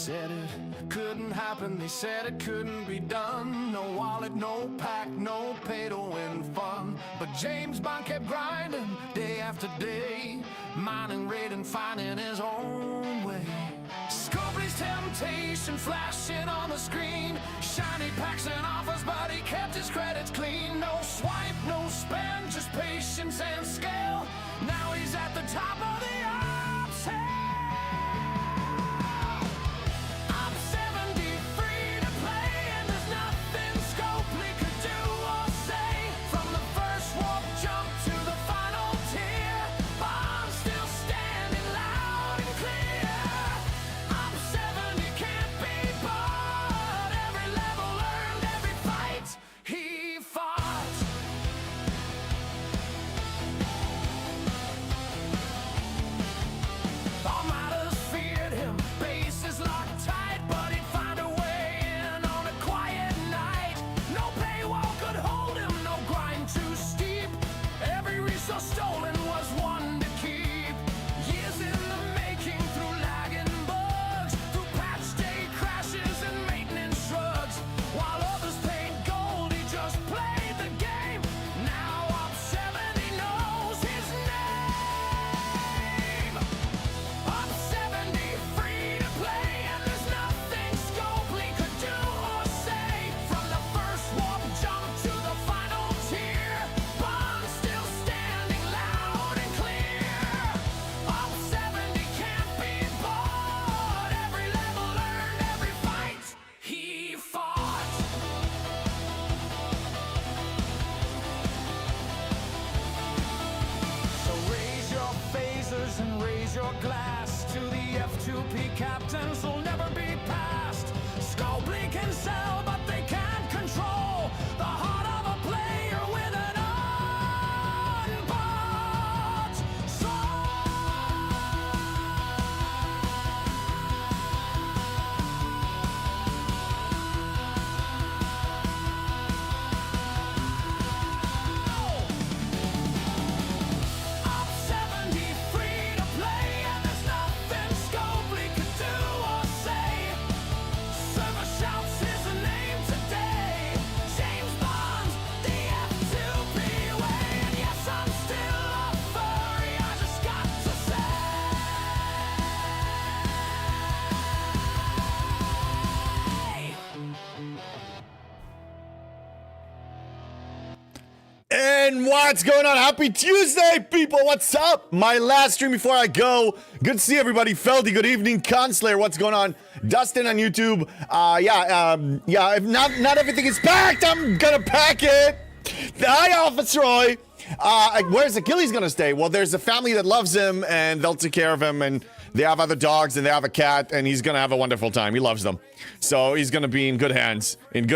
said it couldn't happen, they said it couldn't be done. No wallet, no pack, no pay to win fun. But James Bond kept grinding day after day, mining, raiding, finding his own way. Scopely's temptation flashing on the screen, shiny packs and offers, but he kept his credits clean. No swipe, no spend, just patience and scale. Now he's at the top of the ops hill. I'm 73 to play, and there's nothing Scopely could do or say. From the first warp jump to the final tier, Bond's still standing loud and clear. I'm 70, can't be bought. Every level earned, every fight he fought. All matters feared him, bases locked tight, but he'd find a way in on a quiet night. No paywall could hold him, no grind too steep. Every resource stolen was one to keep. Years in the making, through lag and bugs, through patch day crashes and maintenance shrugs. While others paid gold, he just played the game. Now Op 70 knows his name. Op 70, free to play, and there's nothing Scopely could do or say. From the first warp jump to the final tier, Bond's still standing loud and clear. Op 70 can't be bought. Every level earned, every fight he fought. So raise your phasers and raise your glass to the F2P captains who'll never be passed. Scopely can sell, but they can't control the heart of a player with an unbought soul. Op 70, free to play, and there's nothing Scopely could do or say. Server shouts his name today. James Bond, the F2P way. And yes, I'm still a furry, I just got to say. And what's going on? Happy Tuesday, people. What's up? My last stream before I go. Good to see everybody. Feldy, good evening. Conslayer, what's going on? Dustin on YouTube. If not everything is packed, I'm gonna pack it. Hi, Officer Roy. Where's Achilles gonna stay? Well, there's a family that loves him, and they'll take care of him, and they have other dogs, and they have a cat, and he's gonna have a wonderful time. He loves them. So he's gonna be in good hands, and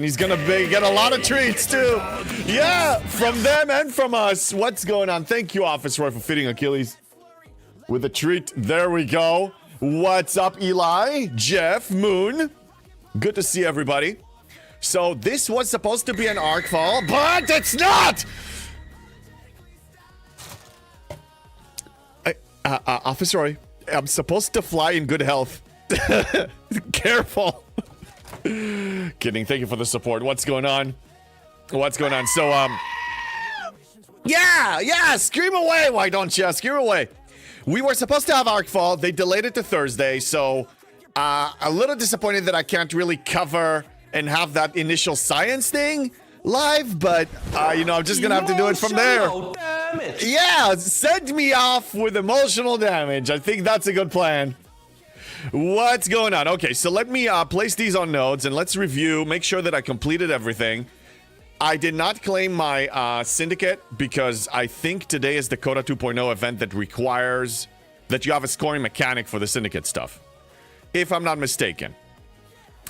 he's gonna get a lot of treats, too. Yeah, from them and from us. What's going on? Thank you, Officer Roy, for feeding Achilles with a treat. There we go. What's up, Eli? Jeff, Moon. Good to see everybody. So this was supposed to be an arc fall, but it's not! Officer Roy, I'm supposed to fly in good health. Careful. Kidding. Thank you for the support. What's going on? What's going on? So, yeah, scream away. Why don't you? Scream away. We were supposed to have Arcfall. They delayed it to Thursday, so a little disappointed that I can't really cover and have that initial science thing live, but, I'm just gonna have to do it from there. Damage. Yeah, send me off with emotional damage. I think that's a good plan. What's going on? Okay, so let me place these on nodes and let's review, make sure that I completed everything. I did not claim my syndicate because I think today is the Coda 2.0 event that requires that you have a scoring mechanic for the syndicate stuff, if I'm not mistaken.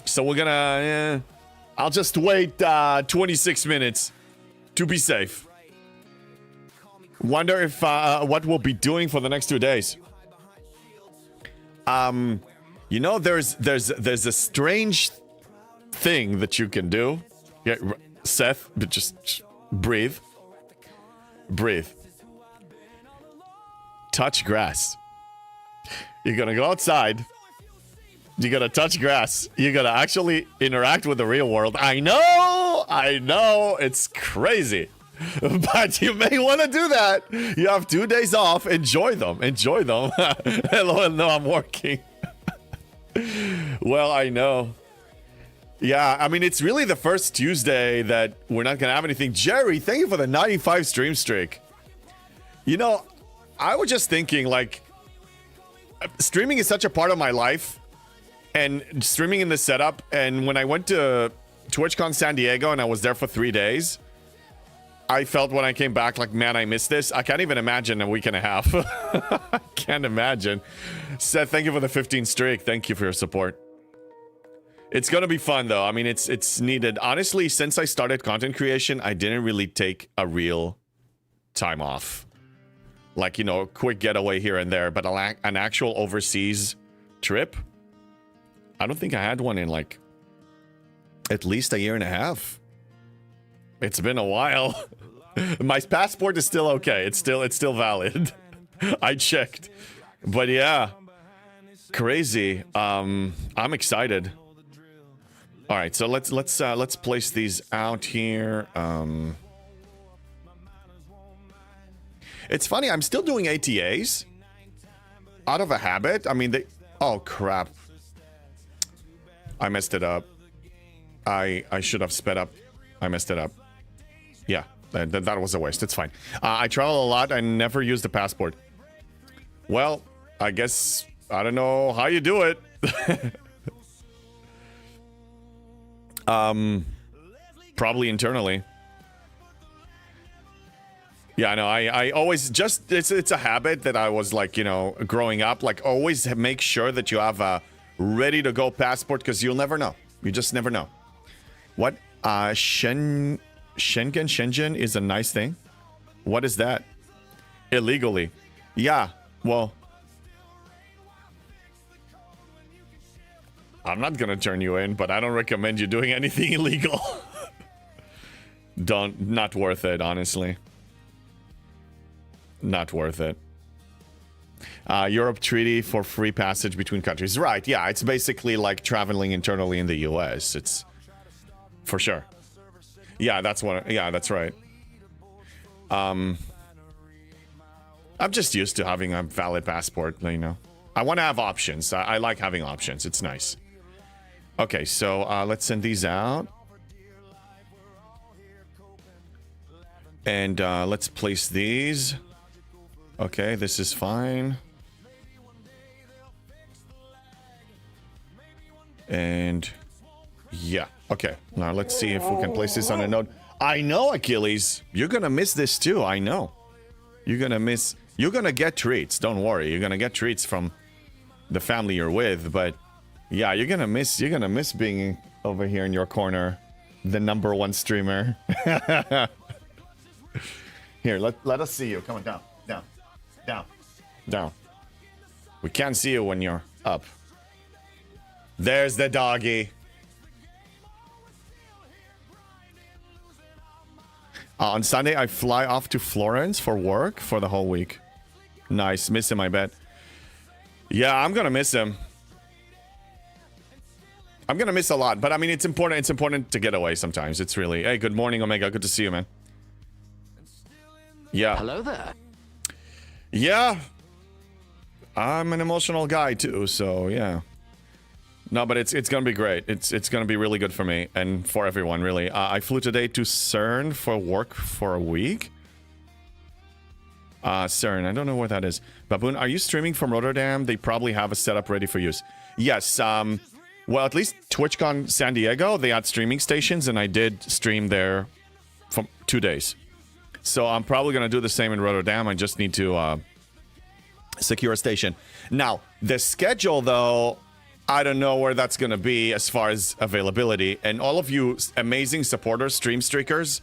So we're gonna, I'll just wait 26 minutes to be safe. Wonder if what we'll be doing for the next 2 days. There's a strange thing that you can do. Yeah, Seth, but just breathe. Breathe. Touch grass. You're gonna go outside. You gotta touch grass. You gotta actually interact with the real world. I know, it's crazy. But you may want to do that. You have 2 days off. Enjoy them. Hello, no, I'm working. Well, I know. Yeah, I mean, it's really the first Tuesday that we're not gonna have anything. Jerry, thank you for the 95 stream streak. You know, I was just thinking, like, streaming is such a part of my life, and streaming in this setup. And when I went to TwitchCon San Diego and I was there for 3 days, I felt when I came back, like, man, I missed this. I can't even imagine a week and a half. I can't imagine. Seth, thank you for the 15 streak. Thank you for your support. It's gonna be fun, though. I mean, it's needed. Honestly, since I started content creation, I didn't really take a real time off. Like, you know, quick getaway here and there. But an actual overseas trip, I don't think I had one in, like, at least a year and a half. It's been a while. My passport is still okay. It's still valid. I checked. But yeah. Crazy. I'm excited. All right, so let's place these out here. It's funny, I'm still doing ATAs out of a habit. I mean, oh crap. I messed it up. I should have sped up. I messed it up. Yeah, that was a waste. It's fine. I travel a lot. I never use the passport. Well, I guess I don't know how you do it. Probably internally. Yeah, no, I always just it's a habit that I was like, you know, growing up, like always make sure that you have a ready to go passport, because you'll never know. You just never know. What? Schengen is a nice thing. What is that? Illegally. Yeah, well, I'm not gonna turn you in, but I don't recommend you doing anything illegal. Not worth it, honestly. Not worth it. Europe treaty for free passage between countries. Right, yeah, it's basically like traveling internally in the US. It's for sure. Yeah, that's right. I'm just used to having a valid passport, you know. I want to have options. I like having options. It's nice. Okay, so let's send these out. And let's place these. Okay, this is fine. And yeah, okay. Now let's see if we can place this on a node. I know, Achilles, you're gonna miss this too. I know. You're gonna get treats. Don't worry. You're gonna get treats from the family you're with, but yeah, you're gonna miss being over here in your corner, the #1 streamer. Here, let us see you. Come on, down. We can't see you when you're up. There's the doggy. On Sunday, I fly off to Florence for work for the whole week. Nice. Miss him, I bet. Yeah, I'm gonna miss him. I'm gonna miss a lot, but I mean, it's important to get away sometimes. It's really... Hey, good morning, Omega. Good to see you, man. Yeah. Hello there. Yeah. I'm an emotional guy, too, so yeah. No, but it's gonna be great. It's gonna be really good for me and for everyone, really. I flew today to CERN for work for a week. CERN, I don't know where that is. Baboon, are you streaming from Rotterdam? They probably have a setup ready for use. Yes, well, at least TwitchCon San Diego, they had streaming stations, and I did stream there for 2 days. So I'm probably gonna do the same in Rotterdam. I just need to secure a station. Now, the schedule, though, I don't know where that's gonna be as far as availability. And all of you amazing supporters, stream streakers,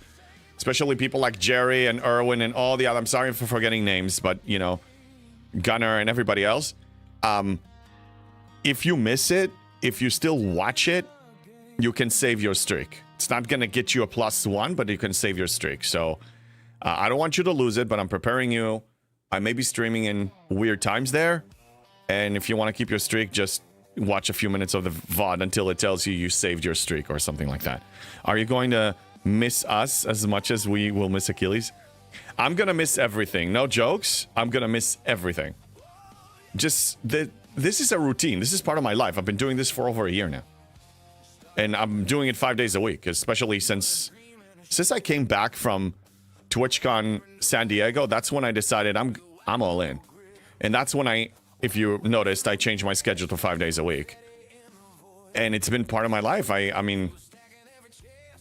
especially people like Jerry and Erwin and all the other, I'm sorry for forgetting names, but, you know, Gunnar and everybody else. If you miss it, if you still watch it, you can save your streak. It's not gonna get you a +1, but you can save your streak. So I don't want you to lose it, but I'm preparing you. I may be streaming in weird times there. And if you want to keep your streak, just watch a few minutes of the VOD until it tells you you saved your streak or something like that. Are you going to miss us as much as we will miss Achilles? I'm going to miss everything. No jokes. I'm going to miss everything. This is a routine. This is part of my life. I've been doing this for over a year now. And I'm doing it 5 days a week, especially since I came back from TwitchCon San Diego. That's when I decided I'm all in. And that's when if you noticed, I changed my schedule to 5 days a week. And it's been part of my life. I mean,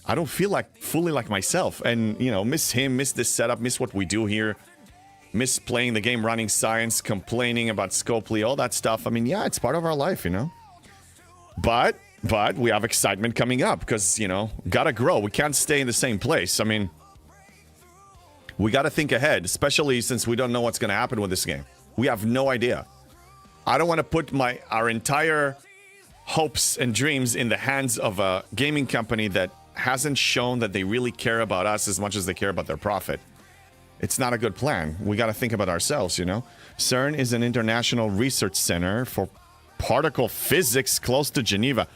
I don't feel fully like myself. And, you know, miss him, miss this setup, miss what we do here. Miss playing the game, running science, complaining about Scopely, all that stuff. I mean, yeah, it's part of our life, you know. But we have excitement coming up because, you know, gotta grow. We can't stay in the same place. I mean, we gotta think ahead, especially since we don't know what's gonna happen with this game. We have no idea. I don't want to put our entire hopes and dreams in the hands of a gaming company that hasn't shown that they really care about us as much as they care about their profit. It's not a good plan. We got to think about ourselves, you know? CERN is an international research center for particle physics close to Geneva.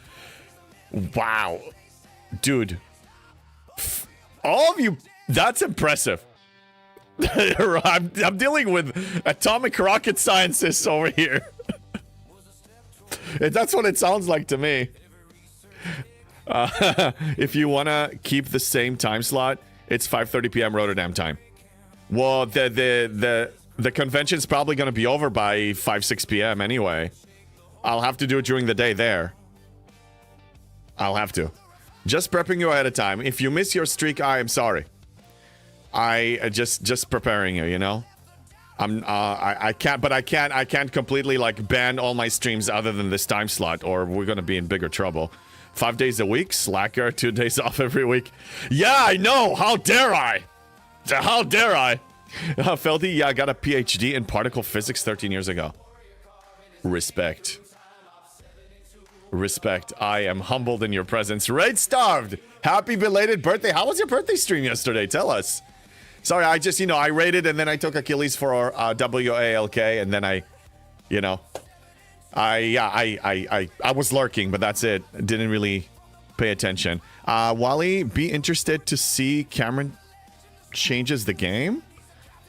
Wow. Dude. All of you, that's impressive. I'm dealing with atomic rocket scientists over here. That's what it sounds like to me. If you want to keep the same time slot, it's 5:30 p.m. Rotterdam time. Well, the convention's probably going to be over by 6 p.m. anyway. I'll have to do it during the day there. I'll have to. Just prepping you ahead of time. If you miss your streak, I am sorry. I just preparing you, you know. I can't completely like ban all my streams other than this time slot, or we're gonna be in bigger trouble. 5 days a week, slacker, 2 days off every week. Yeah, I know. How dare I? How dare I? Feldy, yeah, I got a PhD in particle physics 13 years ago. Respect. Respect. I am humbled in your presence. Raid Starved. Happy belated birthday. How was your birthday stream yesterday? Tell us. Sorry, I just, you know, I raided and then I took Achilles for WALK and then I was lurking, but that's it. Didn't really pay attention. Wally, be interested to see Cameron changes the game?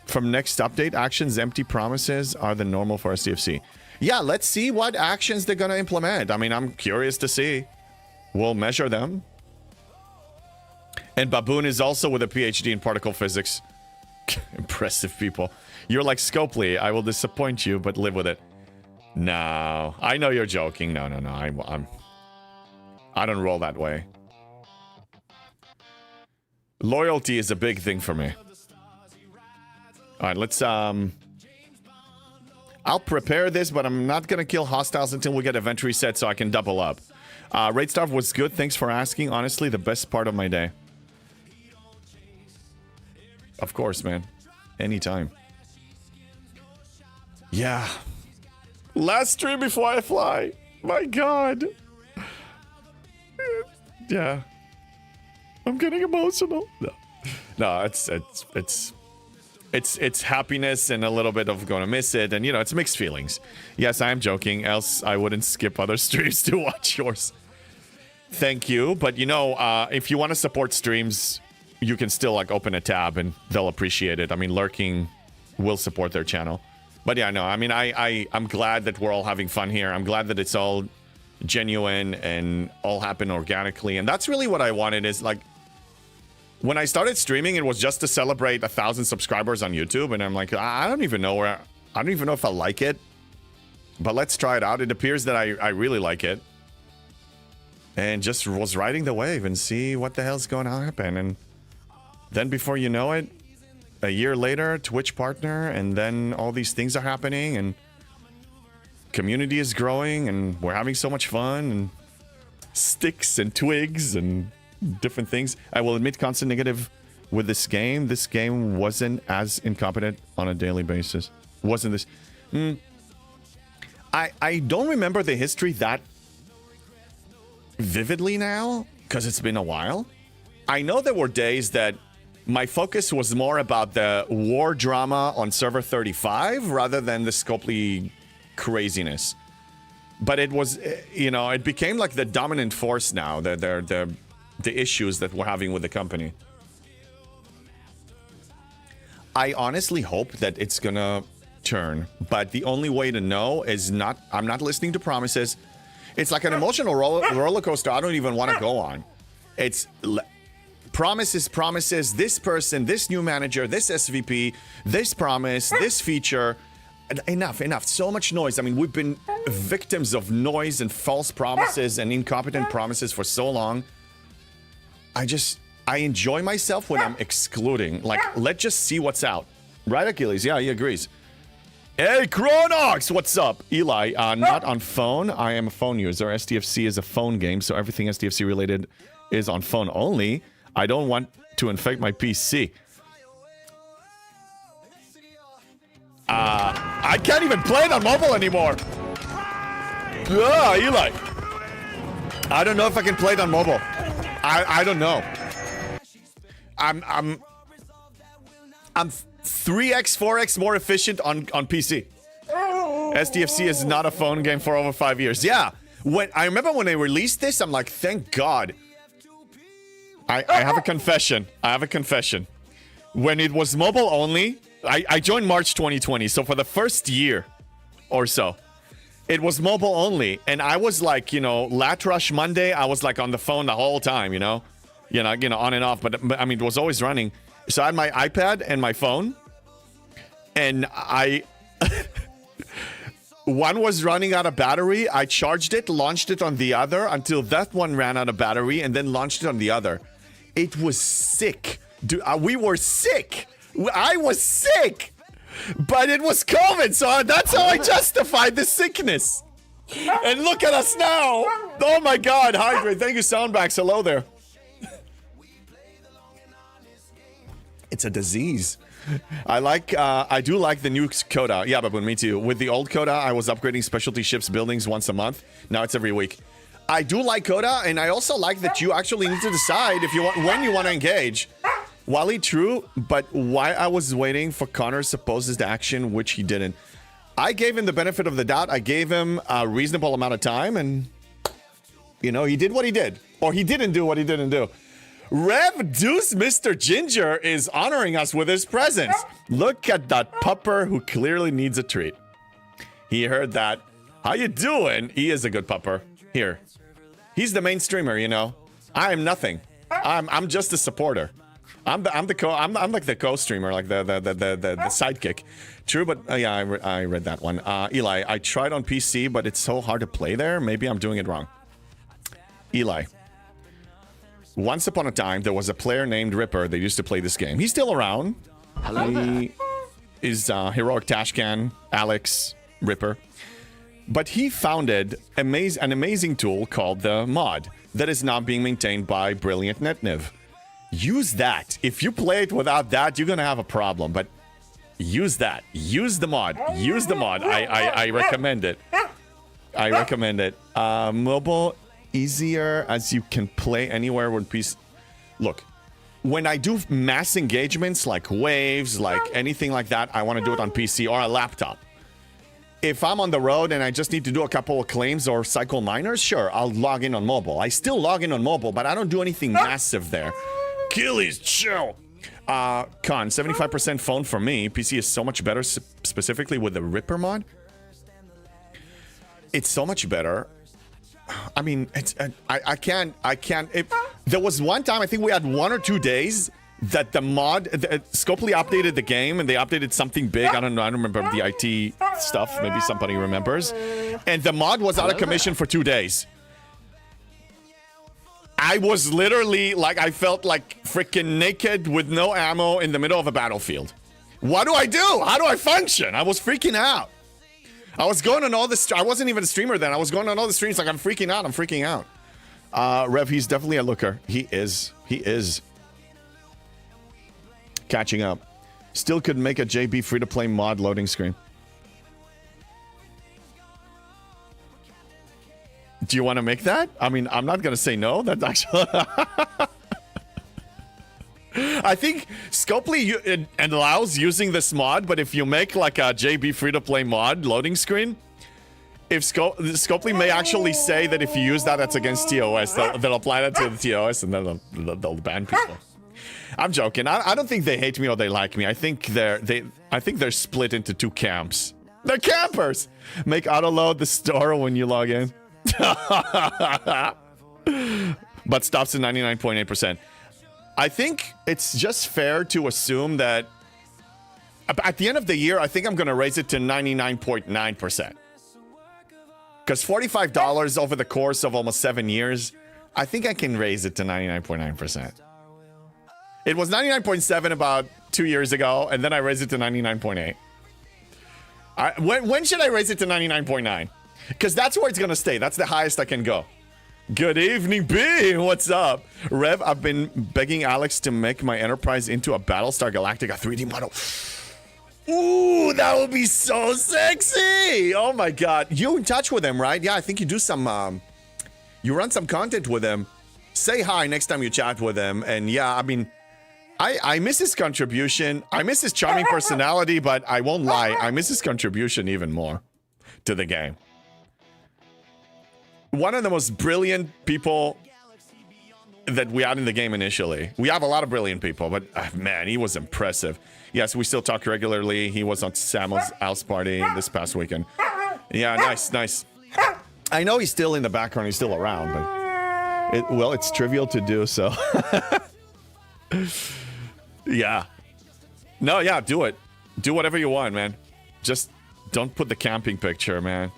From next update, actions, empty promises are the normal for SDFC. Yeah, let's see what actions they're going to implement. I mean, I'm curious to see. We'll measure them. And Baboon is also with a PhD in particle physics. Impressive people. You're like Scopely. I will disappoint you, but live with it. No, I know you're joking. No. I don't roll that way. Loyalty is a big thing for me. All right, let's I'll prepare this, but I'm not gonna kill hostiles until we get event reset so I can double up. Raid Starve was good. Thanks for asking. Honestly, the best part of my day. Of course, man. Anytime. Yeah. Last stream before I fly. My God. Yeah. I'm getting emotional. No, it's happiness and a little bit of gonna miss it, and you know, it's mixed feelings. Yes, I am joking, else I wouldn't skip other streams to watch yours. Thank you, but you know, if you want to support streams, you can still like open a tab and they'll appreciate it. I mean, lurking will support their channel. But yeah, no, I mean, I'm glad that we're all having fun here. I'm glad that it's all genuine and all happen organically, and that's really what I wanted. Is like, when I started streaming, it was just to celebrate 1,000 subscribers on YouTube, and I'm like, I don't even know if I like it, but let's try it out. It appears that I really like it, and just was riding the wave and see what the hell's going to happen. And then before you know it, a year later, Twitch partner, and then all these things are happening, and community is growing, and we're having so much fun, and sticks and twigs and different things. I will admit, constant negative with this game. This game wasn't as incompetent on a daily basis. Wasn't this? I don't remember the history that vividly now, because it's been a while. I know there were days that my focus was more about the war drama on server 35 rather than the Scopely craziness. but it was, you know, it became like the dominant force now. The issues that we're having with the company. I honestly hope that it's gonna turn, but the only way to know is not. I'm not listening to promises. It's like an emotional roller coaster I don't even want to go on. It's promises, this person, this new manager, this SVP, this promise, this feature. Enough. So much noise. I mean, we've been victims of noise and false promises and incompetent promises for so long. I enjoy myself when I'm excluding. Like, let's just see what's out. Right, Achilles? Yeah, he agrees. Hey, Chronox, what's up? Eli, not on phone. I am a phone user. STFC is a phone game, so everything STFC related is on phone only. I don't want to infect my PC. I can't even play it on mobile anymore. Eli. I don't know if I can play it on mobile. I don't know. I'm 3x, 4x more efficient on PC. STFC is not a phone game for over 5 years. Yeah. I remember when they released this, I'm like, thank God. I have a confession. When it was mobile only, I joined March 2020. So for the first year or so, it was mobile only. And I was like, you know, Lat Rush Monday, I was like on the phone the whole time, you know, on and off. But I mean, it was always running. So I had my iPad and my phone. And one was running out of battery. I charged it, launched it on the other until that one ran out of battery, and then launched it on the other. It was sick. Dude, we were sick. I was sick. But it was COVID, so that's how I justified the sickness. And look at us now. Oh my God, Hydrate. Thank you, Soundbacks. Hello there. It's a disease. I do like the new Coda. Yeah, Baboon, me too. With the old Coda, I was upgrading specialty ships buildings once a month. Now it's every week. I do like Coda, and I also like that you actually need to decide if you want when you want to engage. Wally, true, but why I was waiting for Connor's supposed action, which he didn't. I gave him the benefit of the doubt. I gave him a reasonable amount of time, and you know, he did what he did, or he didn't do what he didn't do. Rev Deuce Mr. Ginger is honoring us with his presence. Look at that pupper who clearly needs a treat. He heard that. How you doing? He is a good pupper. Here. He's the main streamer, you know. I am nothing. I'm just a supporter. I'm like the co-streamer, like the sidekick. True, but yeah, I read that one. Eli, I tried on PC, but it's so hard to play there. Maybe I'm doing it wrong. Eli. Once upon a time, there was a player named Ripper that used to play this game. He's still around. Hello he is Heroic Tashcan, Alex, Ripper. But he founded an amazing tool called the mod that is now being maintained by Brilliant Netniv. Use that. If you play it without that, you're going to have a problem. But use that. Use the mod. Use the mod. I recommend it. I recommend it. Mobile... easier as you can play anywhere with PC. Look, when I do mass engagements like waves, like anything like that, I want to do it on PC or a laptop. If I'm on the road and I just need to do a couple of claims or cycle miners, sure, I'll log in on mobile. I still log in on mobile, but I don't do anything massive there. Achilles, chill. Con, 75% phone for me. PC is so much better, specifically with the Ripper mod. It's so much better. I mean, it's I can't. There was one time, I think we had 1 or 2 days that the mod, Scopely updated the game and they updated something big. I don't know. I don't remember the IT stuff. Maybe somebody remembers. And the mod was out of commission for 2 days. I was literally like, I felt like freaking naked with no ammo in the middle of a battlefield. What do I do? How do I function? I was freaking out. I was going on all the... I wasn't even a streamer then. I was going on all the streams like, I'm freaking out. Rev, he's definitely a looker. He is. Catching up. Still could make a JB free-to-play mod loading screen. Do you want to make that? I mean, I'm not going to say no. That's actually... I think Scopely it allows using this mod, but if you make like a JB free-to-play mod loading screen, if Scopely may actually say that if you use that, that's against TOS. They'll apply that to the TOS and then they'll ban people. I'm joking. I don't think they hate me or they like me. I think they're split into two camps. They're campers. Make autoload the store when you log in. But stops at 99.8%. I think it's just fair to assume that at the end of the year, I think I'm going to raise it to 99.9%. Because $45 over the course of almost 7 years, I think I can raise it to 99.9%. It was 99.7 about 2 years ago, and then I raised it to 99.8. When should I raise it to 99.9? Because that's where it's going to stay. That's the highest I can go. Good evening, B. What's up? Rev, I've been begging Alex to make my Enterprise into a Battlestar Galactica 3D model. Ooh, that would be so sexy. Oh my God. You're in touch with him, right? Yeah, I think you do some, you run some content with him. Say hi next time you chat with him. And yeah, I mean, I miss his contribution. I miss his charming personality, but I won't lie. I miss his contribution even more to the game. One of the most brilliant people that we had in the game initially. We have a lot of brilliant people, but man, he was impressive. Yes, we still talk regularly. He was on Samuel's house party this past weekend. Yeah, nice. I know he's still in the background. He's still around, but it's trivial to do so. Yeah. No, yeah, do it. Do whatever you want, man. Just don't put the camping picture, man.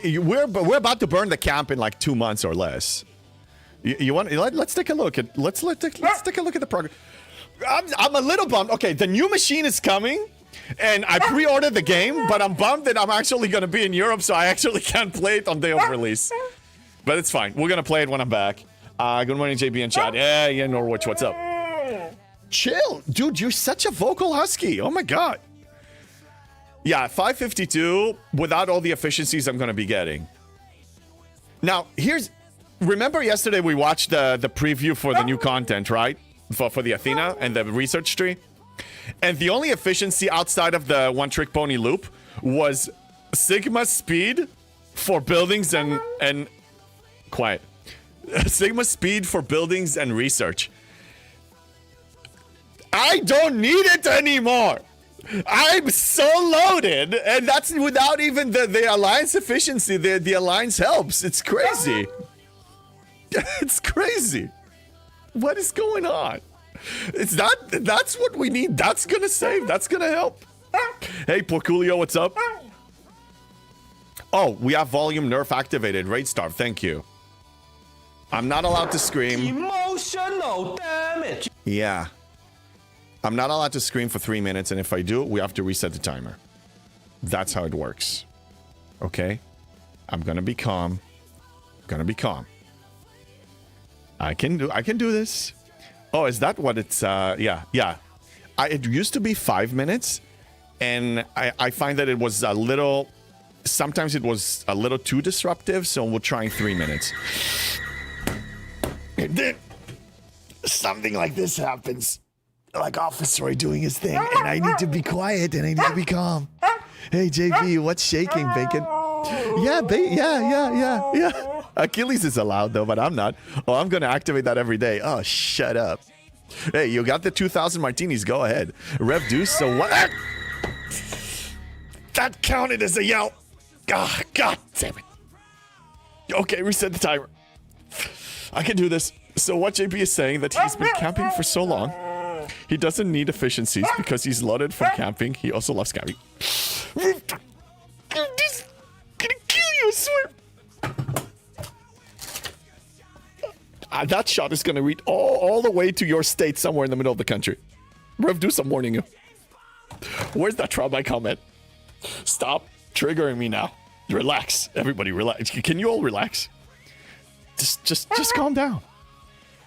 We're about to burn the camp in like 2 months or less. You want? Let's take a look at. Let's take a look at the progress. I'm a little bummed. Okay, the new machine is coming, and I pre-ordered the game, but I'm bummed that I'm actually going to be in Europe, so I actually can't play it on day of release. But it's fine. We're gonna play it when I'm back. Good morning, JB and chat. Yeah, Norwich. What's up? Chill, dude. You're such a vocal husky. Oh my God. Yeah, 552 without all the efficiencies I'm going to be getting. Now, remember yesterday we watched the preview for the new content, right? For the Athena and the research tree? And the only efficiency outside of the one-trick pony loop was Sigma speed for buildings and quiet. Sigma speed for buildings and research. I don't need it anymore. I'm so loaded, and that's without even the alliance efficiency. The alliance helps. It's crazy. It's crazy. What is going on? That's what we need. That's gonna save. That's gonna help. Hey, Porculio, what's up? Oh, we have volume nerf activated. Raid Starve, thank you. I'm not allowed to scream. Emotional damage. Yeah. I'm not allowed to scream for 3 minutes, and if I do, we have to reset the timer. That's how it works. Okay? I'm gonna be calm. I can do this. Oh, is that what it's yeah. It used to be 5 minutes, and I find that it was a little, sometimes it was a little too disruptive, so we're trying 3 minutes. And then something like this happens. Like Officer Roy doing his thing, and I need to be quiet and I need to be calm. Hey JV, what's shaking, Bacon? Yeah. Achilles is allowed though, but I'm not. Oh, I'm gonna activate that every day. Oh, shut up. Hey, you got the 2,000 martinis? Go ahead. Rev Deuce. So what? That counted as a yell. Oh, God damn it. Okay, reset the timer. I can do this. So what JP is saying that he's been camping for so long. He doesn't need efficiencies because he's loaded from camping. He also loves camping. I'm just gonna kill you, I swear. That shot is gonna reach all the way to your state somewhere in the middle of the country. Rev Deuce, I'm warning you. Where's that trial by comment? Stop triggering me now. Relax. Everybody relax. Can you all relax? Just calm down.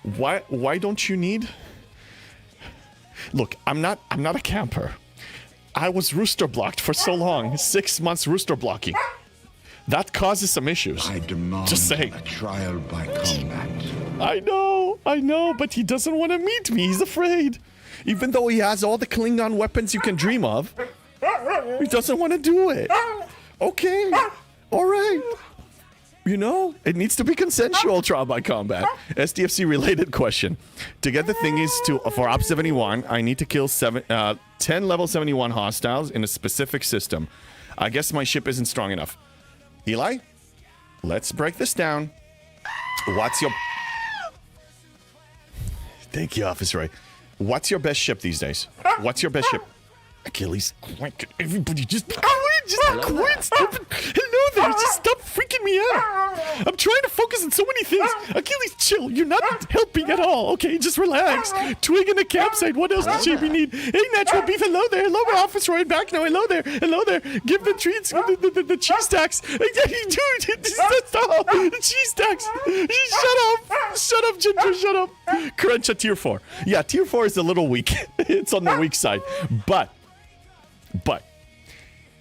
Why don't you need... Look, I'm not a camper. I was rooster blocked for so long. 6 months rooster blocking. That causes some issues. I demand just saying. A trial by combat. I know, but he doesn't want to meet me. He's afraid. Even though he has all the Klingon weapons you can dream of, he doesn't want to do it. Okay. All right. You know, it needs to be consensual trial by combat. STFC related question. To get the thingies for Op 71, I need to kill 10 level 71 hostiles in a specific system. I guess my ship isn't strong enough. Eli, let's break this down. What's your... Thank you, Officer Ray. What's your best ship these days? What's your best ship? Achilles. Everybody just quit. Stupid. Hello there. Just stop freaking me out. I'm trying to focus on so many things. Achilles, chill. You're not helping at all. Okay, just relax. Twig in the campsite. What else does JB need? Hey, Natural Beef. Hello there. Hello, Office Roy. Back now. Hello there. Hello there. Give the treats. The cheese stacks. Dude, stop. The cheese stacks. Shut up. Shut up, Ginger. Shut up. Crunch at tier 4. Yeah, tier 4 is a little weak. It's on the weak side. But,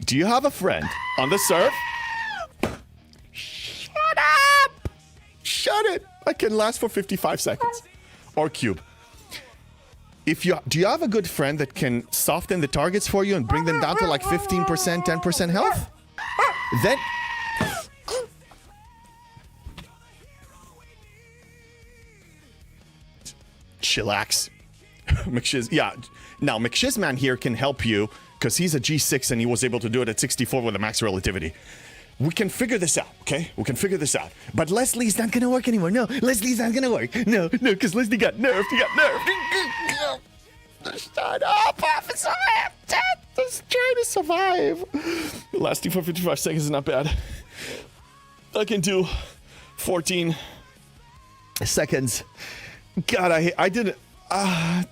do you have a friend on the serve? Shut up! Shut it! I can last for 55 seconds. Or cube. Do you have a good friend that can soften the targets for you and bring them down to like 15%, 10% health? Then... Chillax. McShiz, yeah. Now, McShizman here can help you because he's a G6 and he was able to do it at 64 with a max relativity. We can figure this out, okay? We can figure this out. But Leslie's not gonna work anymore. No, Leslie's not gonna work. No, because Leslie got nerfed. He got nerfed. Shut up, officer. I'm dead. Just trying to survive. Lasting for 55 seconds is not bad. I can do 14 seconds. God, I didn't.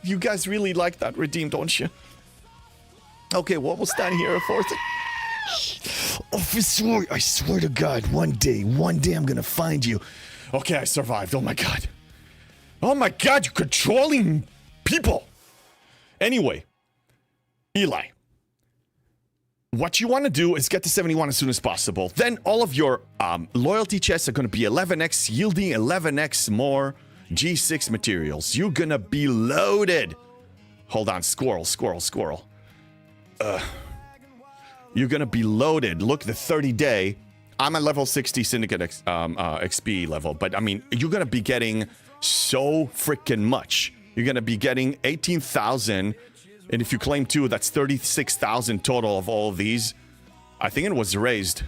You guys really like that redeem, don't you? Okay, well, we'll stand here for Officer, I swear to God, one day I'm gonna find you. Okay, I survived. Oh my God, you're controlling people. Anyway, Eli, what you want to do is get to 71 as soon as possible. Then all of your loyalty chests are gonna be 11x, yielding 11x more G6 materials. You're gonna be loaded. Hold on, squirrel. You're gonna be loaded. Look, the 30-day. I'm at level 60 Syndicate XP level, but I mean, you're gonna be getting so freaking much. You're gonna be getting 18,000, and if you claim 2, that's 36,000 total of all of these. I think it was raised.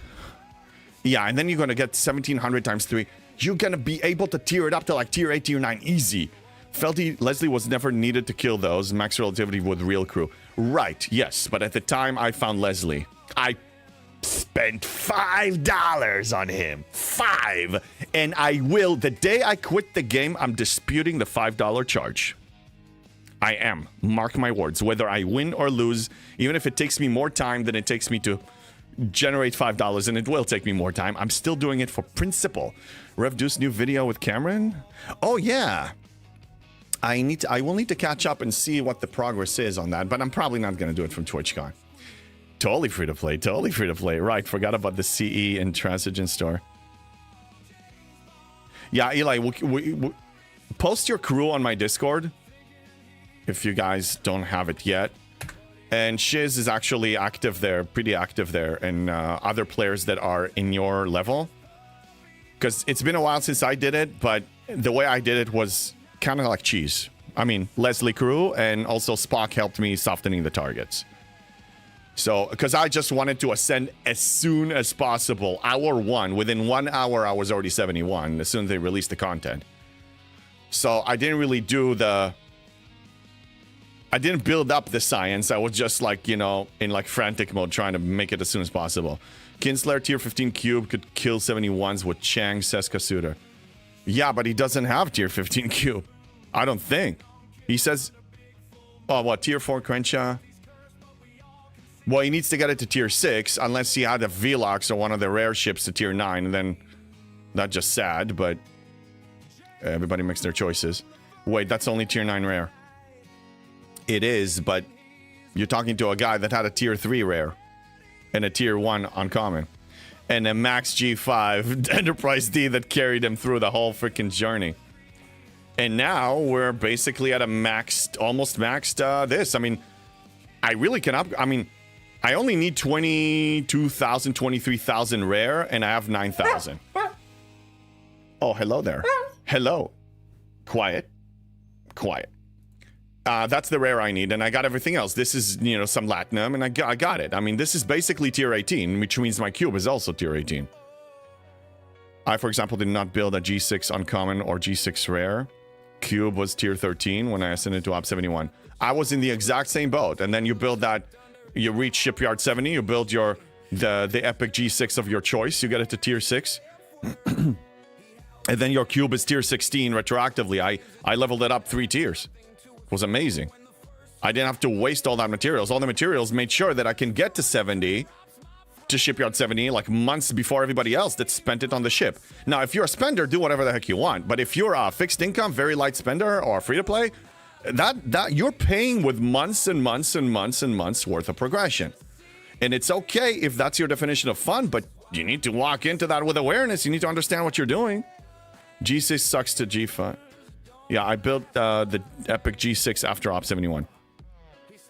Yeah, and then you're gonna get 1,700 times 3. You're gonna be able to tier it up to like tier 8, tier 9, easy. Felty, Leslie was never needed to kill those. Max relativity with real crew. Right, yes, but at the time I found Leslie, I spent $5 on him. 5. And I will, the day I quit the game, I'm disputing the $5 charge. I am. Mark my words. Whether I win or lose, even if it takes me more time than it takes me to generate $5, and it will take me more time, I'm still doing it for principle. Rev Deuce new video with Cameron? Oh yeah. I will need to catch up and see what the progress is on that, but I'm probably not going to do it from TwitchCon. Totally free to play. Right, forgot about the CE and Transigen store. Yeah, Eli, we post your crew on my Discord if you guys don't have it yet. And Shiz is actually active there, pretty active there, and other players that are in your level. Because it's been a while since I did it, but the way I did it was kind of like cheese. I mean, Leslie crew, and also Spock helped me softening the targets. So, because I just wanted to ascend as soon as possible. Hour 1, within 1 hour, I was already 71 as soon as they released the content. So I didn't really do I didn't build up the science. I was just like, you know, in like frantic mode trying to make it as soon as possible. Kinslayer tier 15 cube could kill 71s with Chang, says Kasuda. Yeah, but he doesn't have tier 15 cube. I don't think. He says, oh, what, tier 4 Crenshaw? Well, he needs to get it to tier 6, unless he had a Velox or one of the rare ships to tier 9, and then that's just sad, but everybody makes their choices. Wait, that's only tier 9 rare. It is, but you're talking to a guy that had a tier 3 rare and a tier 1 uncommon and a max G5 Enterprise D that carried him through the whole freaking journey. And now we're basically at a maxed, almost maxed this. I mean, I really can I mean, I only need 22,000, 23,000 rare, and I have 9,000. Oh, hello there. Hello. Quiet. Quiet. That's the rare I need, and I got everything else. This is, you know, some Latinum, and I got it. I mean, this is basically tier 18, which means my cube is also tier 18. I, for example, did not build a G6 uncommon or G6 rare. Cube was tier 13 when I ascended to Op 71. I was in the exact same boat, and then you build that, you reach Shipyard 70, you build your the epic G6 of your choice, you get it to tier 6. And then your cube is tier 16 retroactively. I leveled it up 3 tiers. It was amazing. I didn't have to waste all that materials. All the materials made sure that I can get to 70, to Shipyard 70, like months before everybody else that spent it on the ship. Now, if you're a spender, do whatever the heck you want. But if you're a fixed income, very light spender, or free to play, that you're paying with months and months and months and months worth of progression. And it's okay if that's your definition of fun, but you need to walk into that with awareness. You need to understand what you're doing. G6 sucks to G5. Yeah, I built the epic G6 after Op 71.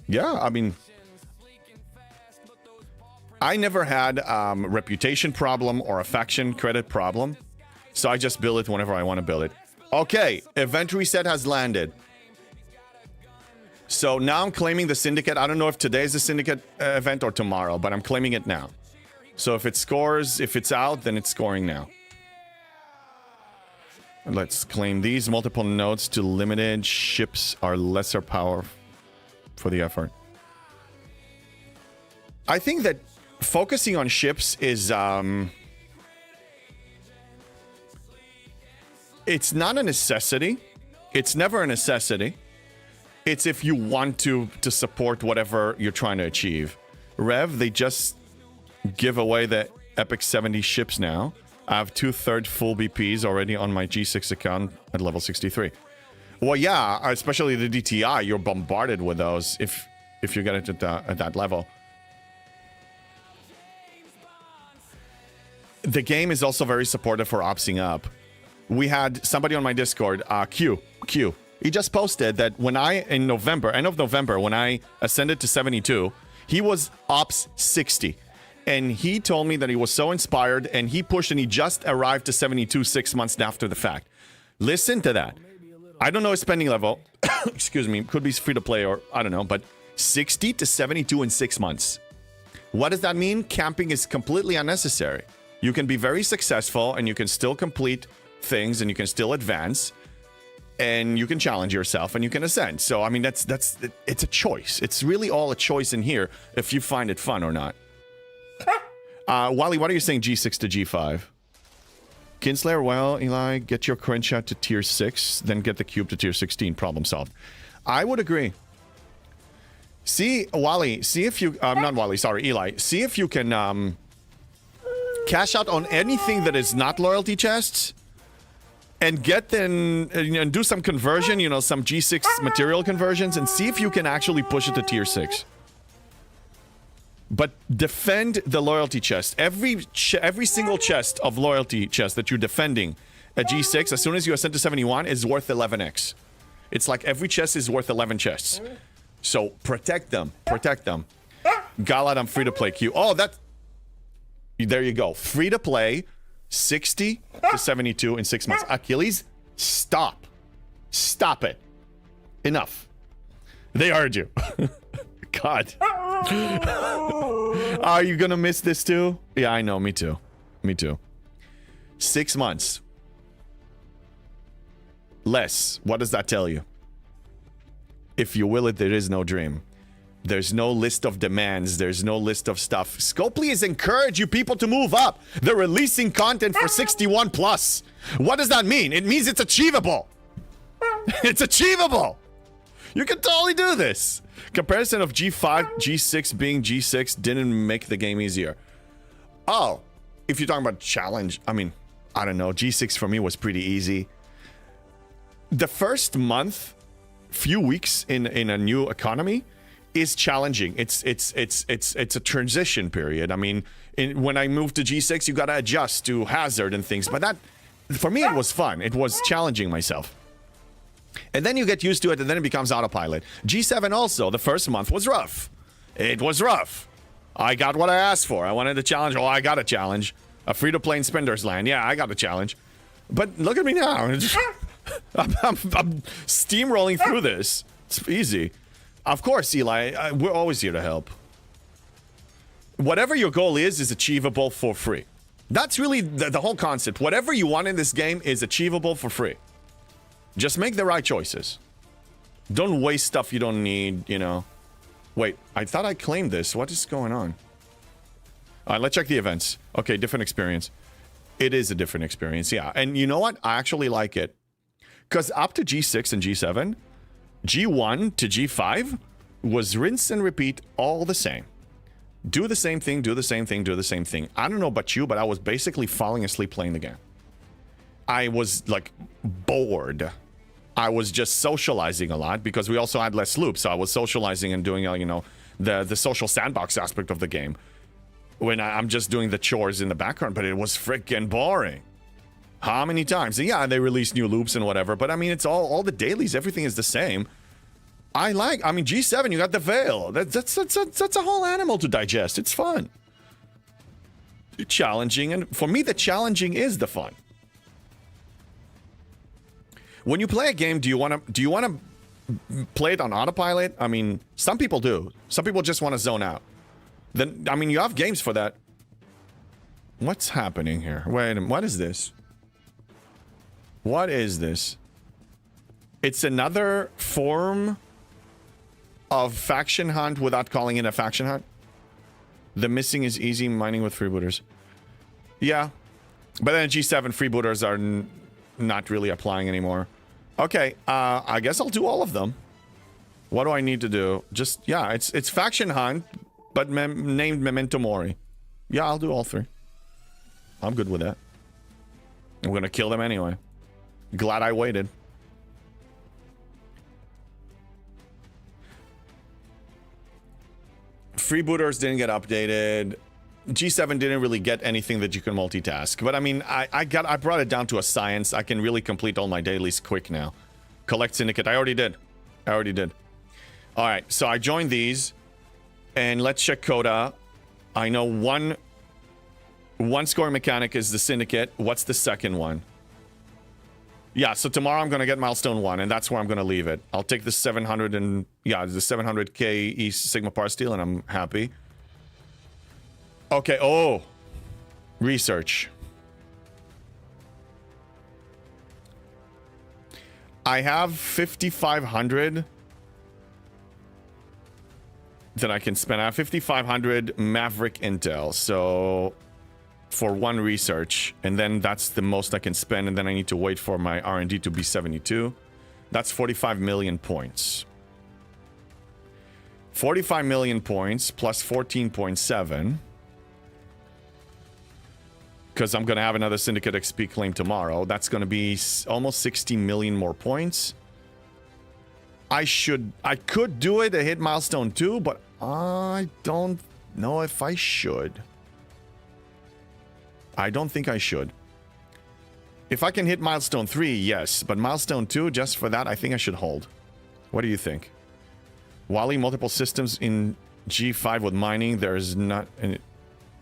Yeah, I mean, I never had reputation problem or a faction credit problem, so I just build it whenever I want to build it. Okay, event reset has landed. So now I'm claiming the syndicate. I don't know if today is the syndicate event or tomorrow, but I'm claiming it now. So if it scores, if it's out, then it's scoring now. Let's claim these. Multiple nodes to limited ships are lesser power for the effort. I think that focusing on ships is it's not a necessity. It's never a necessity. It's if you want to support whatever you're trying to achieve. Rev, they just give away the epic 70 ships now. I have 2/3 full BPs already on my G6 account at level 63. Well, yeah, especially the DTI, you're bombarded with those if you get it at that level. The game is also very supportive for opsing up. We had somebody on my Discord, Q. He just posted that when end of November, when I ascended to 72, he was ops 60. And he told me that he was so inspired, and he pushed, and he just arrived to 72 6 months after the fact. Listen to that. I don't know his spending level. Excuse me. Could be free to play, or I don't know. But 60 to 72 in 6 months. What does that mean? Camping is completely unnecessary. You can be very successful, and you can still complete things, and you can still advance, and you can challenge yourself, and you can ascend. So, I mean, it's a choice. It's really all a choice in here if you find it fun or not. Wally, what are you saying G6 to G5? Kinslayer, well, Eli, get your current shot to tier 6, then get the cube to tier 16. Problem solved. I would agree. See, Wally, see if you... not Wally, sorry, Eli. See if you can cash out on anything that is not loyalty chests and get them... and do some conversion, you know, some G6 material conversions, and see if you can actually push it to tier 6. But defend the loyalty chest. Every single chest of loyalty chest that you're defending at G6, as soon as you ascend to 71, is worth 11x. It's like every chest is worth 11 chests. So protect them. Protect them. Galad, I'm free to play Q. Oh, that... There you go. Free to play, 60 to 72 in 6 months. Achilles, stop. Stop it. Enough. They heard you. God. Are you gonna miss this too? Yeah, I know. Me too. Me too. 6 months. Less. What does that tell you? If you will it, there is no dream. There's no list of demands. There's no list of stuff. Scopely is encourage you people to move up. They're releasing content for 61 plus. What does that mean? It means it's achievable. It's achievable. You can totally do this. Comparison of G5, G6 being G6 didn't make the game easier. Oh, if you're talking about challenge, I mean, I don't know. G6 for me was pretty easy. The first month, few weeks in a new economy is challenging. It's a transition period. I mean, when I moved to G6, you got to adjust to hazard and things. But that, for me, it was fun. It was challenging myself. And then you get used to it, and then it becomes autopilot. G7 also, the first month was rough. It was rough. I got what I asked for. I wanted a challenge. Oh, I got a challenge. A free-to-play in Spender's Land. Yeah, I got a challenge. But look at me now. I'm steamrolling through this. It's easy. Of course, Eli. We're always here to help. Whatever your goal is achievable for free. That's really the whole concept. Whatever you want in this game is achievable for free. Just make the right choices. Don't waste stuff you don't need, you know. Wait, I thought I claimed this. What is going on? All right, let's check the events. Okay, different experience. It is a different experience, yeah. And you know what? I actually like it. Because up to G6 and G7, G1 to G5 was rinse and repeat all the same. Do the same thing, do the same thing, do the same thing. I don't know about you, but I was basically falling asleep playing the game. I was, like, bored. I was just socializing a lot because we also had less loops. So I was socializing and doing, you know, the social sandbox aspect of the game. When I'm just doing the chores in the background, but it was freaking boring. How many times? And yeah, they release new loops and whatever, but I mean, it's all the dailies. Everything is the same. I mean, G7, you got the Veil. That's a whole animal to digest. It's fun. It's challenging, and for me, the challenging is the fun. When you play a game, do you want to play it on autopilot? I mean, some people do. Some people just want to zone out. Then, I mean, you have games for that. What's happening here? Wait a minute. What is this? What is this? It's another form of faction hunt without calling it a faction hunt. The missing is easy mining with freebooters. Yeah. But then G7 freebooters are not really applying anymore. Okay, I guess I'll do all of them. What do I need to do? Just, yeah, it's faction hunt, but named Memento Mori. Yeah, I'll do all three. I'm good with that. I'm gonna kill them anyway. Glad I waited. Freebooters didn't get updated. G7 didn't really get anything that you can multitask. But I mean, I brought it down to a science. I can really complete all my dailies quick now. Collect Syndicate. I already did. All right, so I joined these. And let's check Coda. I know one scoring mechanic is the Syndicate. What's the second one? Yeah, so tomorrow I'm going to get Milestone 1, and that's where I'm going to leave it. I'll take the 700 and... Yeah, the 700k East Sigma Par Steel, and I'm happy. Okay, oh. Research. I have 5,500 that I can spend. I have 5,500 Maverick Intel, so... for one research, and then that's the most I can spend, and then I need to wait for my R&D to be 72. That's 45 million points. 45 million points plus 14.7. Because I'm going to have another Syndicate XP claim tomorrow. That's going to be almost 60 million more points. I could do it to hit milestone 2, but I don't know if I should. I don't think I should. If I can hit milestone 3, yes. But milestone 2, just for that, I think I should hold. What do you think? Wally, multiple systems in G5 with mining. There's not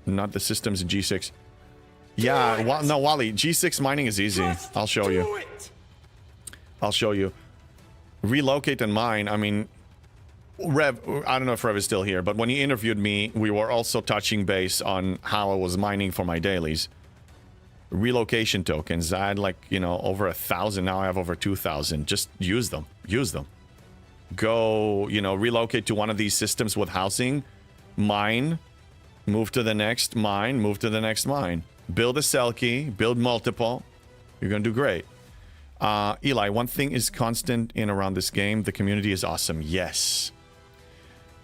the systems in G6. Yeah, no, Wally, G6 mining is easy. I'll show you. I'll show you. Relocate and mine. I mean, Rev, I don't know if Rev is still here, but when he interviewed me, we were also touching base on how I was mining for my dailies. Relocation tokens. I had, like, you know, over 1,000. Now I have over 2,000. Just use them. Use them. Go, you know, relocate to one of these systems with housing. Mine. Move to the next mine. Move to the next mine. Build a Selkie. Build multiple. You're going to do great. Eli, one thing is constant in around this game. The community is awesome. Yes.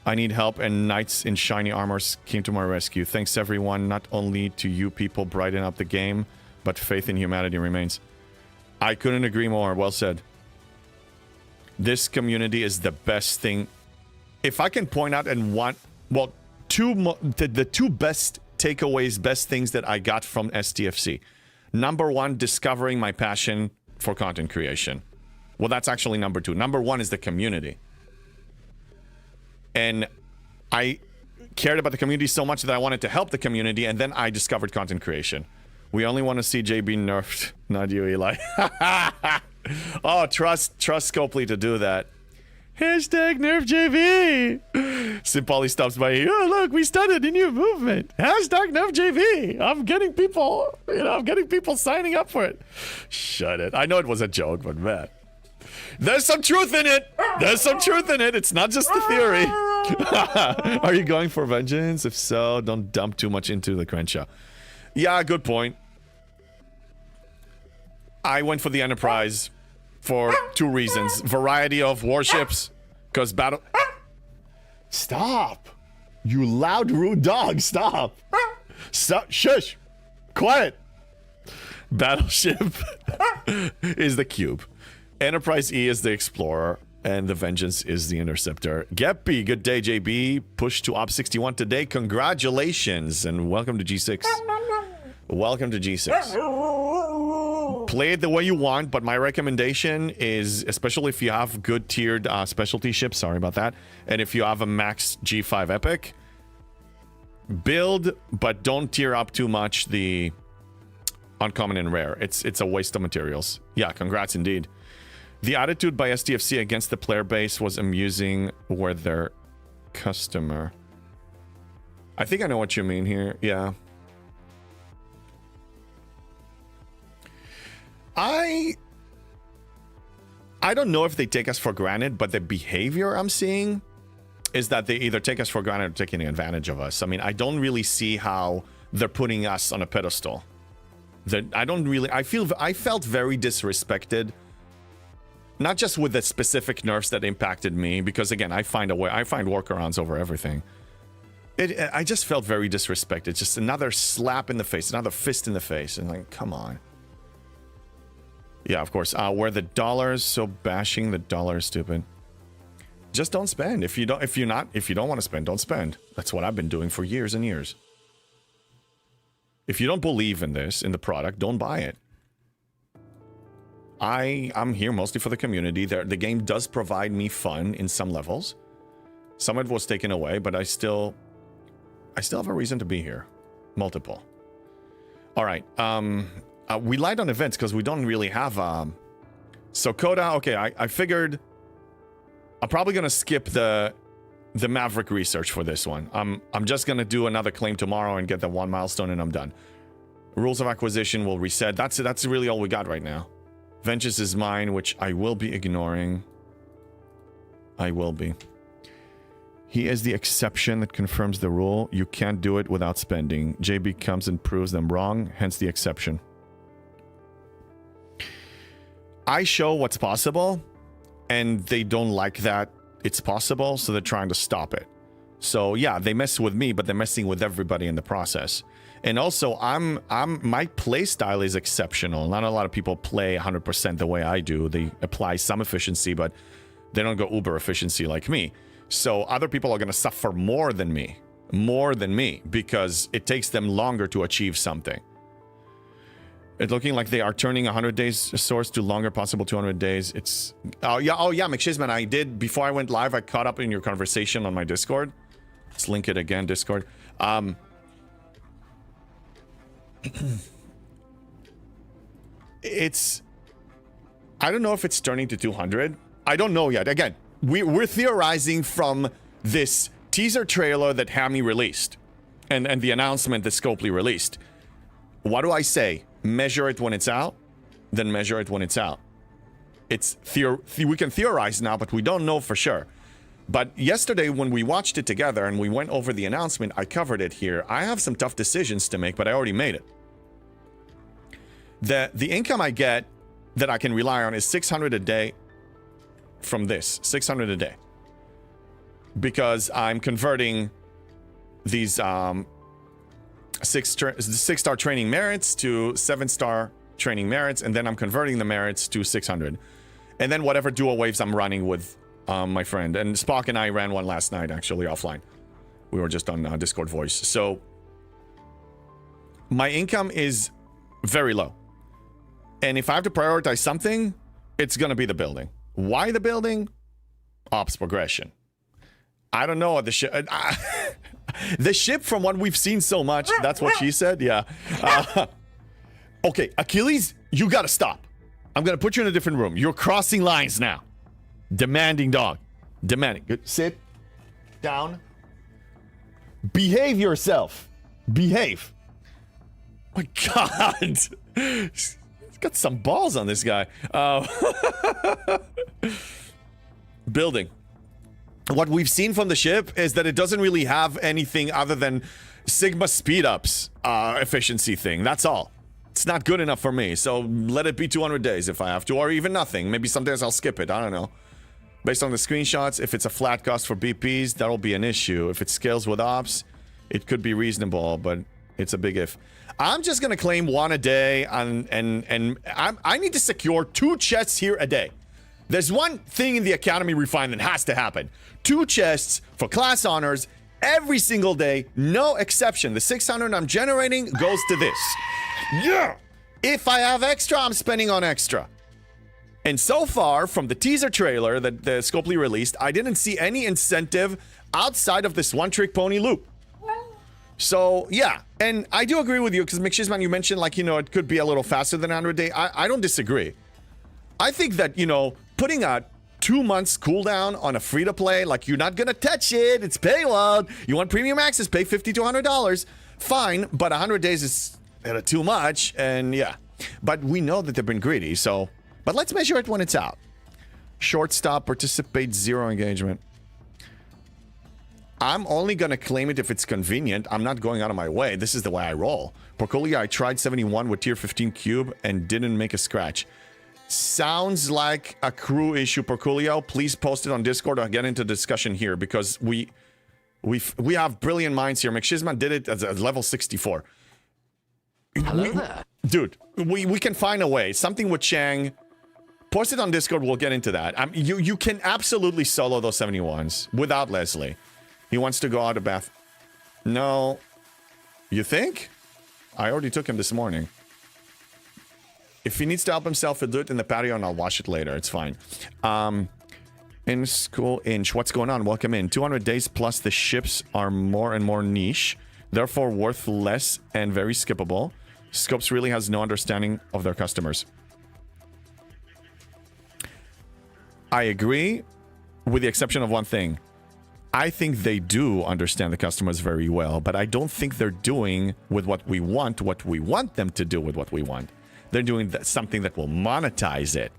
I need help, and knights in shiny armors came to my rescue. Thanks, everyone. Not only to you people brighten up the game, but faith in humanity remains. I couldn't agree more. Well said. This community is the best thing. If I can point out and one... Well, the two best takeaways, best things that I got from STFC. Number one, discovering my passion for content creation. Well, that's actually number two. Number one is the community. And cared about the community so much that I wanted to help the community, and then I discovered content creation. We only want to see JB nerfed, not you, Eli. Oh, trust Scopely to do that. Hashtag nerf JB. Simpoli stops by here. Oh, look, we started a new movement. Hashtag nerf JB. I'm getting people, I'm getting people signing up for it. Shut it. I know it was a joke, but man. There's some truth in it. There's some truth in it. It's not just a theory. Are you going for vengeance? If so, don't dump too much into the Crenshaw. Yeah, good point. I went for the Enterprise for 2 reasons. Variety of warships, because battle... Stop! You loud, rude dog, stop! Stop, shush! Quiet! Battleship is the cube. Enterprise E is the Explorer, and the Vengeance is the Interceptor. Geppy, good day, JB. Push to Op 61 today. Congratulations, and welcome to G6. Welcome to G6. Play it the way you want, but my recommendation is, especially if you have good tiered specialty ships, sorry about that, and if you have a max G5 Epic, build, but don't tier up too much the uncommon and rare. It's a waste of materials. Yeah, congrats indeed. The attitude by STFC against the player base was amusing, were their customer. I think I know what you mean here, yeah. I don't know if they take us for granted, but the behavior I'm seeing is that they either take us for granted or taking advantage of us. I mean, I don't really see how they're putting us on a pedestal. I felt very disrespected, not just with the specific nerfs that impacted me, because again, I find workarounds over everything. I just felt very disrespected. Just another slap in the face, another fist in the face, and like, come on. Yeah, of course. Where the dollars, so bashing the dollar is stupid. Just don't spend. If you don't want to spend, don't spend. That's what I've been doing for years and years. If you don't believe in this, in the product, don't buy it. I'm here mostly for the community. The game does provide me fun in some levels. Some of it was taken away, but I still have a reason to be here. Multiple. All right. We lied on events because we don't really have... So Coda, okay, I figured... I'm probably going to skip the Maverick research for this one. I'm just going to do another claim tomorrow and get the 1 milestone and I'm done. Rules of acquisition will reset. That's really all we got right now. Vengeance is mine, which I will be ignoring. I will be. He is the exception that confirms the rule. You can't do it without spending. JB comes and proves them wrong, hence the exception. I show what's possible, and they don't like that it's possible, so they're trying to stop it. So yeah, they mess with me, but they're messing with everybody in the process. And also, my play style is exceptional. Not a lot of people play 100% the way I do. They apply some efficiency, but they don't go uber efficiency like me. So other people are going to suffer more than me, because it takes them longer to achieve something. It's looking like they are turning 100 days source to longer possible 200 days. It's... Oh, yeah, McShizman, I did... Before I went live, I caught up in your conversation on my Discord. Let's link it again, Discord. It's... I don't know if it's turning to 200. I don't know yet. Again, we're theorizing from this teaser trailer that Hammy released. And the announcement that Scopely released. What do I say? Measure it when it's out, then measure it when it's out. It's we can theorize now, but we don't know for sure. But yesterday when we watched it together and we went over the announcement, I covered it here. I have some tough decisions to make, but I already made it. The income I get that I can rely on is 600 a day from this. 600 a day. Because I'm converting these 6-star training merits to 7-star training merits, and then I'm converting the merits to 600. And then whatever dual waves I'm running with my friend. And Spock and I ran one last night, actually, offline. We were just on Discord voice. So my income is very low. And if I have to prioritize something, it's going to be the building. Why the building? Ops progression. I don't know what the shit... The ship, from what we've seen so much, that's what she said, yeah. Okay, Achilles, you gotta stop. I'm gonna put you in a different room. You're crossing lines now. Demanding dog. Demanding. Good. Sit down. Behave yourself. Behave. My God. He's got some balls on this guy. Building. What we've seen from the ship is that it doesn't really have anything other than Sigma speed-ups efficiency thing. That's all. It's not good enough for me, so let it be 200 days if I have to, or even nothing. Maybe some days I'll skip it. I don't know. Based on the screenshots, if it's a flat cost for BPs, that'll be an issue. If it scales with ops, it could be reasonable, but it's a big if. I'm just gonna claim 1 a day, and I need to secure 2 chests here a day. There's one thing in the Academy Refine that has to happen. 2 chests for class honors every single day, no exception. The 600 I'm generating goes to this. Yeah! If I have extra, I'm spending on extra. And so far, from the teaser trailer that the Scopely released, I didn't see any incentive outside of this one-trick pony loop. So, yeah. And I do agree with you, because McShizman, you mentioned, like, you know, it could be a little faster than 100 day. I don't disagree. I think that, you know, putting a 2 months cooldown on a free-to-play, like, you're not gonna touch it, it's paywall. You want premium access, pay $50 to $100. Fine, but 100 days is too much, and yeah. But we know that they've been greedy, so... But let's measure it when it's out. Shortstop, participate, 0 engagement. I'm only gonna claim it if it's convenient. I'm not going out of my way. This is the way I roll. Porcolia, I tried 71 with tier 15 cube and didn't make a scratch. Sounds like a crew issue, Porculio. Please post it on Discord or get into discussion here, because we have brilliant minds here. McShizman did it at level 64. Hello there. Dude, we can find a way. Something with Chang. Post it on Discord, we'll get into that. You can absolutely solo those 71s without Leslie. He wants to go out of bath. No. You think? I already took him this morning. If he needs to help himself, he'll do it in the patio and I'll wash it later. It's fine. In school inch. What's going on? Welcome in. 200 days plus the ships are more and more niche, therefore worth less and very skippable. Scopes really has no understanding of their customers. I agree, with the exception of one thing. I think they do understand the customers very well, but I don't think they're doing with what we want them to do with what we want. They're doing something that will monetize it,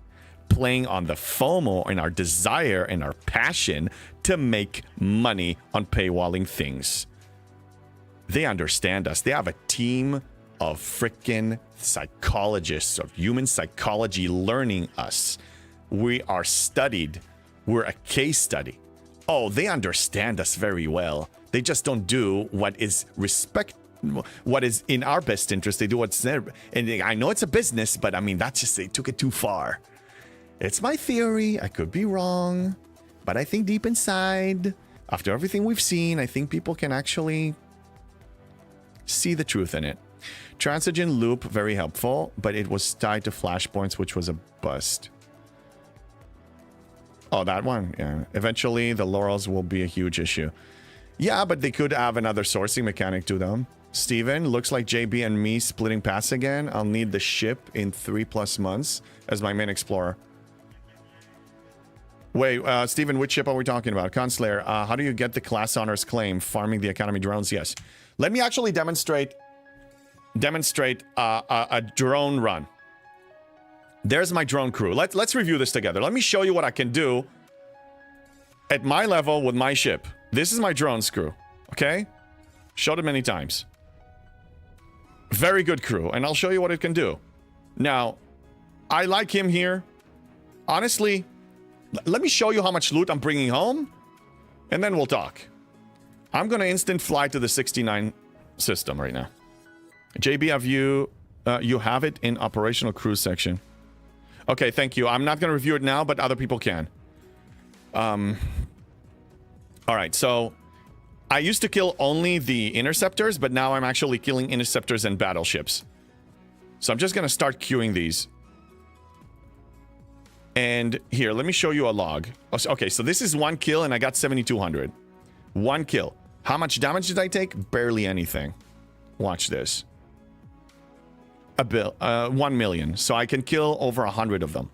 playing on the FOMO and our desire and our passion to make money on paywalling things. They understand us. They have a team of freaking psychologists of human psychology learning us. We are studied. We're a case study. Oh, they understand us very well. They just don't do what is in our best interest. They do what's there. And I know it's a business, but I mean, that's just, they took it too far. It's my theory. I could be wrong, but I think deep inside, after everything we've seen, I think people can actually see the truth in it. Transigen loop, very helpful, but it was tied to flashpoints, which was a bust. Oh, that one? Yeah. Eventually, the laurels will be a huge issue. Yeah, but they could have another sourcing mechanic to them. Steven, looks like JB and me splitting paths again. I'll need the ship in 3+ months as my main explorer. Wait, Steven, which ship are we talking about? Conslayer, how do you get the class honors claim? Farming the Academy drones? Yes. Let me actually demonstrate a drone run. There's my drone crew. Let's review this together. Let me show you what I can do at my level with my ship. This is my drones crew, okay? Showed it many times. Very good crew, and I'll show you what it can do. Now, I like him here. Honestly, let me show you how much loot I'm bringing home, and then we'll talk. I'm gonna instant fly to the 69 system right now. JB, have you have it in operational crew section. Okay, thank you. I'm not gonna review it now, but other people can. All right, so I used to kill only the interceptors, but now I'm actually killing interceptors and battleships. So I'm just gonna start queuing these. And here, let me show you a log. Okay, so this is 1 kill and I got 7,200. 1 kill. How much damage did I take? Barely anything. Watch this. 1 million. So I can kill over 100 of them.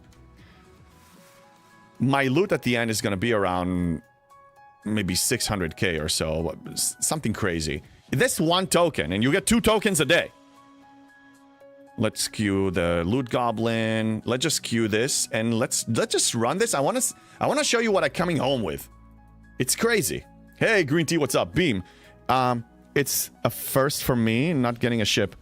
My loot at the end is going to be around maybe 600k or so. Something crazy. This one token, and you get 2 tokens a day. Let's queue the loot goblin. Let's just queue this, and let's just run this. I want to show you what I'm coming home with. It's crazy. Hey, Green Tea, what's up? Beam. It's a first for me, not getting a ship.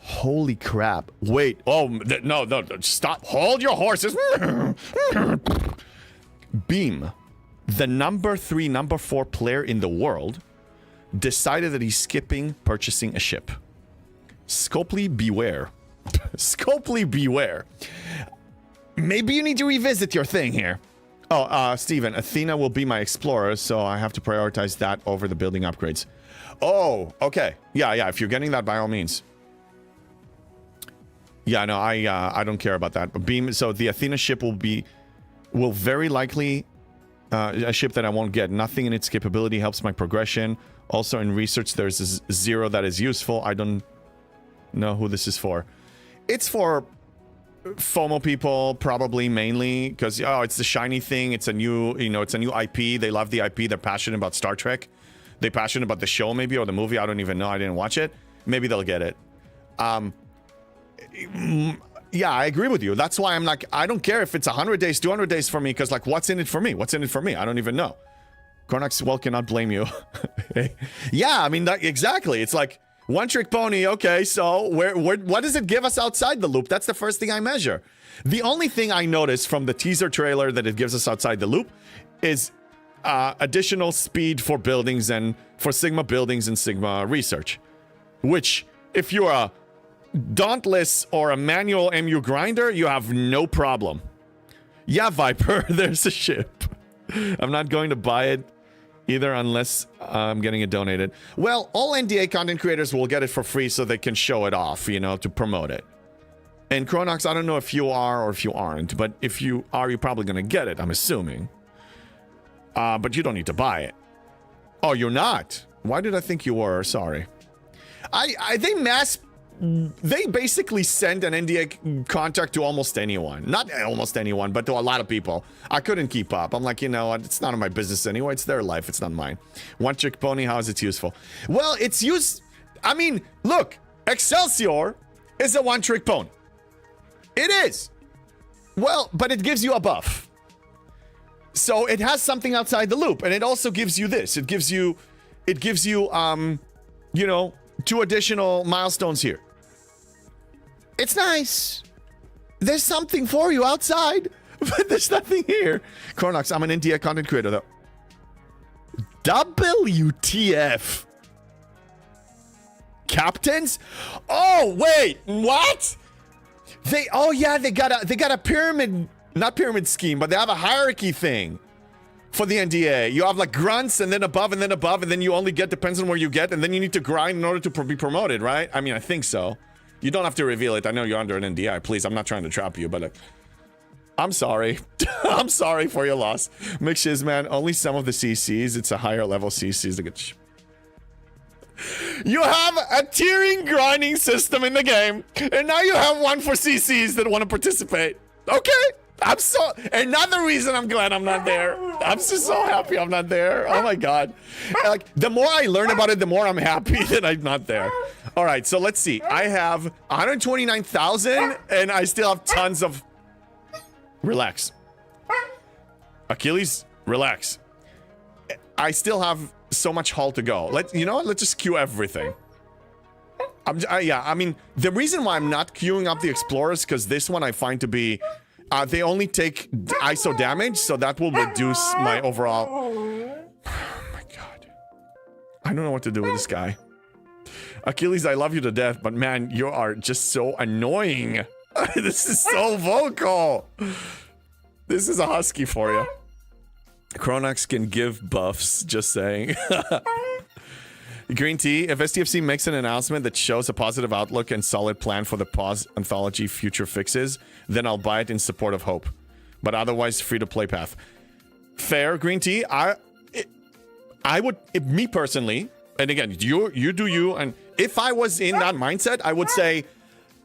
Holy crap. Wait. Oh, no, stop. Hold your horses. Beam, the number 3, number 4 player in the world, decided that he's skipping purchasing a ship. Scopely beware. Scopely beware. Maybe you need to revisit your thing here. Oh, Steven, Athena will be my explorer, so I have to prioritize that over the building upgrades. Oh, okay. Yeah, if you're getting that, by all means. Yeah, no, I don't care about that. But Beam, so the Athena ship will very likely a ship that I won't get. Nothing in its capability helps my progression. Also in research, there's a 0 that is useful. I don't know who this is for. It's for FOMO people, probably mainly, because it's the shiny thing. It's a new, it's a new IP. They love the IP. They're passionate about Star Trek. They're passionate about the show, maybe, or the movie. I don't even know. I didn't watch it. Maybe they'll get it. Yeah, I agree with you. That's why I'm like, I don't care if it's 100 days, 200 days for me, because like, what's in it for me? What's in it for me? I don't even know. Cornax, well, cannot blame you. Yeah, I mean, exactly. It's like, one trick pony. Okay, so what does it give us outside the loop? That's the first thing I measure. The only thing I noticed from the teaser trailer that it gives us outside the loop is additional speed for buildings and for Sigma buildings and Sigma research. Which, if you're a Dauntless or a manual MU grinder, you have no problem. Yeah, Viper, there's a ship. I'm not going to buy it either unless I'm getting it donated. Well, all NDA content creators will get it for free so they can show it off, to promote it. And Chronox, I don't know if you are or if you aren't, but if you are, you're probably going to get it, I'm assuming. But you don't need to buy it. Oh, you're not? Why did I think you were? Sorry. They basically send an NDA contract to almost anyone. Not almost anyone, but to a lot of people. I couldn't keep up. I'm like, it's none of my business anyway. It's their life. It's not mine. One trick pony, how is it useful? Well, it's used... I mean, look. Excelsior is a one trick pony. It is. Well, but it gives you a buff. So it has something outside the loop. And it also gives you this. It gives you 2 additional milestones here. It's nice. There's something for you outside, but there's nothing here. Cornox, I'm an NDA content creator, though. WTF. Captains? Oh, wait. What? They got a pyramid, not pyramid scheme, but they have a hierarchy thing. For the NDA, you have like grunts and then above and then above, and then you only get, depends on where you get, and then you need to grind in order to be promoted, right? I mean, I think so. You don't have to reveal it. I know you're under an NDA. Please, I'm not trying to trap you, but I'm sorry. I'm sorry for your loss. Mixes, man. Only some of the CCs. It's a higher level CCs that get. You have a tiering grinding system in the game, and now you have one for CCs that want to participate. Okay. Another reason I'm glad I'm not there. I'm just so happy I'm not there. Oh my god. Like, the more I learn about it, the more I'm happy that I'm not there. All right, so let's see. I have 129,000 and I still have tons of... Relax. Achilles, relax. I still have so much haul to go. You know what? Let's just queue everything. I mean, the reason why I'm not queuing up the Explorers, because this one I find to be... they only take ISO damage, so that will reduce my overall... Oh my god. I don't know what to do with this guy. Achilles, I love you to death, but man, you are just so annoying. This is so vocal. This is a husky for you. Chronox can give buffs, just saying. Green Tea, if STFC makes an announcement that shows a positive outlook and solid plan for the pause anthology future fixes, then I'll buy it in support of hope. But otherwise, free to play path. Fair, Green Tea. I would, me personally, and again, you do you, and if I was in that mindset, I would say,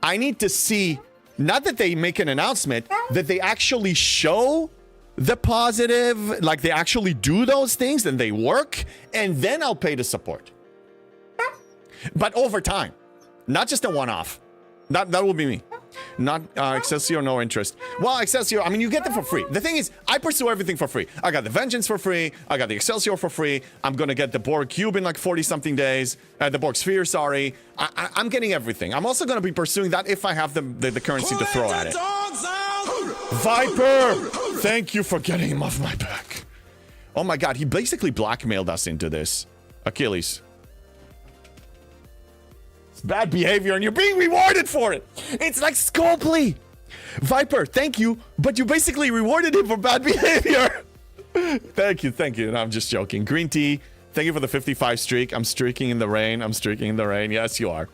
I need to see, not that they make an announcement, that they actually show the positive, like they actually do those things and they work, and then I'll pay to support. But over time, not just a one-off. That will be me. Not Excelsior, no interest. Well, Excelsior, I mean, you get them for free. The thing is, I pursue everything for free. I got the Vengeance for free. I got the Excelsior for free. I'm going to get the Borg Cube in like 40-something days. The Borg Sphere, sorry. I'm getting everything. I'm also going to be pursuing that if I have the currency to throw at it. Viper! Thank you for getting him off my back. Oh my god, he basically blackmailed us into this. Achilles. It's bad behavior and you're being rewarded for it. It's like Scopely. Viper, thank you, but you basically rewarded him for bad behavior. Thank you. No, I'm just joking. Green Tea, thank you for the 55 streak. I'm streaking in the rain. Yes, you are.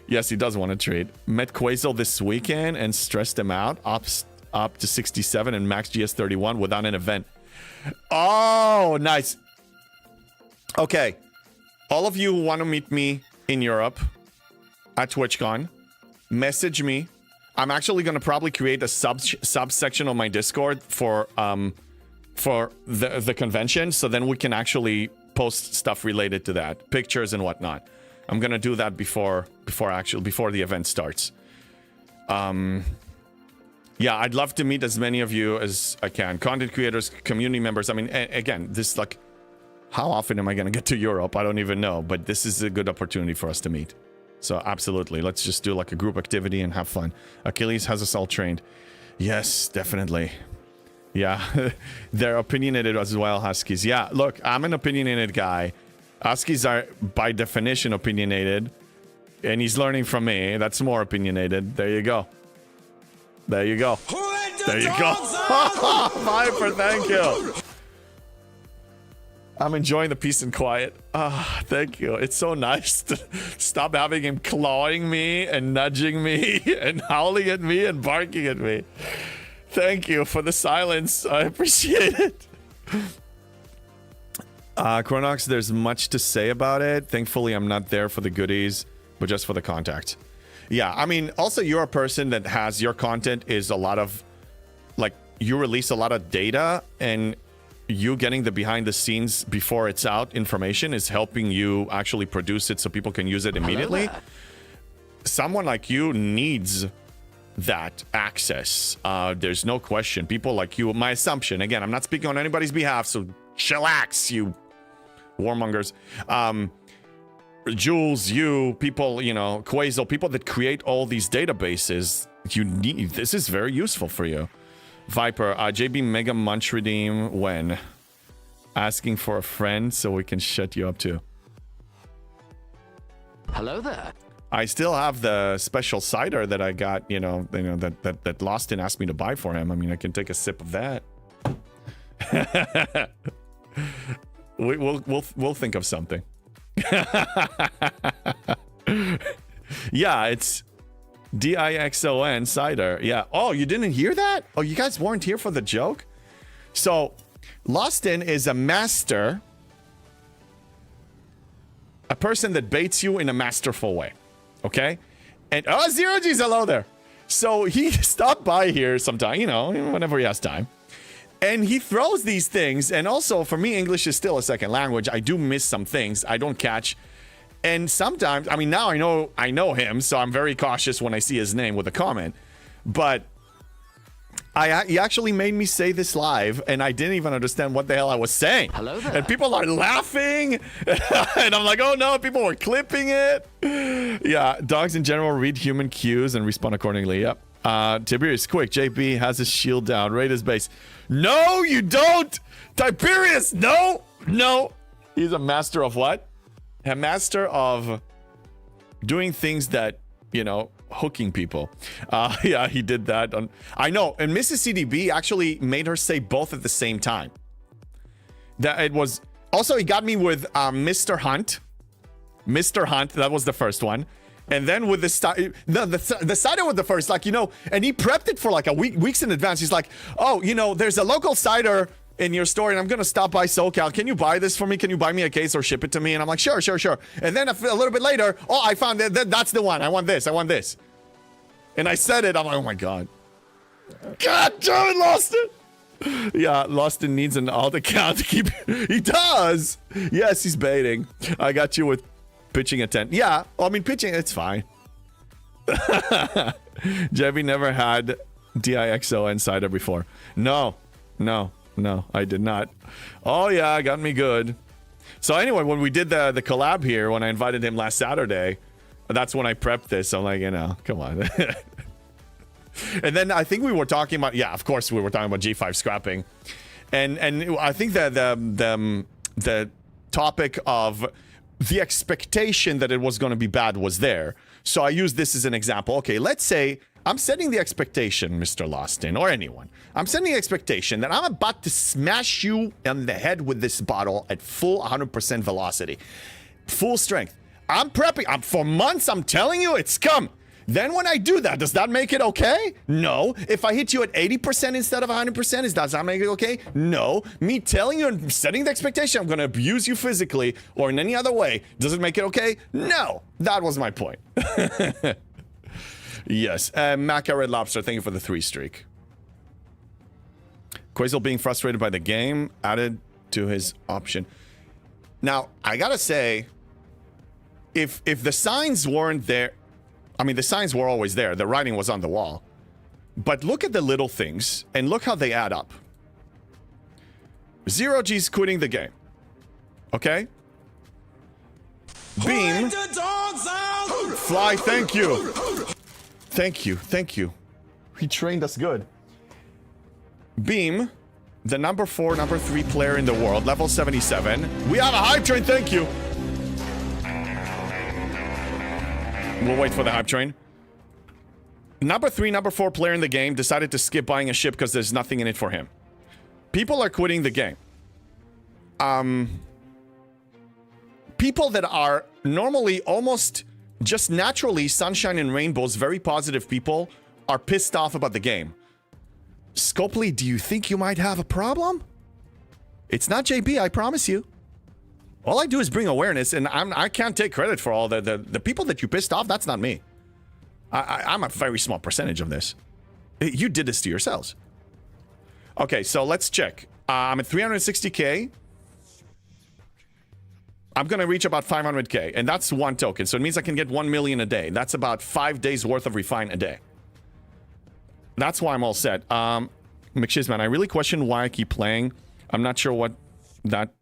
Yes, he does want to trade. Met Quasel this weekend and stressed him out. Up to 67 and max GS 31 without an event. Oh, nice. Okay. All of you who want to meet me in Europe at TwitchCon, message me. I'm actually going to probably create a subsection on my Discord for the convention, so then we can actually post stuff related to that, pictures and whatnot. I'm going to do that before the event starts. Yeah, I'd love to meet as many of you as I can. Content creators, community members. I mean, again, this is like, how often am I going to get to Europe? I don't even know, but this is a good opportunity for us to meet. So absolutely, let's just do like a group activity and have fun. Achilles has us all trained. Yes, definitely. Yeah, they're opinionated as well, Huskies. Yeah, look, I'm an opinionated guy. Huskies are by definition opinionated, and he's learning from me. That's more opinionated. There you go. There you go. There you go. Viper, thank you. I'm enjoying the peace and quiet. Ah, thank you. It's so nice to stop having him clawing me and nudging me and howling at me and barking at me. Thank you for the silence. I appreciate it. Chronox, there's much to say about it. Thankfully, I'm not there for the goodies, but just for the contact. Yeah, I mean, also you're a person that has, your content is a lot of, like, you release a lot of data, and you getting the behind the scenes before it's out information is helping you actually produce it so people can use it immediately. Someone like you needs that access. There's no question. People like you, my assumption, again, I'm not speaking on anybody's behalf, so chillax, you warmongers. Jules, you, people, you know, Quasel, people that create all these databases, you need, this is very useful for you. Viper, JB Mega Munch redeem when? Asking for a friend so we can shut you up too. Hello there. I still have the special cider that I got, that Lostin asked me to buy for him. I mean, I can take a sip of that. We'll think of something. Yeah, it's DIXON cider. Yeah. Oh, you didn't hear that? Oh, you guys weren't here for the joke? So, Lostin is a master, a person that baits you in a masterful way. Okay? And, oh, Zero G's hello there. So, he stopped by here sometime, whenever he has time. And he throws these things, and also for me, English is still a second language. I do miss some things I don't catch. And sometimes, I mean, now I know him, so I'm very cautious when I see his name with a comment. But he actually made me say this live, and I didn't even understand what the hell I was saying. Hello there. And people are laughing, and I'm like, oh no, people were clipping it. Yeah, dogs in general read human cues and respond accordingly. Yep. Tiberius, quick, JB has his shield down. Raid his base. No, you don't! Tiberius, no! He's a master of what? A master of doing things that, hooking people. Yeah, he did that. I know, and Mrs. CDB actually made her say both at the same time. That it was... Also, he got me with Mr. Hunt. Mr. Hunt, that was the first one. And then with the cider was the first, and he prepped it for like weeks in advance. He's like, oh, there's a local cider in your store and I'm gonna stop by SoCal. Can you buy this for me? Can you buy me a case or ship it to me? And I'm like, sure. And then a little bit later, oh, I found that's the one. I want this. And I said it. I'm like, oh my God. God damn it, Loston. Yeah, Loston needs an alt account to keep. He does. Yes, he's baiting. I got you with pitching a tent. Yeah, I mean, pitching, it's fine. Jebby never had DIXO Insider before. No, I did not. Oh yeah, got me good. So anyway, when we did the collab here, when I invited him last Saturday, that's when I prepped this. I'm like, come on. And then I think we were talking about, yeah, of course we were talking about G5 scrapping, and I think that the topic of the expectation that it was going to be bad was there. So I use this as an example. Okay, let's say I'm setting the expectation, Mr. Loston, or anyone. I'm setting the expectation that I'm about to smash you on the head with this bottle at full 100% velocity. Full strength. I'm prepping. For months, I'm telling you, it's come. Then when I do that, does that make it okay? No. If I hit you at 80% instead of 100%, does that make it okay? No. Me telling you and setting the expectation I'm going to abuse you physically or in any other way, does it make it okay? No. That was my point. Yes. Maca Red Lobster, thank you for the 3 streak. Quazel being frustrated by the game added to his option. Now, I gotta say, if the signs weren't there, I mean, the signs were always there. The writing was on the wall. But look at the little things, and look how they add up. Zero G's quitting the game. Okay? Beam. Fly, thank you. Thank you. He trained us good. Beam, the number 3 player in the world, level 77. We have a hype train, thank you. We'll wait for the hype train. Number 4 player in the game decided to skip buying a ship because there's nothing in it for him. People are quitting the game. People that are normally almost just naturally sunshine and rainbows, very positive people, are pissed off about the game. Scopely, do you think you might have a problem? It's not JB, I promise you. All I do is bring awareness, and I can't take credit for all the people that you pissed off. That's not me. I'm a very small percentage of this. You did this to yourselves. Okay, so let's check. I'm at 360k. I'm going to reach about 500k, and that's 1 token. So it means I can get 1 million a day. That's about 5 days worth of refine a day. That's why I'm all set. McShizman, I really question why I keep playing. I'm not sure what that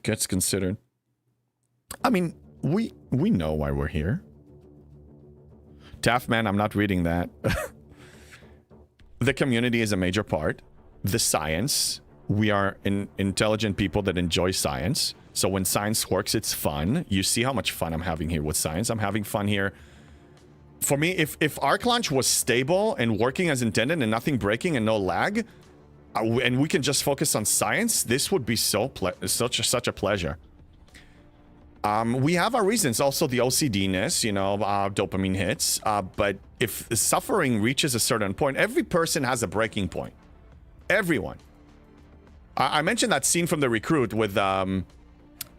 gets considered. I mean, we know why we're here. Taftman, I'm not reading that. The community is a major part. The science. We are intelligent people that enjoy science. So when science works, it's fun. You see how much fun I'm having here with science. I'm having fun here. For me, if Arc Launch was stable and working as intended and nothing breaking and no lag, and we can just focus on science, this would be such a pleasure. We have our reasons, also the OCD-ness, you know, dopamine hits. But if the suffering reaches a certain point, every person has a breaking point. Everyone. I mentioned that scene from The Recruit with Al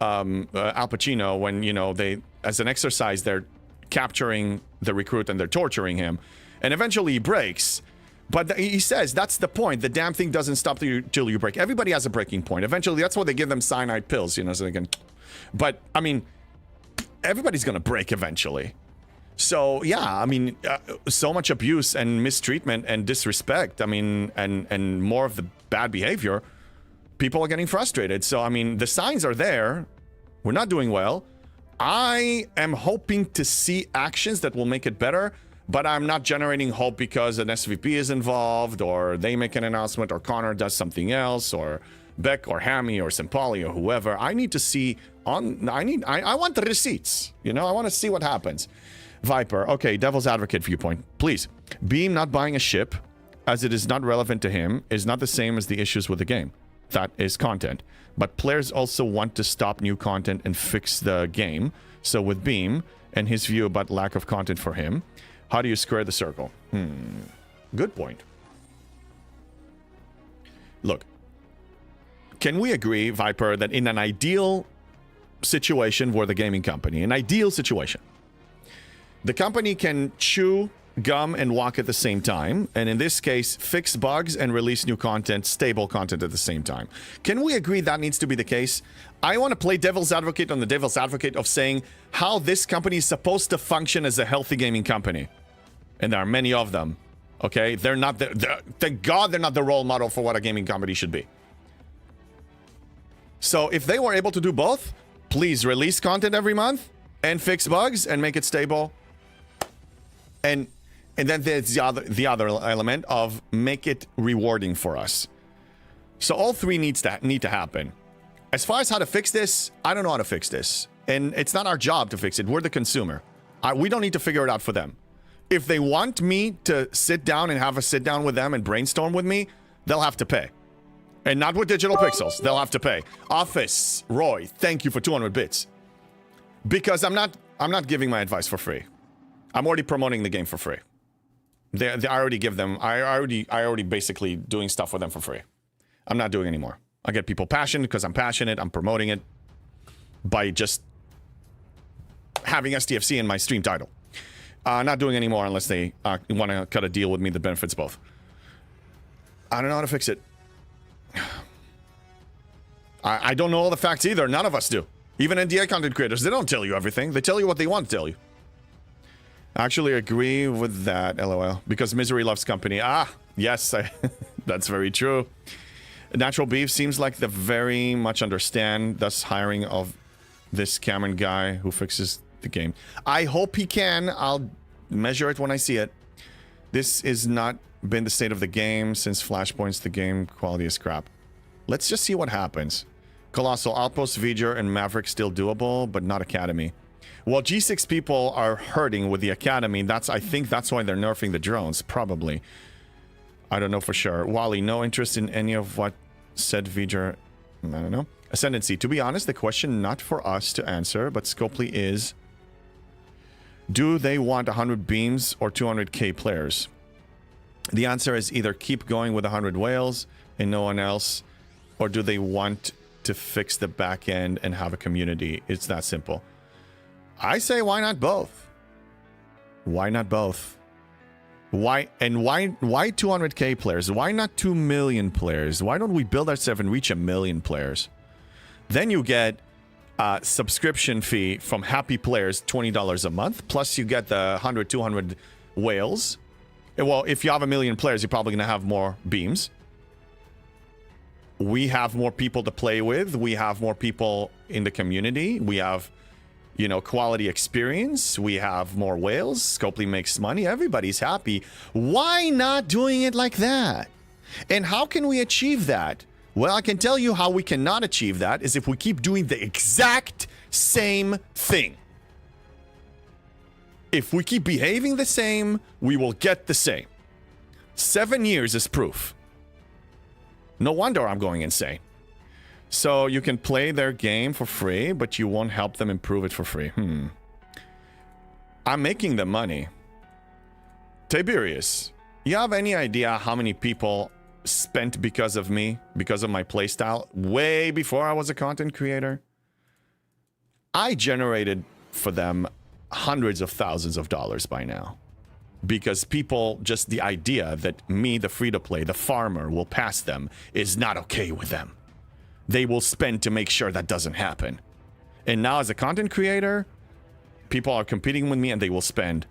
Pacino when, you know, they, as an exercise, they're capturing the recruit and they're torturing him. And eventually he breaks. But he says, that's the point. The damn thing doesn't stop till you break. Everybody has a breaking point. Eventually, that's why they give them cyanide pills, you know, so they can... But, I mean, everybody's going to break eventually. So, yeah, I mean, so much abuse and mistreatment and disrespect, I mean, and more of the bad behavior, people are getting frustrated. So, I mean, the signs are there. We're not doing well. I am hoping to see actions that will make it better, but I'm not generating hope because an SVP is involved, or they make an announcement, or Connor does something else, or Beck or Hammy or Simpali or whoever. I need to see I want the receipts. You know, I want to see what happens. Viper, okay, devil's advocate viewpoint. Please, Beam not buying a ship, as it is not relevant to him, is not the same as the issues with the game. That is content. But players also want to stop new content and fix the game. So with Beam and his view about lack of content for him, how do you square the circle? Good point. Look, can we agree, Viper, that in an ideal situation for the gaming company, an ideal situation, the company can chew gum and walk at the same time, and in this case, fix bugs and release new content, stable content at the same time. Can we agree that needs to be the case? I want to play devil's advocate on the devil's advocate of saying how this company is supposed to function as a healthy gaming company. And there are many of them, okay? They're not thank God they're not the role model for what a gaming company should be. So if they were able to do both, please release content every month and fix bugs and make it stable. And then there's the other element of make it rewarding for us. So all three need to happen. As far as how to fix this, I don't know how to fix this. And it's not our job to fix it. We're the consumer. We don't need to figure it out for them. If they want me to sit down and have a sit down with them and brainstorm with me, they'll have to pay. And not with Digital Pixels. They'll have to pay. Office, Roy, thank you for 200 bits. Because I'm not giving my advice for free. I'm already promoting the game for free. I already give them. I already basically doing stuff for them for free. I'm not doing anymore. I get people passionate because I'm passionate. I'm promoting it by just having STFC in my stream title. Not doing anymore unless they want to cut a deal with me that benefits both. I don't know how to fix it. I don't know all the facts either. None of us do. Even NDA content creators, they don't tell you everything. They tell you what they want to tell you. I actually agree with that, LOL. Because misery loves company. Yes, that's very true. Natural Beef seems like they very much understand, thus hiring of this Cameron guy who fixes the game. I hope he can. I'll measure it when I see it. This has not been the state of the game since Flashpoints. The game quality is crap. Let's just see what happens. Colossal, Outpost, V'ger, and Maverick still doable, but not Academy. Well, G6 people are hurting with the Academy. I think that's why they're nerfing the drones, probably. I don't know for sure. Wally, no interest in any of what said V'ger. I don't know. Ascendancy. To be honest, the question not for us to answer, but Scopely is, do they want 100 beams or 200k players? The answer is either keep going with 100 whales and no one else, or do they want to fix the back end and have a community? It's that simple. I say, why not both? Why not both? Why 200k players? Why not 2 million players? Why don't we build ourselves and reach 1 million players? Then you get a subscription fee from happy players, $20 a month, plus you get the 100, 200 whales. Well, if you have 1 million players, you're probably going to have more beams. We have more people to play with. We have more people in the community. We have, you know, quality experience. We have more whales. Scopely makes money. Everybody's happy. Why not doing it like that? And how can we achieve that? Well, I can tell you how we cannot achieve that is if we keep doing the exact same thing. If we keep behaving the same, we will get the same. 7 years is proof. No wonder I'm going insane. So you can play their game for free, but you won't help them improve it for free. I'm making them money. Tiberius, you have any idea how many people spent because of me, because of my playstyle, way before I was a content creator? I generated for them hundreds of thousands of dollars by now. Because people, just the idea that me, the free-to-play, the farmer, will pass them is not okay with them. They will spend to make sure that doesn't happen. And now as a content creator, people are competing with me and they will spend.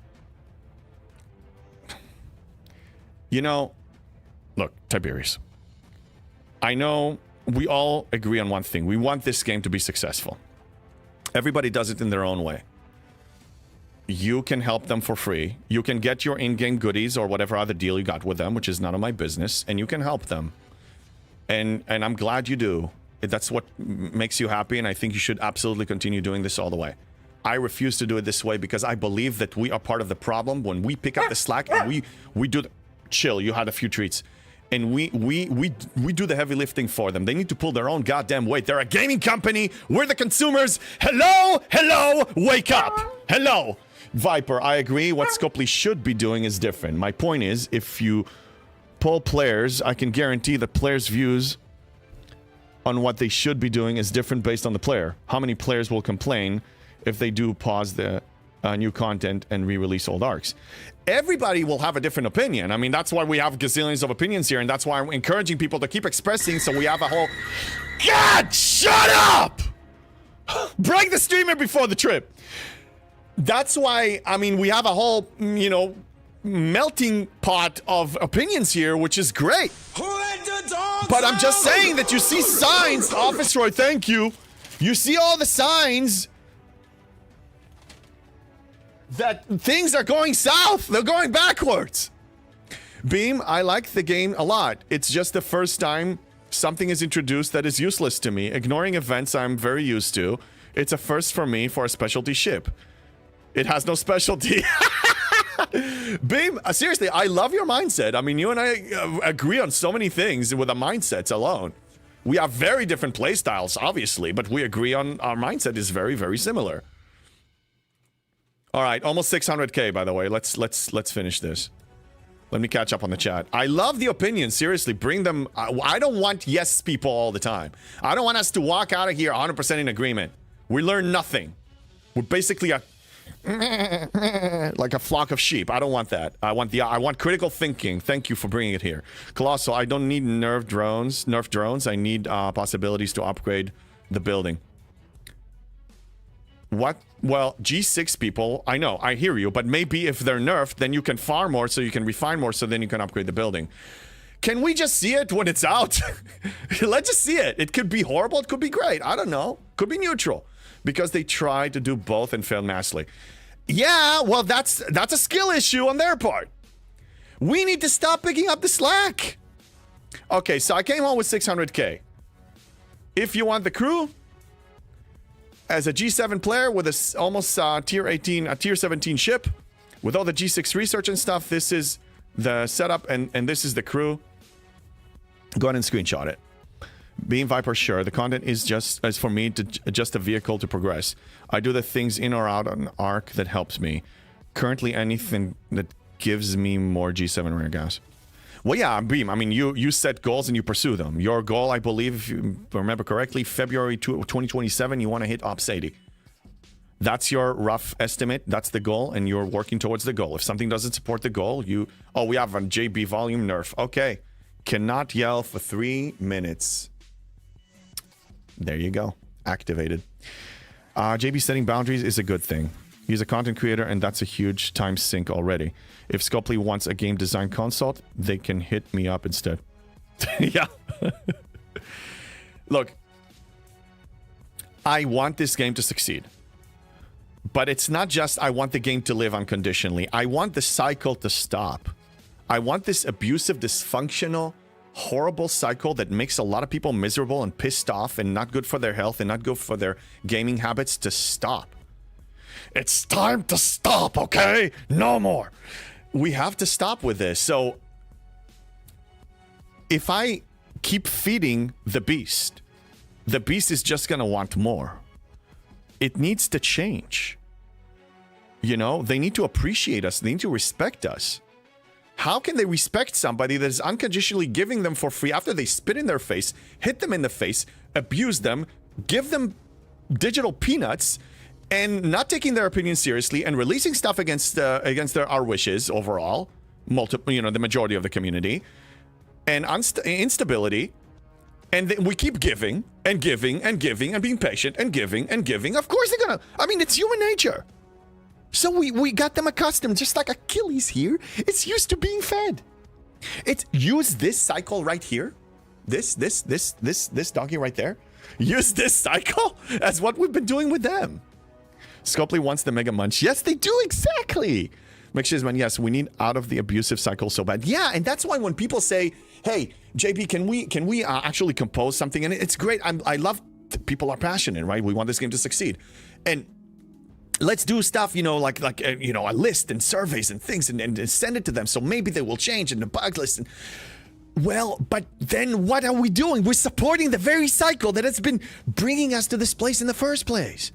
You know, look, Tiberius, I know we all agree on one thing. We want this game to be successful. Everybody does it in their own way. You can help them for free. You can get your in-game goodies or whatever other deal you got with them, which is none of my business, and you can help them. And I'm glad you do. That's what makes you happy, and I think you should absolutely continue doing this all the way. I refuse to do it this way because I believe that we are part of the problem when we pick up the slack and we do the... Chill, you had a few treats. And we do the heavy lifting for them. They need to pull their own goddamn weight. They're a gaming company. We're the consumers. Hello? Hello? Wake up. Hello? Viper, I agree. What Scopely should be doing is different. My point is, if you pull players, I can guarantee that players' views on what they should be doing is different based on the player. How many players will complain if they do pause the new content and re-release old arcs? Everybody will have a different opinion. I mean, that's why we have gazillions of opinions here, and that's why I'm encouraging people to keep expressing, so we have a whole... God, shut up! Break the streamer before the trip. That's why, I mean, we have a whole, you know, melting pot of opinions here, which is great. But I'm just saying that you see signs, Office Roy, thank you. You see all the signs that things are going south. They're going backwards. Beam, I like the game a lot. It's just the first time something is introduced that is useless to me. Ignoring events I'm very used to. It's a first for me for a specialty ship. It has no specialty. Beam, seriously, I love your mindset. I mean, you and I agree on so many things with the mindsets alone. We have very different play styles, obviously, but we agree on our mindset is very, very similar. All right, almost 600K, by the way. Let's finish this. Let me catch up on the chat. I love the opinions. Seriously, bring them. I don't want yes people all the time. I don't want us to walk out of here 100% in agreement. We learn nothing. We're basically a like a flock of sheep. I don't want that. I want critical thinking. Thank you for bringing it here. Colossal, I don't need nerf drones. I need possibilities to upgrade the building. What? Well, G6 people, I know, I hear you, but maybe if they're nerfed, then you can farm more so you can refine more so then you can upgrade the building. Can we just see it when it's out? Let's just see it. It could be horrible, it could be great. I don't know. Could be neutral. Because they tried to do both and failed massively. Yeah, well, that's a skill issue on their part. We need to stop picking up the slack. Okay, so I came home with 600K. If you want the crew, as a G7 player with a almost tier 17 ship, with all the G6 research and stuff, this is the setup and this is the crew. Go ahead and screenshot it. Being Viper, sure. The content is just, as for me, just a vehicle to progress. I do the things in or out on Arc that helps me. Currently, anything that gives me more G7 rare gas. Well, yeah, Beam, I mean, you set goals and you pursue them. Your goal, I believe, if you remember correctly, February 2027, you want to hit Ops 80. That's your rough estimate. That's the goal, and you're working towards the goal. If something doesn't support the goal, you... Oh, we have a JB volume nerf. Okay. Cannot yell for 3 minutes. There you go. Activated. JB setting boundaries is a good thing. He's a content creator, and that's a huge time sink already. If Scopely wants a game design consult, they can hit me up instead. Yeah. Look, I want this game to succeed. But it's not just I want the game to live unconditionally. I want the cycle to stop. I want this abusive, dysfunctional, horrible cycle that makes a lot of people miserable and pissed off and not good for their health and not good for their gaming habits to stop. It's time to stop, okay? No more. We have to stop with this. So if I keep feeding the beast is just going to want more. It needs to change. You know, they need to appreciate us. They need to respect us. How can they respect somebody that is unconditionally giving them for free after they spit in their face, hit them in the face, abuse them, give them digital peanuts, and not taking their opinion seriously and releasing stuff against our wishes overall, the majority of the community, and instability, and we keep giving and giving and giving and being patient and giving and giving. Of course they're gonna. I mean, it's human nature. So we got them accustomed, just like Achilles here. It's used to being fed. It's use this cycle right here. This doggy right there. Use this cycle as what we've been doing with them. Scopely wants the Mega Munch. Yes, they do, exactly. McShizman, yes, we need out of the abusive cycle so bad. Yeah, and that's why when people say, hey, JP, can we actually compose something? And it's great. I love people are passionate, right? We want this game to succeed. And let's do stuff, like a list and surveys and things and send it to them so maybe they will change in the bug list. And, well, but then what are we doing? We're supporting the very cycle that has been bringing us to this place in the first place.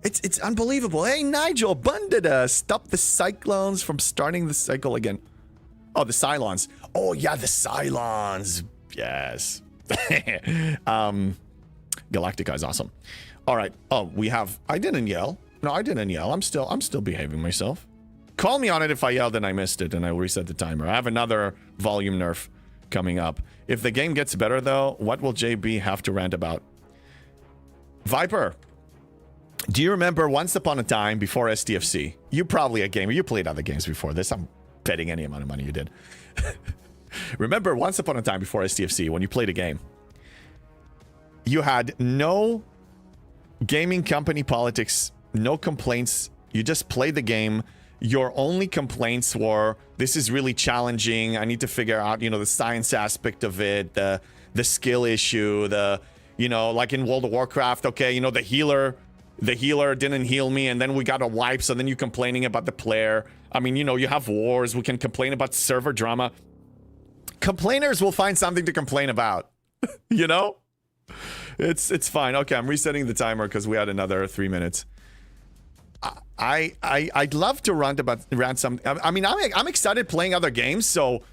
It's unbelievable. Hey, Nigel, Bundada, stop the cyclones from starting the cycle again. Oh, the Cylons. Oh, yeah, the Cylons. Yes. Galactica is awesome. All right. Oh, we have. I didn't yell. No, I didn't yell. I'm still behaving myself. Call me on it if I yelled and I missed it, and I will reset the timer. I have another volume nerf coming up. If the game gets better, though, what will JB have to rant about? Viper, do you remember once upon a time before STFC? You're probably a gamer. You played other games before this. I'm betting any amount of money you did. Remember once upon a time before STFC when you played a game, you had no gaming company politics, no complaints. You just played the game. Your only complaints were, this is really challenging. I need to figure out, the science aspect of it, the skill issue, like in World of Warcraft, okay, the healer didn't heal me, and then we got a wipe, so then you're complaining about the player. I mean, you have wars. We can complain about server drama. Complainers will find something to complain about. It's fine. Okay, I'm resetting the timer because we had another 3 minutes. I'd love to rant some. I mean, I'm excited playing other games, so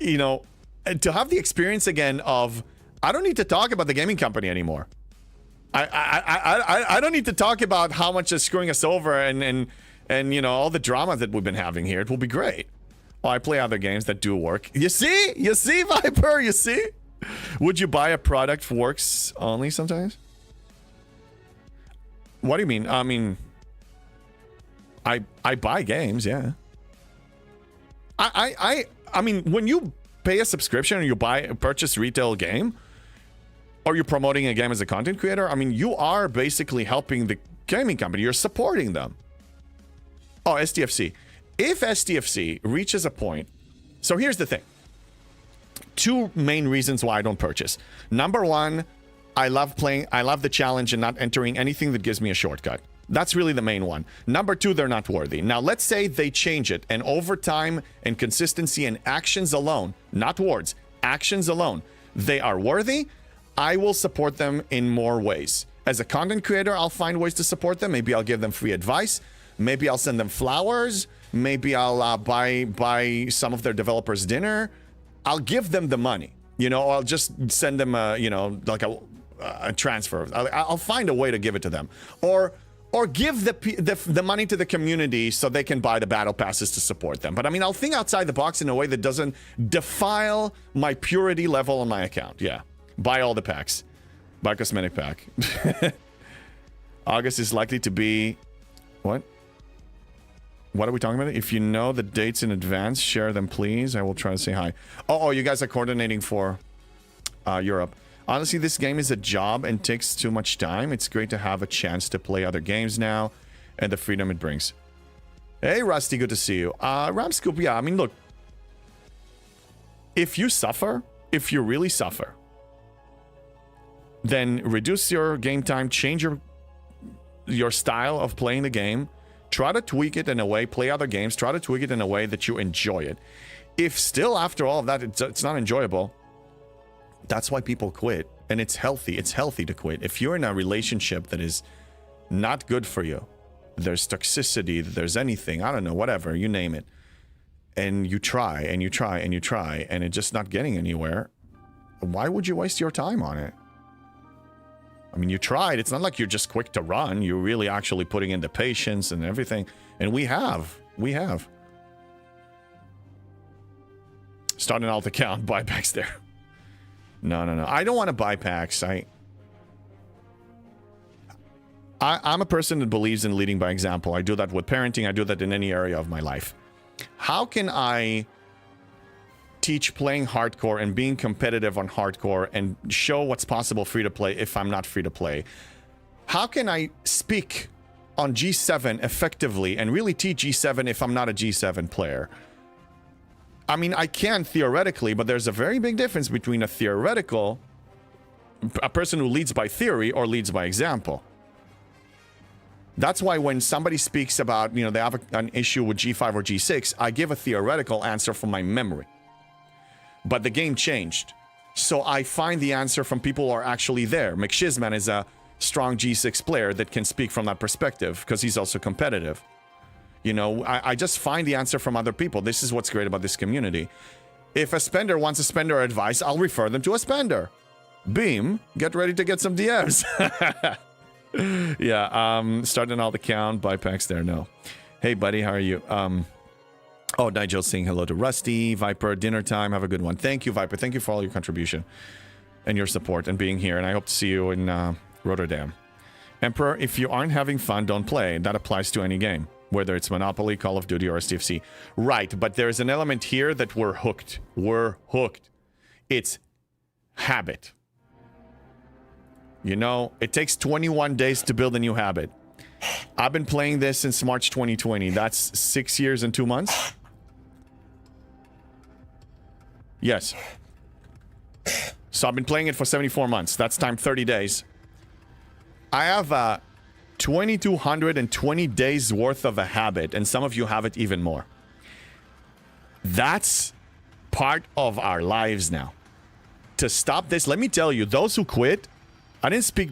to have the experience again of I don't need to talk about the gaming company anymore. I don't need to talk about how much is screwing us over and all the drama that we've been having here. It will be great. Well, I play other games that do work. You see, Viper. You see. Would you buy a product for works only sometimes? What do you mean? I mean, I buy games, yeah. I mean, when you pay a subscription or you purchase retail game, or you're promoting a game as a content creator, I mean, you are basically helping the gaming company. You're supporting them. Oh, STFC. If STFC reaches a point, so here's the thing. 2 main reasons why I don't purchase. Number 1, I love the challenge and not entering anything that gives me a shortcut. That's really the main one. Number 2, they're not worthy. Now, let's say they change it, and over time and consistency and actions alone, not words, actions alone, they are worthy. I will support them in more ways. As a content creator, I'll find ways to support them. Maybe I'll give them free advice. Maybe I'll send them flowers. Maybe I'll buy some of their developers dinner. I'll give them the money. I'll just send them like a transfer. I'll find a way to give it to them. Or give the money to the community so they can buy the battle passes to support them. But I mean, I'll think outside the box in a way that doesn't defile my purity level on my account. Yeah. Buy all the packs. Buy cosmetic pack. August is likely to be... What? What are we talking about? If you know the dates in advance, share them, please. I will try to say hi. Oh, you guys are coordinating for Europe. Honestly, this game is a job and takes too much time. It's great to have a chance to play other games now and the freedom it brings. Hey, Rusty, good to see you. Ramscoop, yeah, I mean, look. If you really suffer, then reduce your game time, change your style of playing the game, try to tweak it in a way, play other games, try to tweak it in a way that you enjoy it. If still, after all of that, it's not enjoyable, that's why people quit. And it's healthy. It's healthy to quit. If you're in a relationship that is not good for you, there's toxicity, there's anything, I don't know, whatever, you name it, and you try, and you try, and you try, and it's just not getting anywhere, why would you waste your time on it? I mean, you tried. It's not like you're just quick to run. You're really actually putting in the patience and everything. And we have. Start an alt account. Buy packs there. No. I don't want to buy packs. I'm a person that believes in leading by example. I do that with parenting. I do that in any area of my life. How can I teach playing hardcore and being competitive on hardcore and show what's possible free to play if I'm not free to play? How can I speak on G7 effectively and really teach G7 if I'm not a G7 player? I mean, I can theoretically, but there's a very big difference between a person who leads by theory or leads by example. That's why when somebody speaks about, they have an issue with G5 or G6, I give a theoretical answer from my memory. But the game changed. So I find the answer from people who are actually there. McShizman is a strong G6 player that can speak from that perspective because he's also competitive. I just find the answer from other people. This is what's great about this community. If a spender wants a spender advice, I'll refer them to a spender. Beam, get ready to get some DMs. Yeah, starting all the count, buy packs there, no. Hey, buddy, how are you? Oh, Nigel's saying hello to Rusty. Viper, dinner time, have a good one. Thank you, Viper. Thank you for all your contribution and your support and being here, and I hope to see you in Rotterdam. Emperor, if you aren't having fun, don't play. That applies to any game, whether it's Monopoly, Call of Duty, or STFC. Right, but there's an element here that we're hooked. We're hooked. It's habit. You know, it takes 21 days to build a new habit. I've been playing this since March 2020. That's 6 years and 2 months. Yes. So I've been playing it for 74 months. That's time 30 days. I have 2,220 days worth of a habit, and some of you have it even more. That's part of our lives now. To stop this, let me tell you, those who quit, I didn't speak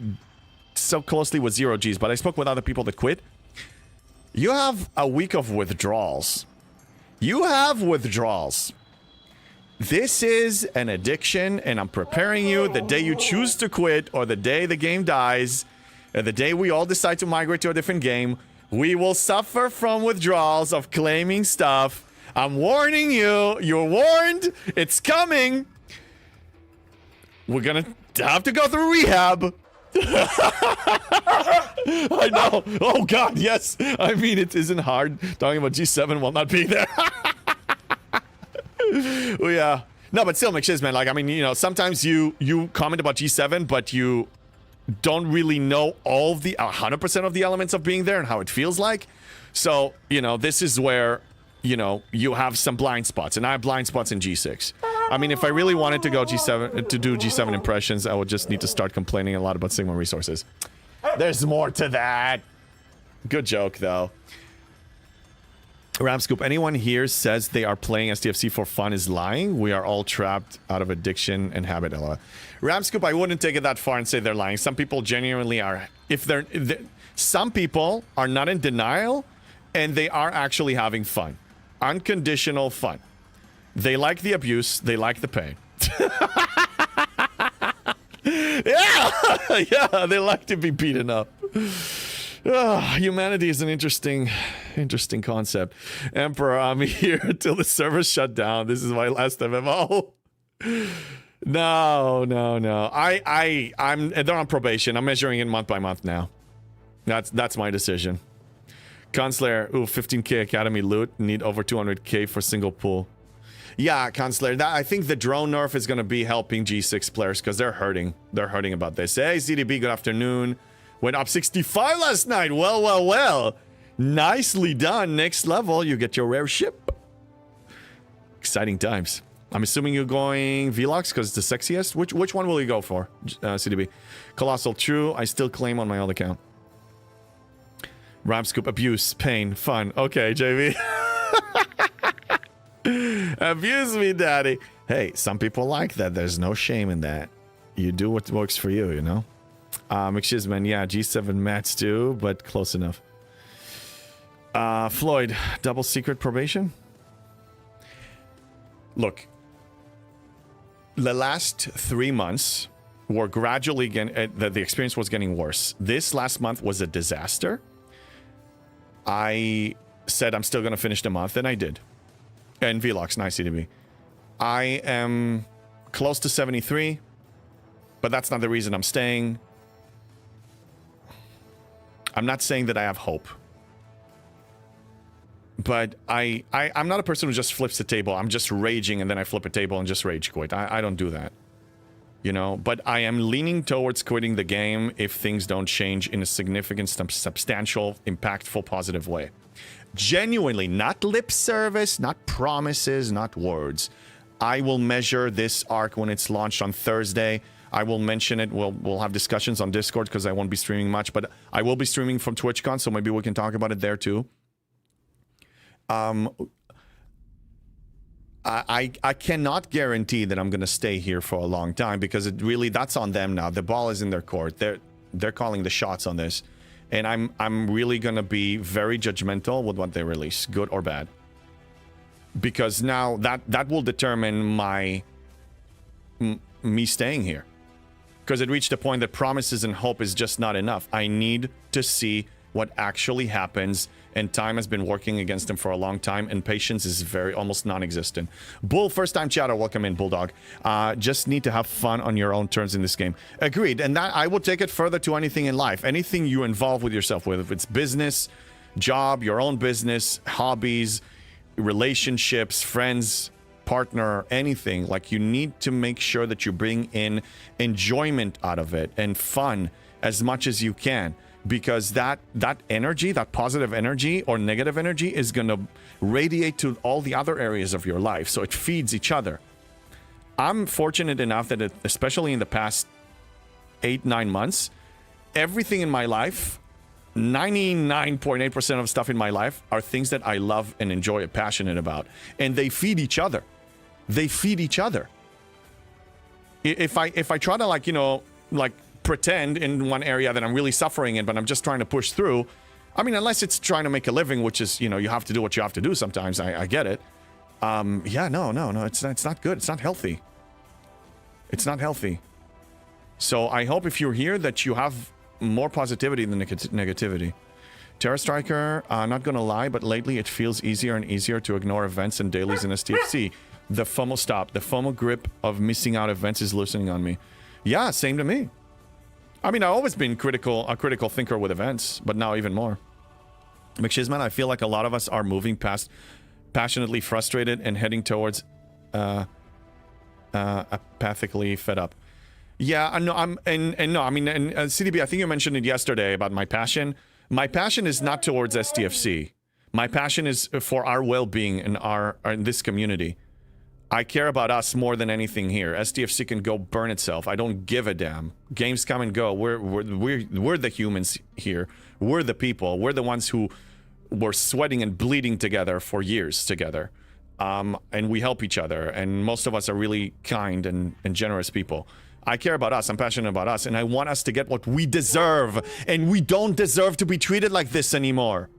so closely with Zero Gs, but I spoke with other people that quit. You have a week of withdrawals. You have withdrawals. This is an addiction, and I'm preparing you the day you choose to quit or the day the game dies, and the day we all decide to migrate to a different game, we will suffer from withdrawals of claiming stuff. I'm warning you. You're warned. It's coming. We're gonna have to go through rehab. I know. Oh, God, yes. I mean, it isn't hard talking about G7 while not being there. Well, yeah. No, but still, McShiz, man. Like, I mean, you know, sometimes you comment about G7, but you don't really know all of the 100% of the elements of being there and how it feels like. So, you know, this is where, you know, you have some blind spots, and I have blind spots in G6. I mean, if I really wanted to go G7 to do G7 impressions, I would just need to start complaining a lot about Sigma resources. There's more to that. Good joke, though. Ramscoop, anyone here says they are playing STFC for fun is lying. We are all trapped out of addiction and habit. Ramscoop, I wouldn't take it that far and say they're lying. Some people genuinely are. Some people are not in denial, and they are actually having fun. Unconditional fun. They like the abuse. They like the pain. Yeah, they like to be beaten up. Humanity is an interesting concept. Emperor, I'm here till the servers shut down. This is my last MMO. No. They're on probation. I'm measuring it month by month now. That's my decision. Conslayer, 15k Academy loot. Need over 200k for single pool. Yeah, Conslayer, I think the drone nerf is going to be helping G6 players because they're hurting. They're hurting about this. Hey, ZDB, good afternoon. Went up 65 last night. Well. Nicely done. Next level, you get your rare ship. Exciting times. I'm assuming you're going Velox because it's the sexiest. Which one will you go for, CDB? Colossal, true. I still claim on my old account. Ramscoop, abuse, pain, fun. Okay, JV. Abuse me, daddy. Hey, some people like that. There's no shame in that. You do what works for you, you know? McShizman, yeah, G7 mats too, but close enough. Floyd, double secret probation? Look, the last 3 months were gradually getting, the experience was getting worse. This last month was a disaster. I said I'm still going to finish the month, and I did. And Velox, nice to me. I am close to 73, but that's not the reason I'm staying. I'm not saying that I have hope. But I'm not a person who just flips the table. I'm just raging and then I flip a table and just rage quit. I don't do that. You know, but I am leaning towards quitting the game if things don't change in a significant, substantial, impactful, positive way. Genuinely, not lip service, not promises, not words. I will measure this arc when it's launched on Thursday. I will mention it. We'll have discussions on Discord because I won't be streaming much, but I will be streaming from TwitchCon, so maybe we can talk about it there too. I cannot guarantee that I'm going to stay here for a long time because it really, that's on them now. The ball is in their court. They're calling the shots on this. And I'm really going to be very judgmental with what they release, good or bad. because now that will determine me staying here. Because it reached a point that promises and hope is just not enough. I need to see what actually happens, and time has been working against him for a long time, and patience is almost non-existent. Bull, first-time chatter, welcome in, Bulldog. Just need to have fun on your own terms in this game. Agreed, and that I will take it further to anything in life. Anything you involve with yourself, whether it's business, job, your own business, hobbies, relationships, friends, partner, anything. Like, you need to make sure that you bring in enjoyment out of it and fun as much as you can. Because that energy, that positive energy or negative energy is going to radiate to all the other areas of your life. So it feeds each other. I'm fortunate enough that, especially in the past 8-9 months, everything in my life, 99.8% of stuff in my life are things that I love and enjoy and passionate about. And they feed each other. They feed each other. If I try to, like, you know, like, pretend in one area that I'm really suffering in, but I'm just trying to push through. I mean, unless it's trying to make a living, which is, you know, you have to do what you have to do sometimes. I get it. Yeah, no, it's not good. It's not healthy. It's not healthy. So I hope if you're here that you have more positivity than negativity. Terra Striker, not gonna lie, but lately it feels easier and easier to ignore events and dailies in STFC. The FOMO grip of missing out events is loosening on me. Yeah, same to me. I mean, I've always been a critical thinker with events, but now even more. McShizman, I feel like a lot of us are moving past passionately frustrated and heading towards apathically fed up. Yeah, I know. CDB, I think you mentioned it yesterday about my passion. My passion is not towards STFC. My passion is for our well-being in this community. I care about us more than anything here. STFC can go burn itself. I don't give a damn. Games come and go. We're the humans here. We're the people. We're the ones who were sweating and bleeding together for years together. And we help each other. And most of us are really kind and generous people. I care about us. I'm passionate about us. And I want us to get what we deserve. And we don't deserve to be treated like this anymore.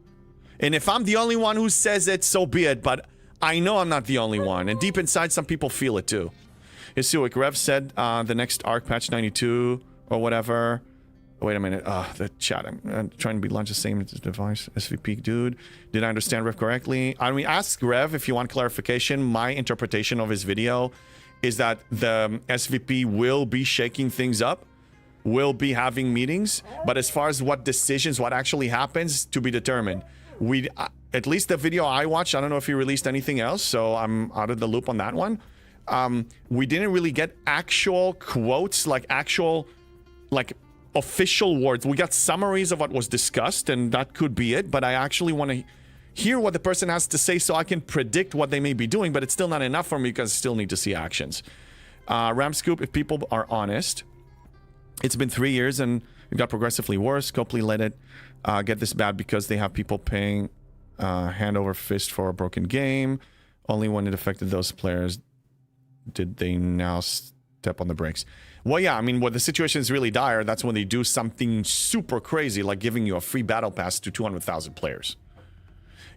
And if I'm the only one who says it, so be it. But I know I'm not the only one, and deep inside, some people feel it too. Isuik, Rev said the next arc, patch 92 or whatever. Wait a minute. The chat. I'm trying to be launched the same device. SVP, dude. Did I understand Rev correctly? I mean, ask Rev if you want clarification. My interpretation of his video is that the SVP will be shaking things up, will be having meetings, but as far as what decisions, what actually happens, to be determined. At least the video I watched, I don't know if he released anything else, so I'm out of the loop on that one. We didn't really get actual quotes, like actual, like, official words. We got summaries of what was discussed, and that could be it, but I actually want to hear what the person has to say so I can predict what they may be doing, but it's still not enough for me because I still need to see actions. Ramscoop, if people are honest, it's been 3 years and it got progressively worse. Copley let it get this bad because they have people paying hand over fist for a broken game. Only when it affected those players did they now step on the brakes. Well, yeah, I mean, when the situation is really dire, that's when they do something super crazy, like giving you a free battle pass to 200,000 players.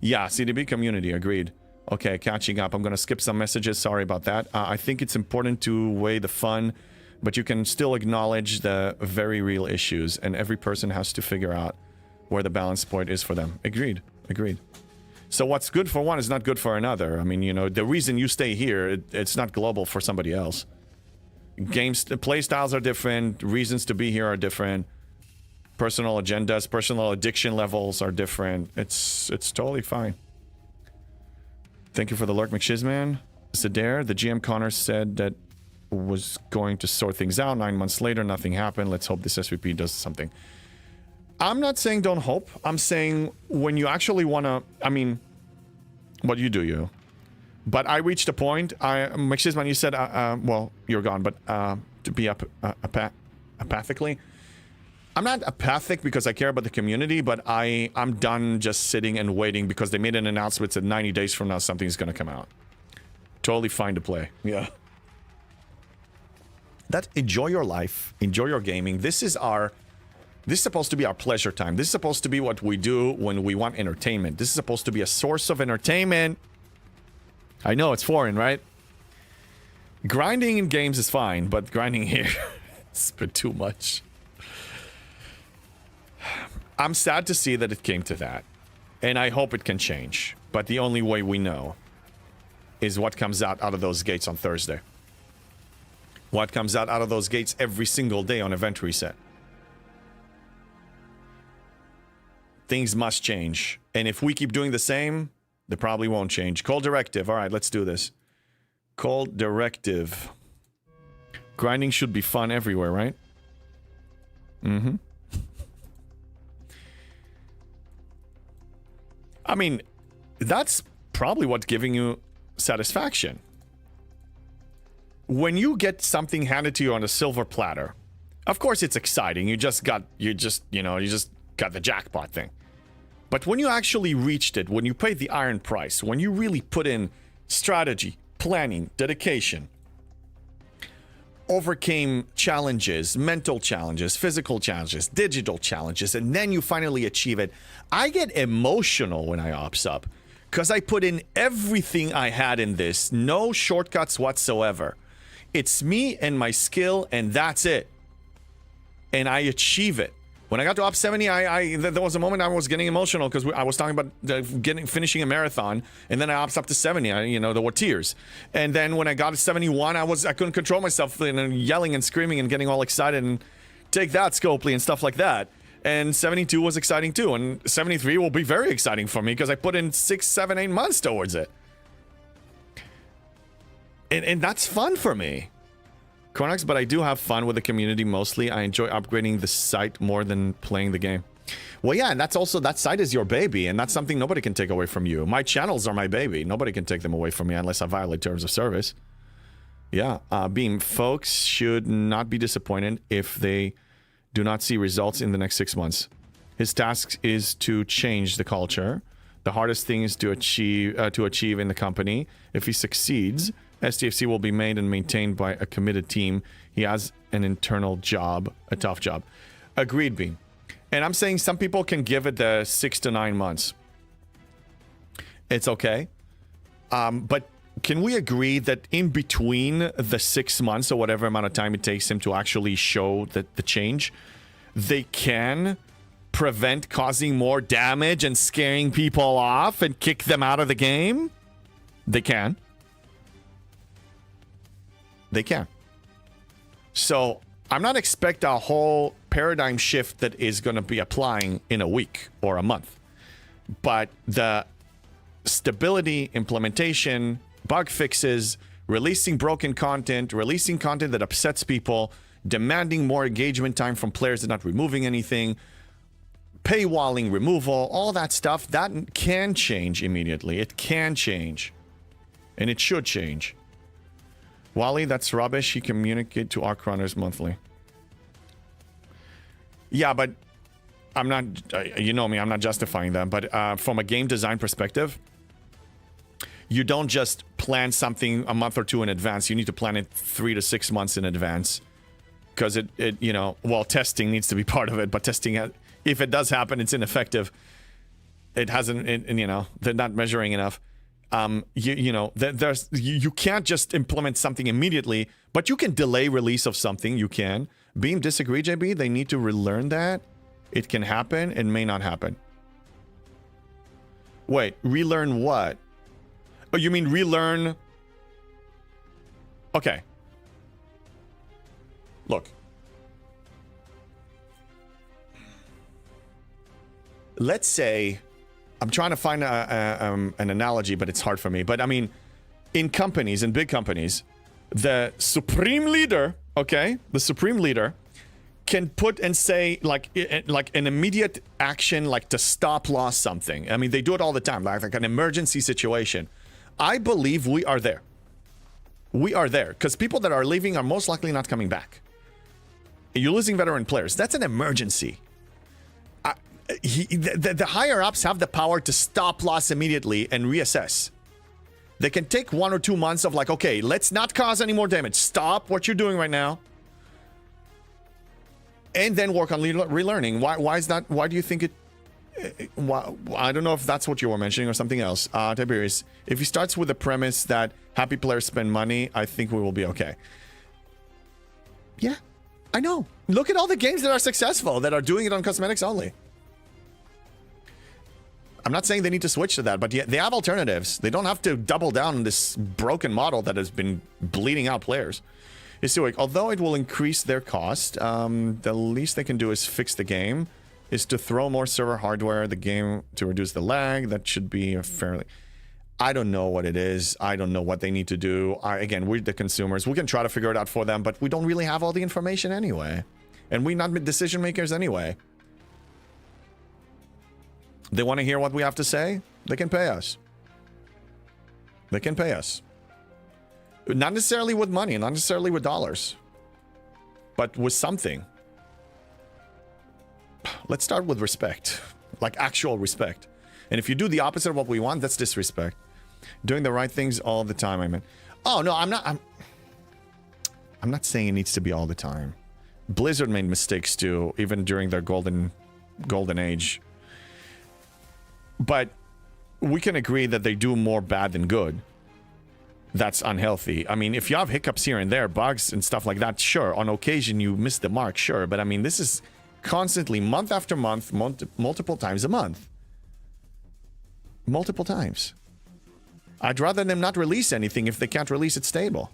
Yeah, CDB community, agreed. Okay, catching up. I'm going to skip some messages. Sorry about that. I think it's important to weigh the fun, but you can still acknowledge the very real issues, and every person has to figure out where the balance point is for them. Agreed. Agreed. So what's good for one is not good for another. I mean, you know, the reason you stay here, it's not global for somebody else. Games, play styles are different. Reasons to be here are different. Personal agendas, personal addiction levels are different. It's totally fine. Thank you for the lurk, McShizman. Sadair, the GM Connor said that was going to sort things out. 9 months later, nothing happened. Let's hope this SVP does something. I'm not saying don't hope. I'm saying when you actually want to, I mean, what you do, you. But I reached a point, McShizman, you said, well, you're gone, but to be apathically. I'm not apathic because I care about the community, but I'm done just sitting and waiting because they made an announcement that 90 days from now something's going to come out. Totally fine to play. Yeah. Enjoy your life. Enjoy your gaming. This is supposed to be our pleasure time. This is supposed to be what we do when we want entertainment. This is supposed to be a source of entertainment. I know it's foreign, right? Grinding in games is fine, but grinding here, it's a bit too much. I'm sad to see that it came to that, and I hope it can change. But the only way we know is what comes out of those gates on Thursday. What comes out of those gates every single day on Event Reset. Things must change. And if we keep doing the same, they probably won't change. Cold directive. All right, let's do this. Cold directive. Grinding should be fun everywhere, right? Mm-hmm. I mean, that's probably what's giving you satisfaction. When you get something handed to you on a silver platter, of course it's exciting. You just got the jackpot thing. But when you actually reached it, when you paid the iron price, when you really put in strategy, planning, dedication, overcame challenges, mental challenges, physical challenges, digital challenges, and then you finally achieve it, I get emotional when I ops up because I put in everything I had in this, no shortcuts whatsoever. It's me and my skill, and that's it. And I achieve it. When I got to Op 70, there was a moment I was getting emotional because I was talking about finishing a marathon, and then I ops up to 70. There were tears. And then when I got to 71, I couldn't control myself, yelling and screaming and getting all excited and take that, Scopely, and stuff like that. And 72 was exciting too, and 73 will be very exciting for me because I put in 6, 7, 8 months towards it. And that's fun for me. Chronox, but I do have fun with the community mostly. I enjoy upgrading the site more than playing the game. Well, yeah, and that's also, that site is your baby, and that's something nobody can take away from you. My channels are my baby. Nobody can take them away from me unless I violate terms of service. Yeah, Beam, folks should not be disappointed if they do not see results in the next 6 months. His task is to change the culture. The hardest thing is to achieve in the company. If he succeeds, STFC will be made and maintained by a committed team. He has an internal job, a tough job. Agreed, Beam. And I'm saying some people can give it the 6 to 9 months. It's okay. But can we agree that in between the 6 months or whatever amount of time it takes him to actually show the change, they can prevent causing more damage and scaring people off and kick them out of the game? They can. They can. So I'm not expecting a whole paradigm shift that is going to be applying in a week or a month. But the stability, implementation, bug fixes, releasing broken content, releasing content that upsets people, demanding more engagement time from players and not removing anything, paywalling removal, all that stuff, that can change immediately. It can change. And it should change. Wally, that's rubbish. He communicate to ARC runners monthly. Yeah, but I'm not, you know me, I'm not justifying that. But from a game design perspective, you don't just plan something a month or two in advance. You need to plan it 3 to 6 months in advance. Because testing needs to be part of it. But testing, if it does happen, it's ineffective. It hasn't, they're not measuring enough. You can't just implement something immediately, but you can delay release of something. You can. Beam, disagree, JB? They need to relearn that. It can happen and may not happen. Wait, relearn what? Oh, you mean relearn? Okay. Look. Let's say, I'm trying to find an analogy, but it's hard for me. But I mean, in companies, in big companies, the supreme leader, okay, the supreme leader can put and say like an immediate action, like to stop loss something. I mean, they do it all the time, like an emergency situation. I believe we are there. We are there because people that are leaving are most likely not coming back. You're losing veteran players. That's an emergency. The higher ups have the power to stop loss immediately and reassess. They can take 1 or 2 months of like, okay, let's not cause any more damage. Stop what you're doing right now. And then work on relearning. Why is that? Why do you think I don't know if that's what you were mentioning or something else. Tiberius, if he starts with the premise that happy players spend money, I think we will be okay. Yeah, I know. Look at all the games that are successful, that are doing it on cosmetics only. I'm not saying they need to switch to that, but they have alternatives. They don't have to double down on this broken model that has been bleeding out players. Although it will increase their cost, the least they can do is fix the game, is to throw more server hardware at the game to reduce the lag. That should be a fairly... I don't know what it is. I don't know what they need to do. Again, we're the consumers. We can try to figure it out for them, but we don't really have all the information anyway. And we're not decision makers anyway. They want to hear what we have to say? They can pay us. They can pay us. Not necessarily with money, not necessarily with dollars, but with something. Let's start with respect, like actual respect. And if you do the opposite of what we want, that's disrespect. Doing the right things all the time, I mean. Oh, no, I'm not saying it needs to be all the time. Blizzard made mistakes too, even during their golden age. But we can agree that they do more bad than good. That's unhealthy. I mean, if you have hiccups here and there, bugs and stuff like that, sure. On occasion, you miss the mark, sure. But I mean, this is constantly, month after month, multiple times a month. Multiple times. I'd rather them not release anything if they can't release it stable.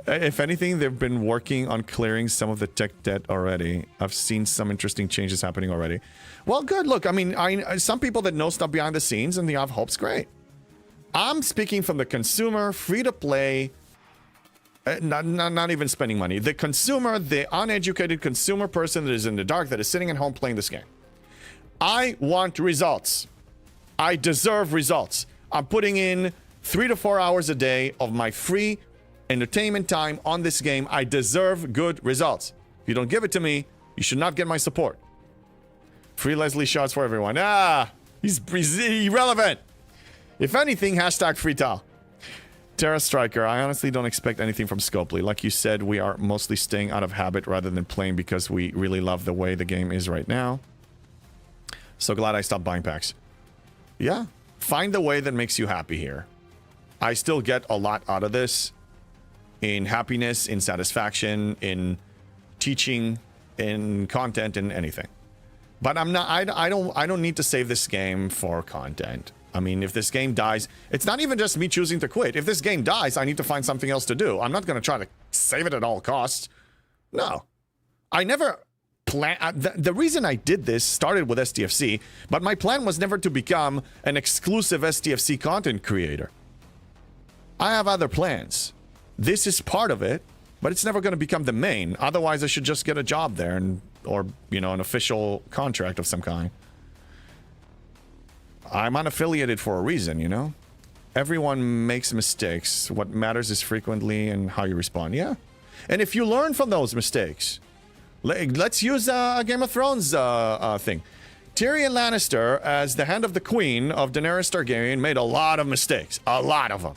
If anything, they've been working on clearing some of the tech debt already. I've seen some interesting changes happening already. Well, good. Look, I mean, some people that know stuff behind the scenes and they have hopes, great. I'm speaking from the consumer, free-to-play, not even spending money. The consumer, the uneducated consumer person that is in the dark, that is sitting at home playing this game. I want results. I deserve results. I'm putting in 3 to 4 hours a day of my free entertainment time on this game. I deserve good results. If you don't give it to me, you should not get my support. Free Leslie shots for everyone. He's irrelevant. If anything, hashtag free Tal. Terra Striker, I honestly don't expect anything from Scopely. Like you said, we are mostly staying out of habit rather than playing because we really love the way the game is right now. So glad I stopped buying packs. Yeah, find the way that makes you happy here. I still get a lot out of this. In happiness, in satisfaction, in teaching, in content, in anything. But I'm not. I don't need to save this game for content. I mean, if this game dies, it's not even just me choosing to quit. If this game dies, I need to find something else to do. I'm not going to try to save it at all costs. No, I never plan. The reason I did this started with STFC, but my plan was never to become an exclusive STFC content creator. I have other plans. This is part of it, but it's never going to become the main. Otherwise, I should just get a job there or, you know, an official contract of some kind. I'm unaffiliated for a reason, you know? Everyone makes mistakes. What matters is frequently and how you respond. Yeah. And if you learn from those mistakes, let's use a Game of Thrones thing. Tyrion Lannister, as the Hand of the Queen of Daenerys Targaryen, made a lot of mistakes. A lot of them.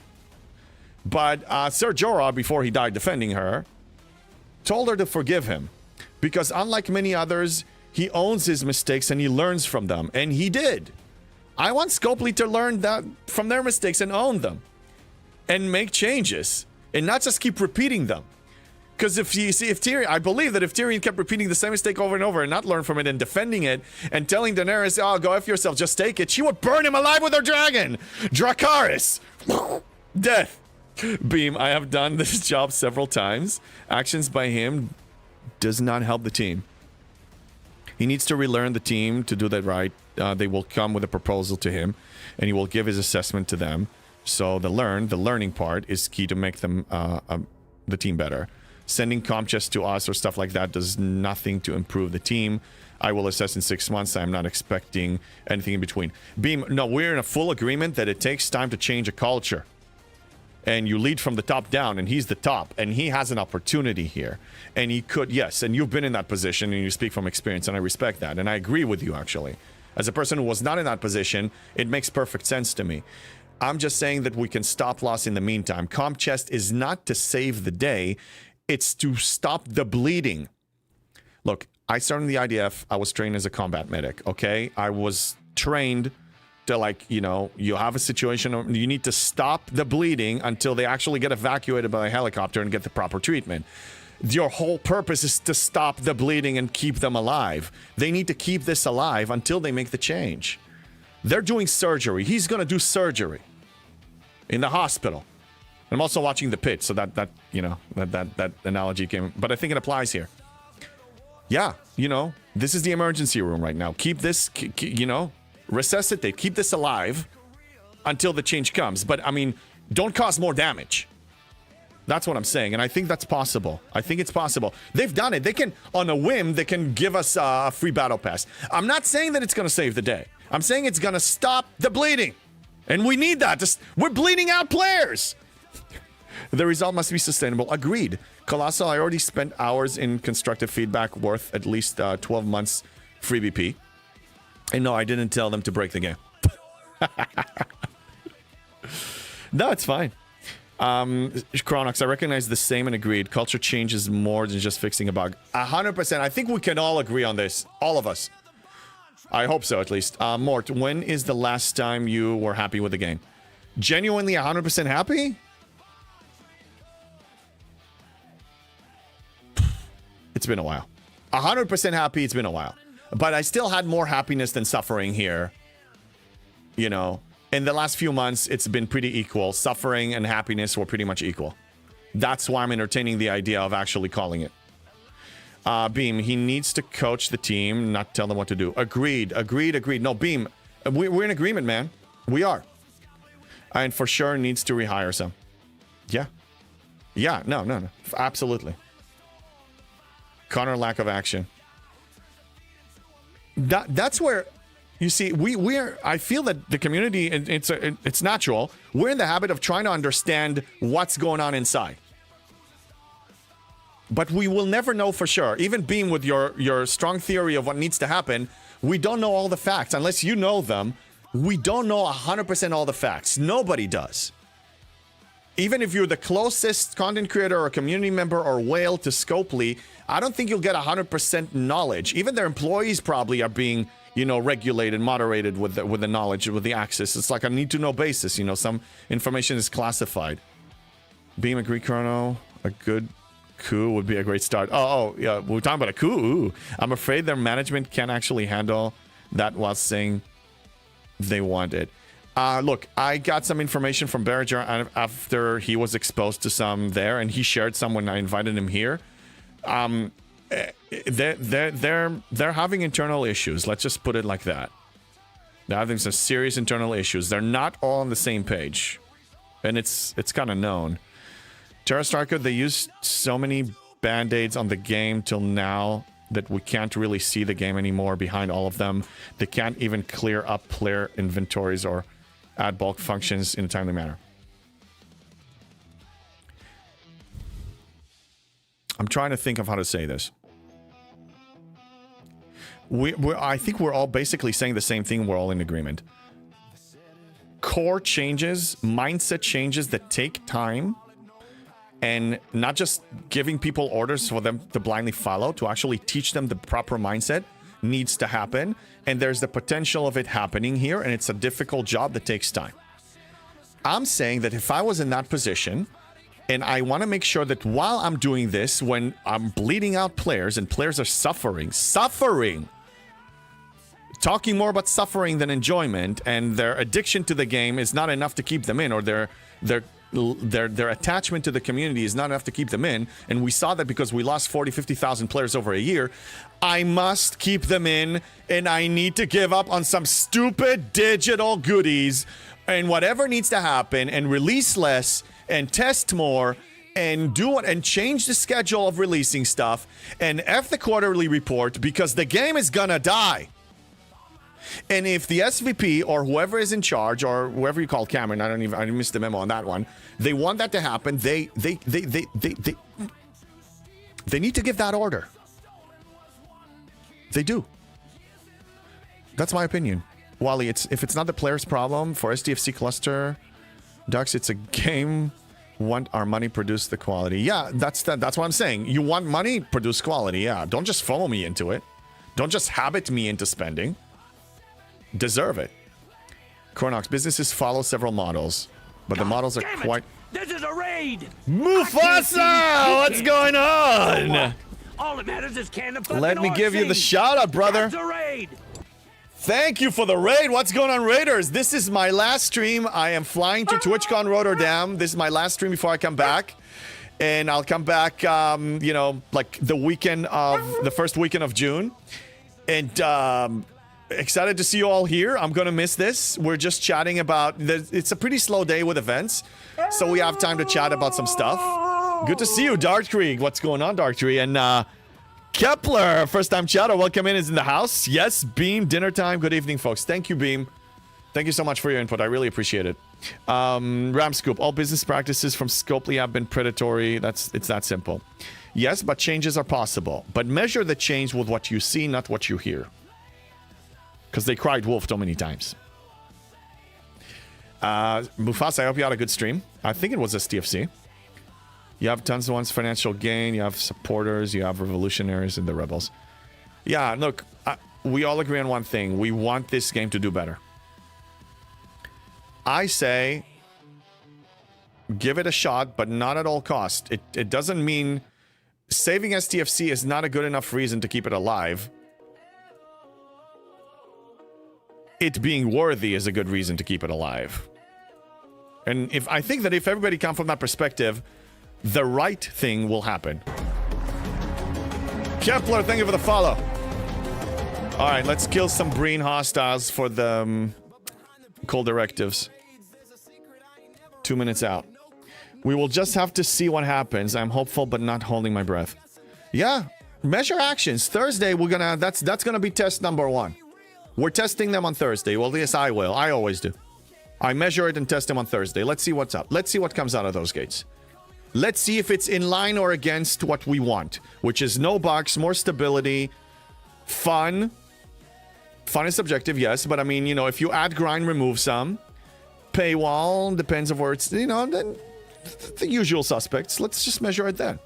But Ser Jorah, before he died defending her, told her to forgive him. Because unlike many others, he owns his mistakes and he learns from them. And he did. I want Scopely to learn that from their mistakes and own them. And make changes. And not just keep repeating them. Because if Tyrion, I believe that if Tyrion kept repeating the same mistake over and over and not learn from it and defending it and telling Daenerys, oh, go F yourself, just take it, she would burn him alive with her dragon. Dracarys. Death. Beam, I have done this job several times. Actions by him does not help the team. He needs to relearn the team to do that right. They will come with a proposal to him, and he will give his assessment to them. So the learning part is key to make them the team better. Sending comp chests to us or stuff like that does nothing to improve the team. I will assess in 6 months. I'm not expecting anything in between. Beam, no, we're in a full agreement that it takes time to change a culture. And you lead from the top down, and he's the top, and he has an opportunity here. And he could, yes, and you've been in that position, and you speak from experience, and I respect that. And I agree with you, actually. As a person who was not in that position, it makes perfect sense to me. I'm just saying that we can stop loss in the meantime. Comp chest is not to save the day. It's to stop the bleeding. Look, I started in the IDF. I was trained as a combat medic, okay? I was trained to, like, you know, you have a situation, you need to stop the bleeding until they actually get evacuated by a helicopter and get the proper treatment. Your whole purpose is to stop the bleeding and keep them alive. They need to keep this alive until they make the change. They're doing surgery. He's going to do surgery in the hospital. I'm also watching the pit, so that you know, that analogy came, but I think it applies here. Yeah, you know, this is the emergency room right now. Keep this, you know, resuscitate, keep this alive until the change comes. But I mean, don't cause more damage. That's what I'm saying, and I think that's possible. I think it's possible. They've done it. They can, on a whim, they can give us a free battle pass. I'm not saying that it's going to save the day. I'm saying it's going to stop the bleeding, and we need that. We're bleeding out players. The result must be sustainable. Agreed. Colossal, I already spent hours in constructive feedback worth at least 12 months free BP. And no, I didn't tell them to break the game. No, it's fine. Chronox, I recognize the same and agreed. Culture changes more than just fixing a bug. 100%. I think we can all agree on this. All of us. I hope so, at least. Mort, when is the last time you were happy with the game? Genuinely 100% happy? It's been a while. 100% happy, it's been a while. But I still had more happiness than suffering here. You know, in the last few months, it's been pretty equal. Suffering and happiness were pretty much equal. That's why I'm entertaining the idea of actually calling it. Beam, he needs to coach the team, not tell them what to do. Agreed. No, Beam, we're in agreement, man. We are. And for sure needs to rehire some. Yeah. Yeah, no. Absolutely. Connor, lack of action. That's where, you see, I feel that the community, it's natural. We're in the habit of trying to understand what's going on inside. But we will never know for sure. Even being with your strong theory of what needs to happen, we don't know all the facts. Unless you know them, we don't know 100% all the facts. Nobody does. Even if you're the closest content creator or community member or whale to Scopely, I don't think you'll get 100% knowledge. Even their employees probably are being, you know, regulated, moderated with the knowledge, with the access. It's like a need-to-know basis. You know, some information is classified. Beam, agree, Chrono. A good coup would be a great start. Oh, yeah, we're talking about a coup. Ooh. I'm afraid their management can't actually handle that while saying they want it. Look, I got some information from Berger after he was exposed to some there, and he shared some when I invited him here. They're having internal issues. Let's just put it like that. They're having some serious internal issues. They're not all on the same page, and it's kind of known. Terra Starker, they used so many band-aids on the game till now that we can't really see the game anymore behind all of them. They can't even clear up player inventories or add bulk functions in a timely manner. I'm trying to think of how to say this. I think we're all basically saying the same thing. We're all in agreement. Core changes, mindset changes that take time, and not just giving people orders for them to blindly follow, to actually teach them the proper mindset needs to happen. And there's the potential of it happening here, and it's a difficult job that takes time. I'm saying that if I was in that position, and I want to make sure that while I'm doing this, when I'm bleeding out players and players are suffering, talking more about suffering than enjoyment, and their addiction to the game is not enough to keep them in, or their attachment to the community is not enough to keep them in, and we saw that because we lost 50,000 players over a year. I must keep them in, and I need to give up on some stupid digital goodies and whatever needs to happen, and release less and test more and do it and change the schedule of releasing stuff and F the quarterly report, because the game is gonna die. And if the SVP or whoever is in charge, or whoever you call Cameron, I missed the memo on that one, they want that to happen, they need to give that order. They do. That's my opinion. Wally, if it's not the player's problem for SDFC cluster, Ducks, it's a game Want our money produce the quality. Yeah, that's what I'm saying. You want money, produce quality. Yeah, don't just follow me into it. Don't just habit me into spending. Deserve it. Chronox, businesses follow several models, but the models are quite... This is a raid! Mufasa! What's going on? All that matters is can the fucking Let me horse give you the sing. shout out, brother. That's a raid! Thank you for the raid. What's going on, Raiders? This is my last stream. I am flying to TwitchCon Rotterdam. This is my last stream before I come back. And I'll come back, you know, like the first weekend of June. And excited to see you all here. I'm going to miss this. We're just chatting about, it's a pretty slow day with events. So we have time to chat about some stuff. Good to see you, Dark Creek. What's going on, Dark Tree? And, Kepler, first time chatter, welcome in, is in the house. Yes, Beam, dinner time. Good evening, folks. Thank you, Beam. Thank you so much for your input. I really appreciate it. Ramscoop, all business practices from Scopely have been predatory. It's that simple. Yes, but changes are possible. But measure the change with what you see, not what you hear. Because they cried wolf too many times. Mufasa, I hope you had a good stream. I think it was STFC. You have tons of ones financial gain. You have supporters. You have revolutionaries and the rebels. Yeah, look, we all agree on one thing. We want this game to do better. I say, give it a shot, but not at all cost. It doesn't mean saving STFC is not a good enough reason to keep it alive. It being worthy is a good reason to keep it alive. And I think that if everybody comes from that perspective, the right thing will happen. Kepler, thank you for the follow. All right, let's kill some Breen hostiles for the call directives. 2 minutes out. We will just have to see what happens. I'm hopeful, but not holding my breath. Yeah, measure actions. Thursday, that's gonna be test number 1. We're testing them on Thursday. Well, yes, I will. I always do. I measure it and test them on Thursday. Let's see what's up. Let's see what comes out of those gates. Let's see if it's in line or against what we want, which is no bugs, more stability, fun. Fun is subjective, yes, but I mean, you know, if you add grind, remove some. Paywall, depends on where it's, you know, the usual suspects. Let's just measure it then.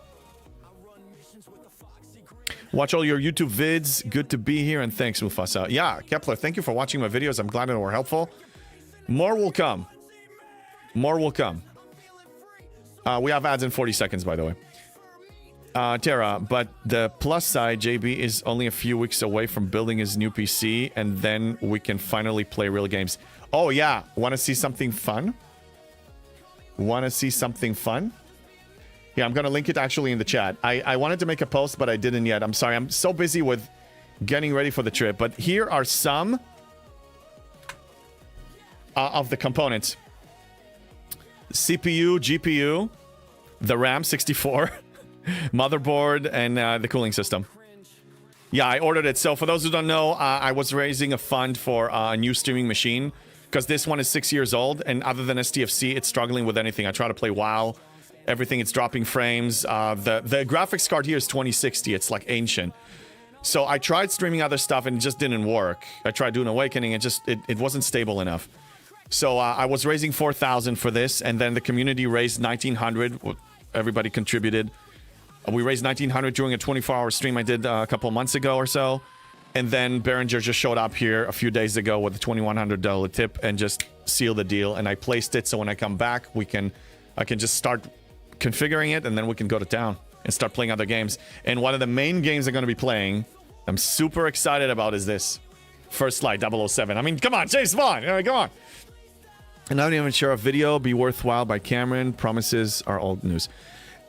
Watch all your YouTube vids. Good to be here, and thanks, Mufasa. Yeah, Kepler, thank you for watching my videos. I'm glad they were helpful. More will come. More will come. We have ads in 40 seconds, by the way. Tara, but the plus side, JB is only a few weeks away from building his new PC, and then we can finally play real games. Oh, yeah. Want to see something fun? Want to see something fun? Yeah, I'm going to link it actually in the chat. I wanted to make a post, but I didn't yet. I'm sorry. I'm so busy with getting ready for the trip. But here are some of the components. CPU, GPU, the RAM 64, motherboard, and the cooling system. Yeah, I ordered it. So for those who don't know, I was raising a fund for a new streaming machine because this one is 6 years old, and other than STFC, it's struggling with anything. I try to play WoW, everything, it's dropping frames. The graphics card here is 2060. It's like ancient. So I tried streaming other stuff and it just didn't work. I tried doing Awakening and it wasn't stable enough. So I was raising 4,000 for this, and then the community raised 1,900. Everybody contributed. We raised 1,900 during a 24-hour stream I did a couple months ago or so. And then Behringer just showed up here a few days ago with a $2,100 tip and just sealed the deal. And I placed it so when I come back, I can just start configuring it, and then we can go to town and start playing other games. And one of the main games I'm going to be playing, I'm super excited about, is this. First Light 007. I mean, come on, James Bond. Come on. And I'm not even sure a video be worthwhile by Cameron. Promises are old news.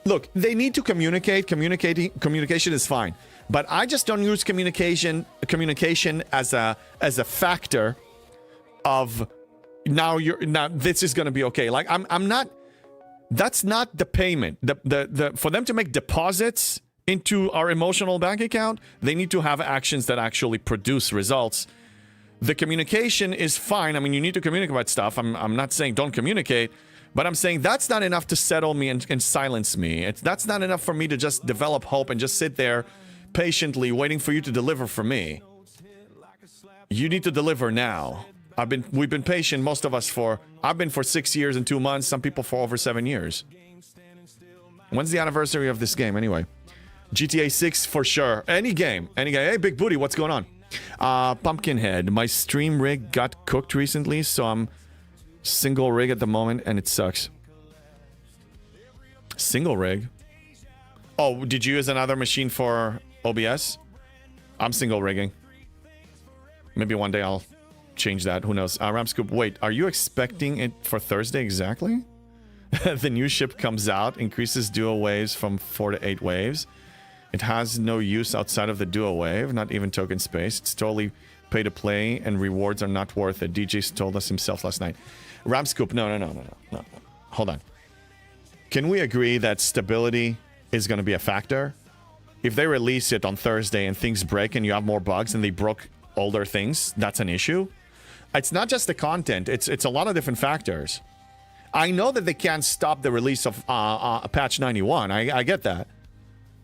Look, they need to communicate. Communication is fine. But I just don't use communication as a factor of now this is going to be okay. Like I'm not. That's not the payment. The for them to make deposits into our emotional bank account, they need to have actions that actually produce results. The communication is fine. I mean, you need to communicate about stuff. I'm not saying don't communicate, but I'm saying that's not enough to settle me and silence me. That's not enough for me to just develop hope and just sit there patiently waiting for you to deliver for me. You need to deliver now. We've been patient, most of us, I've been for 6 years and 2 months, some people for over 7 years. When's the anniversary of this game anyway? GTA 6 for sure. Any game. Hey, Big Booty, what's going on? Pumpkinhead, my stream rig got cooked recently, so I'm single rig at the moment, and it sucks. Single rig? Oh, did you use another machine for OBS? I'm single rigging. Maybe one day I'll change that. Who knows? Ramscoop, wait, are you expecting it for Thursday exactly? The new ship comes out, increases dual waves from 4 to 8 waves. It has no use outside of the dual wave, not even token space. It's totally pay to play, and rewards are not worth it. DJ's told us himself last night. Ramscoop, no. Hold on. Can we agree that stability is going to be a factor? If they release it on Thursday and things break and you have more bugs and they broke older things, that's an issue. It's not just the content. It's a lot of different factors. I know that they can't stop the release of patch 91. I get that.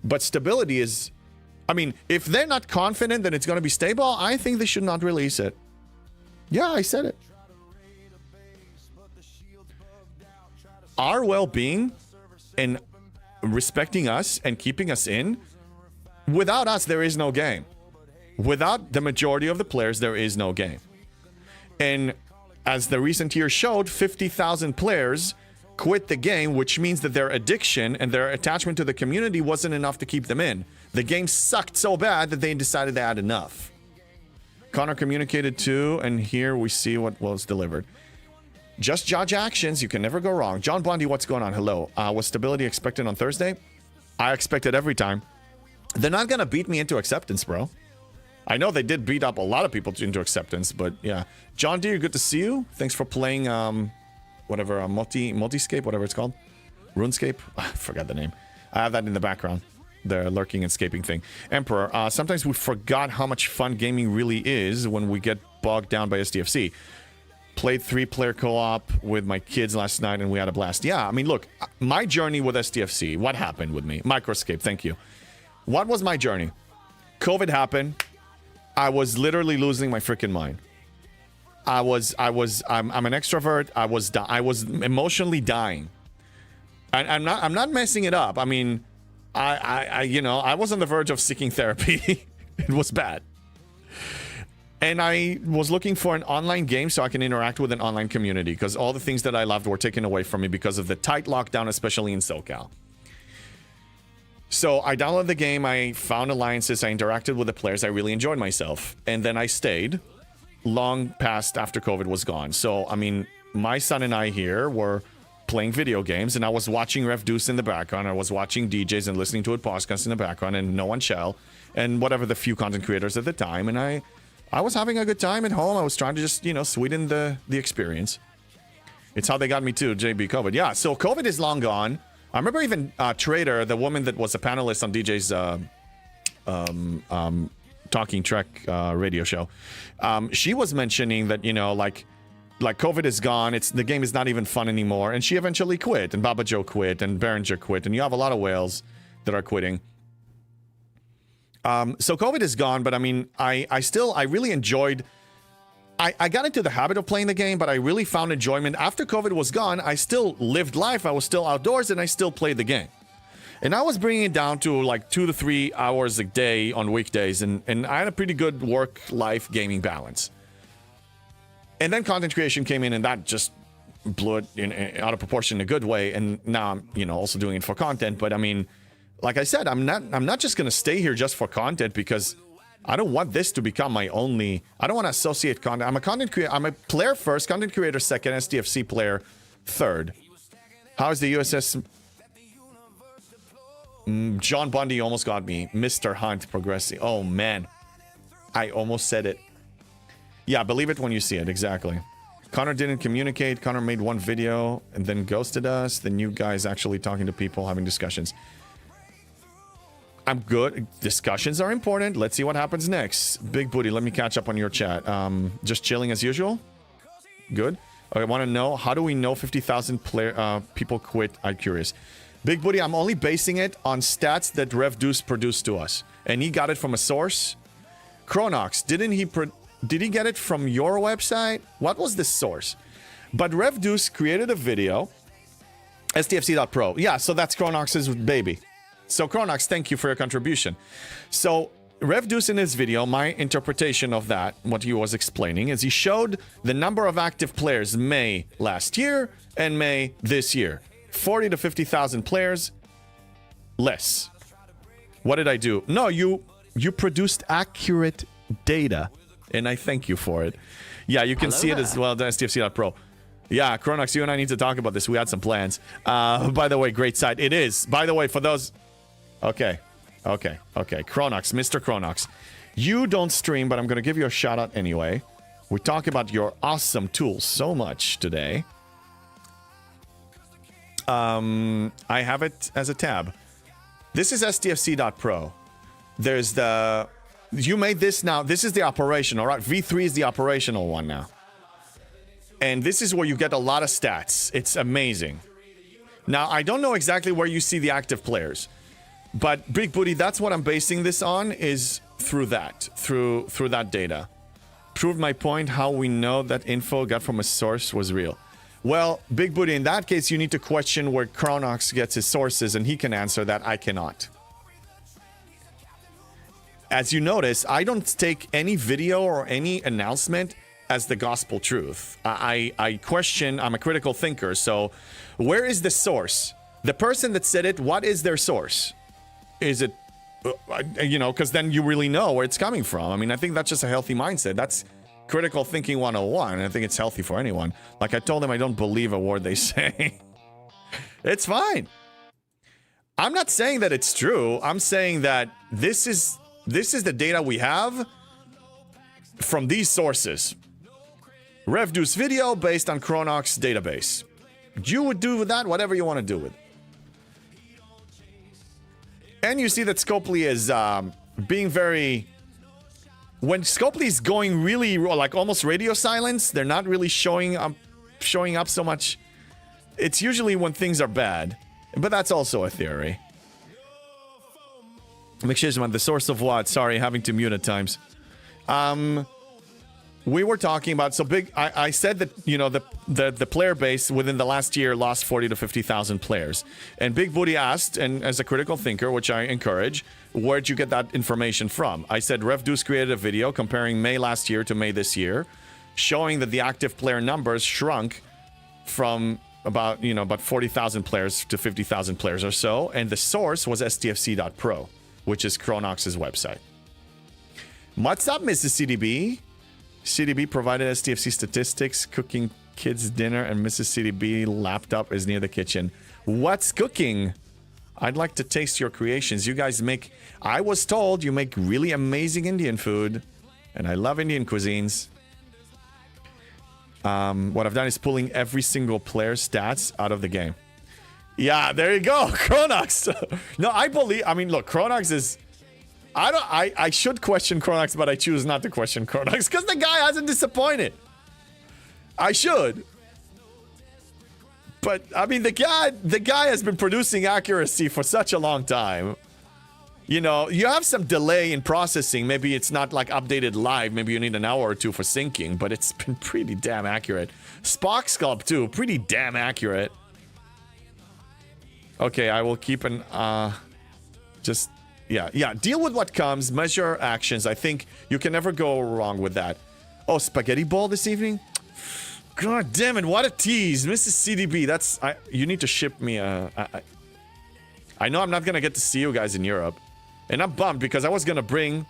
But stability is... I mean, if they're not confident that it's going to be stable, I think they should not release it. Yeah, I said it. Our well-being and respecting us and keeping us in, without us, there is no game. Without the majority of the players, there is no game. And as the recent year showed, 50,000 players quit the game, which means that their addiction and their attachment to the community wasn't enough to keep them in. The game sucked so bad that they decided they had enough. Connor communicated too, and here we see what was delivered. Just judge actions, you can never go wrong. John Bondi, what's going on? Hello. Was stability expected on Thursday? I expect it every time. They're not gonna beat me into acceptance, bro. I know they did beat up a lot of people into acceptance, but yeah. John Deere, good to see you. Thanks for playing, whatever, Multiscape, whatever it's called. RuneScape? I forgot the name. I have that in the background. The lurking and scaping thing. Emperor, sometimes we forgot how much fun gaming really is when we get bogged down by SDFC. Played 3-player co-op with my kids last night and we had a blast. Yeah, I mean, look, my journey with SDFC, what happened with me? Microscape, thank you. What was my journey? COVID happened. I was literally losing my freaking mind. I'm an extrovert. I was emotionally dying. I'm not messing it up. I mean, I was on the verge of seeking therapy. It was bad. And I was looking for an online game so I can interact with an online community because all the things that I loved were taken away from me because of the tight lockdown, especially in SoCal. So I downloaded the game, I found alliances, I interacted with the players, I really enjoyed myself. And then I stayed long past after COVID was gone. So, I mean, my son and I here were playing video games and I was watching Ref Deuce in the background, I was watching DJs and listening to a podcast in the background and No One Shall and whatever the few content creators at the time. And I was having a good time at home. I was trying to just, sweeten the experience. It's how they got me too, JB COVID. Yeah, so COVID is long gone. I remember even Trader, the woman that was a panelist on DJ's Talking Trek radio show, she was mentioning that, like COVID is gone. The game is not even fun anymore. And she eventually quit. And Baba Joe quit. And Behringer quit. And you have a lot of whales that are quitting. So COVID is gone. But I mean, I really enjoyed... I got into the habit of playing the game, but I really found enjoyment. After COVID was gone, I still lived life. I was still outdoors, and I still played the game. And I was bringing it down to like 2 to 3 hours a day on weekdays, and I had a pretty good work-life gaming balance. And then content creation came in, and that just blew it out of proportion in a good way. And now I'm, also doing it for content. But I mean, like I said, I'm not just going to stay here just for content because... I don't want this to become my only... I don't want to associate content. I'm a content creator. I'm a player first, content creator second, SDFC player third. How is the USS... John Bundy almost got me. Mr. Hunt progressing. Oh, man. I almost said it. Yeah, believe it when you see it. Exactly. Connor didn't communicate. Connor made one video and then ghosted us. The new guy is actually talking to people, having discussions. I'm good. Discussions are important. Let's see what happens next. Big Booty, let me catch up on your chat. Just chilling as usual? Good. I want to know, how do we know 50,000 people quit? I'm curious. Big Booty, I'm only basing it on stats that Rev Deuce produced to us. And he got it from a source. Chronox, did he get it from your website? What was the source? But Rev Deuce created a video STFC.pro. Yeah, so that's Chronox's baby. So Chronox, thank you for your contribution. So RevDeuce in his video, my interpretation of that, what he was explaining, is he showed the number of active players May last year and May this year. 40 to 50,000 players less. What did I do? No, you produced accurate data, and I thank you for it. Yeah, you can see it as well, the STFC.pro. Yeah, Chronox, you and I need to talk about this. We had some plans. By the way, great site. It is. By the way, for those... Okay. Chronox, Mr. Chronox. You don't stream, but I'm going to give you a shout out anyway. We talk about your awesome tools so much today. I have it as a tab. This is STFC.pro. There's the... You made this now. This is the operational, right? V3 is the operational one now. And this is where you get a lot of stats. It's amazing. Now, I don't know exactly where you see the active players. But, Big Booty, that's what I'm basing this on, is through that. Through that data. Proved my point, how we know that info got from a source was real. Well, Big Booty, in that case, you need to question where Chronox gets his sources, and he can answer that. I cannot. As you notice, I don't take any video or any announcement as the gospel truth. I question, I'm a critical thinker, so where is the source? The person that said it, what is their source? Is it, you know, because then you really know where it's coming from. I mean, I think that's just a healthy mindset. That's critical thinking 101. I think it's healthy for anyone. Like I told them, I don't believe a word they say. It's fine. I'm not saying that it's true. I'm saying that this is the data we have from these sources. RevDeuce video based on Chronox database. You would do with that whatever you want to do with it. And you see that Scopely is being very... When Scopely is going really, like almost radio silence, they're not really showing up so much. It's usually when things are bad. But that's also a theory. McShizman, the source of what? Sorry, having to mute at times. We were talking about, so big, I said that, you know, the player base within the last year lost 40 to 50,000 players. And Big Booty asked, and as a critical thinker, which I encourage, where'd you get that information from? I said RevDeuce created a video comparing May last year to May this year, showing that the active player numbers shrunk from about 40,000 players to 50,000 players or so. And the source was STFC.pro, which is Chronox's website. What's up, Mrs. CDB? CDB provided STFC statistics, cooking kids dinner, and Mrs. CDB laptop is near the kitchen. What's cooking? I'd like to taste your creations. You guys make... I was told you make really amazing Indian food, and I love Indian cuisines. What I've done is pulling every single player's stats out of the game. Yeah, there you go, Chronox. No, I believe... I mean, look, Chronox is... I should question Chronox, but I choose not to question Chronox because the guy hasn't disappointed. I should. But, I mean, the guy has been producing accuracy for such a long time. You know, you have some delay in processing. Maybe it's not, like, updated live. Maybe you need an hour or two for syncing, but it's been pretty damn accurate. Spock Sculpt, too. Pretty damn accurate. Okay, I will keep an, just... Yeah, deal with what comes, measure actions. I think you can never go wrong with that. Oh, spaghetti bowl this evening? God damn it, what a tease. Mrs. CDB, that's... you need to ship me a... I know I'm not gonna get to see you guys in Europe. And I'm bummed because I was gonna bring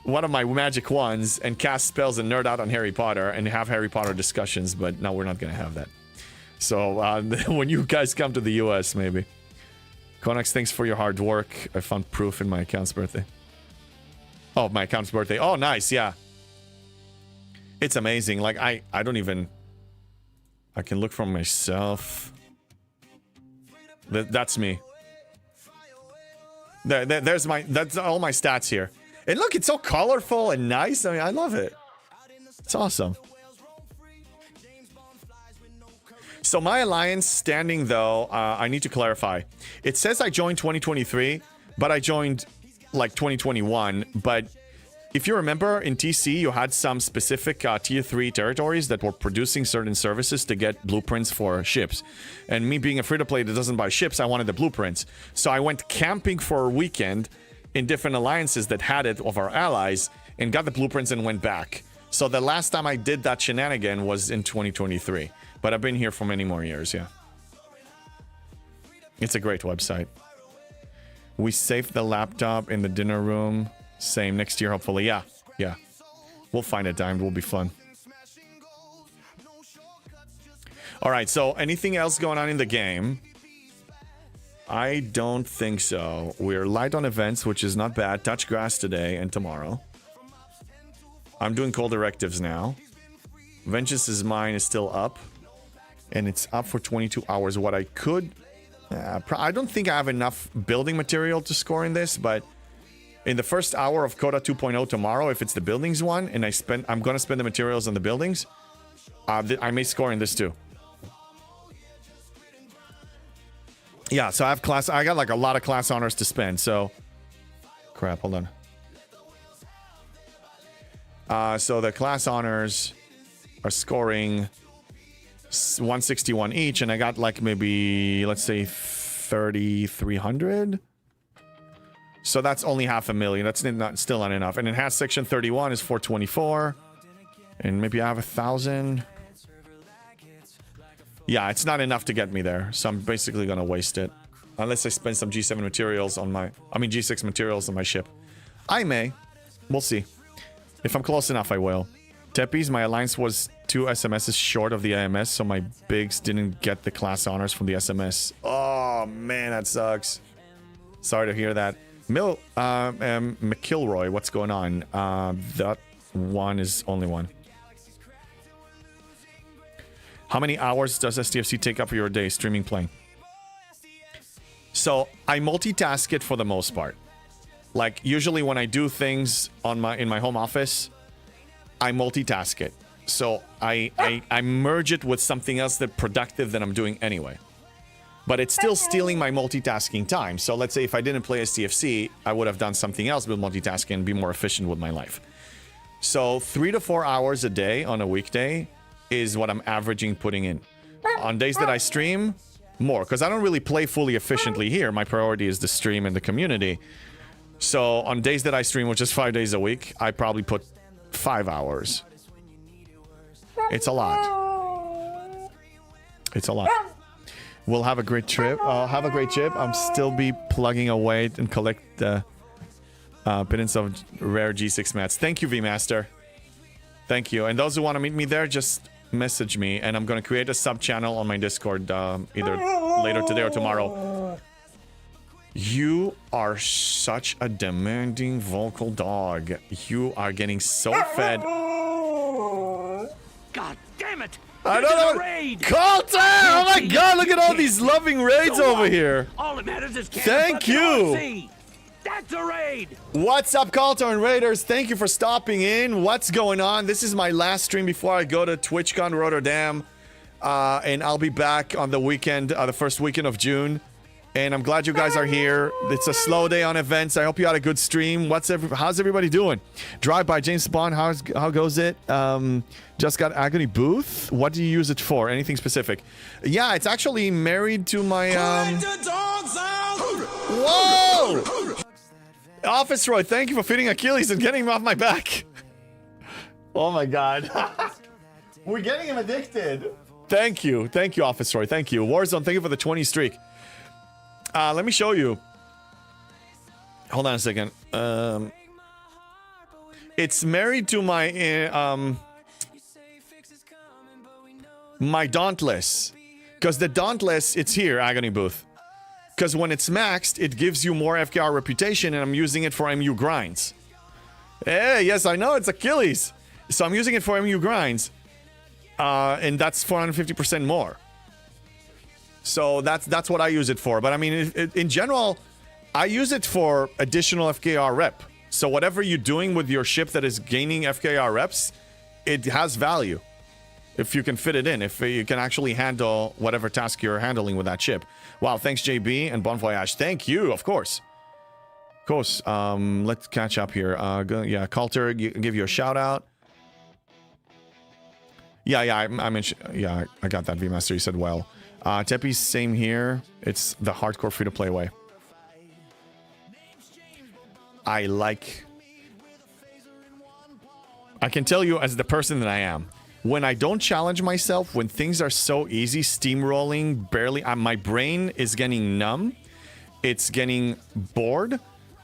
one of my magic wands and cast spells and nerd out on Harry Potter and have Harry Potter discussions, but now we're not gonna have that. So, when you guys come to the US, maybe. Konex, thanks for your hard work. I found proof in my account's birthday. Oh, my account's birthday. Oh, nice, yeah. It's amazing. Like, I don't even... I can look for myself. That's me. There's my... That's all my stats here. And look, it's so colorful and nice. I mean, I love it. It's awesome. So my alliance standing, though, I need to clarify. It says I joined 2023, but I joined, like, 2021. But if you remember, in TC, you had some specific tier 3 territories that were producing certain services to get blueprints for ships. And me being a free-to-play that doesn't buy ships, I wanted the blueprints. So I went camping for a weekend in different alliances that had it of our allies and got the blueprints and went back. So the last time I did that shenanigan was in 2023. But I've been here for many more years, yeah. It's a great website. We saved the laptop in the dinner room. Same next year, hopefully. Yeah, yeah. We'll find it timed. Will be fun. All right, so anything else going on in the game? I don't think so. We're light on events, which is not bad. Touch grass today and tomorrow. I'm doing cold directives now. Vengeance's Mine is still up. And it's up for 22 hours. What I could... I don't think I have enough building material to score in this, but in the first hour of Coda 2.0 tomorrow, if it's the buildings one, and I'm going to spend the materials on the buildings, I may score in this too. Yeah, so I got like a lot of class honors to spend, so... Crap, hold on. So the class honors are scoring 161 each, and I got like maybe, let's say, 3,300. So that's only 500,000. That's still not enough. And enhanced section 31 is 424, and maybe I have 1,000. Yeah, it's not enough to get me there, so I'm basically gonna waste it unless I spend some G7 materials on G6 materials on my ship. I may. We'll see. If I'm close enough, I will. Teppies, my alliance was 2 SMSs short of the IMS, so my bigs didn't get the class honors from the SMS. Oh, man, that sucks. Sorry to hear that. McIlroy, what's going on? That one is only one. How many hours does STFC take up for your day streaming playing? So, I multitask it for the most part. Like, usually when I do things in my home office, I multitask it. So I merge it with something else that's productive that I'm doing anyway. But it's still stealing my multitasking time. So let's say if I didn't play STFC, I would have done something else with multitasking and be more efficient with my life. So 3 to 4 hours a day on a weekday is what I'm averaging putting in. On days that I stream, more. Because I don't really play fully efficiently here. My priority is the stream and the community. So on days that I stream, which is 5 days a week, I probably put 5 hours. It's a lot. It's a lot. We'll have a great trip. Have a great trip. I'm still be plugging away and collect the pittance of rare G6 mats. Thank you, VMaster. Thank you. And those who want to meet me there, just message me. And I'm going to create a sub-channel on my Discord either later today or tomorrow. You are such a demanding vocal dog. You are getting so fed. God damn it! I don't know. Raid. Colton! Oh my god, look at all these loving raids over here. All that matters is Thank you. That's a raid. What's up, Colton Raiders? Thank you for stopping in. What's going on? This is my last stream before I go to TwitchCon Rotterdam. And I'll be back on the weekend, the first weekend of June. And I'm glad you guys are here. It's a slow day on events. I hope you had a good stream. How's everybody doing? Drive by James Bond. How goes it? Just got Agony Booth. What do you use it for? Anything specific? Yeah, it's actually married to my Whoa! Office Roy, thank you for feeding Achilles and getting him off my back. Oh my god. We're getting him addicted. Thank you, Office Roy. Thank you. Warzone, thank you for the 20 streak. Let me show you. Hold on a second. It's married to my my Dauntless. Because the Dauntless, it's here, Agony Booth. Because when it's maxed, it gives you more FKR reputation, and I'm using it for MU grinds. Hey, yes, I know, it's Achilles. So I'm using it for MU grinds. And that's 450% more. So that's what I use it for. But I mean, in general, I use it for additional FKR rep. So whatever you're doing with your ship that is gaining FKR reps, it has value. If you can fit it in, if you can actually handle whatever task you're handling with that ship. Wow, thanks JB and Bon Voyage. Thank you, of course. Of course. Let's catch up here. Yeah, Coulter, give you a shout out. Yeah, I got that, VMaster. You said well. Teppy's same here. It's the hardcore free-to-play way. I can tell you as the person that I am, when I don't challenge myself, when things are so easy, steamrolling, barely, my brain is getting numb. It's getting bored.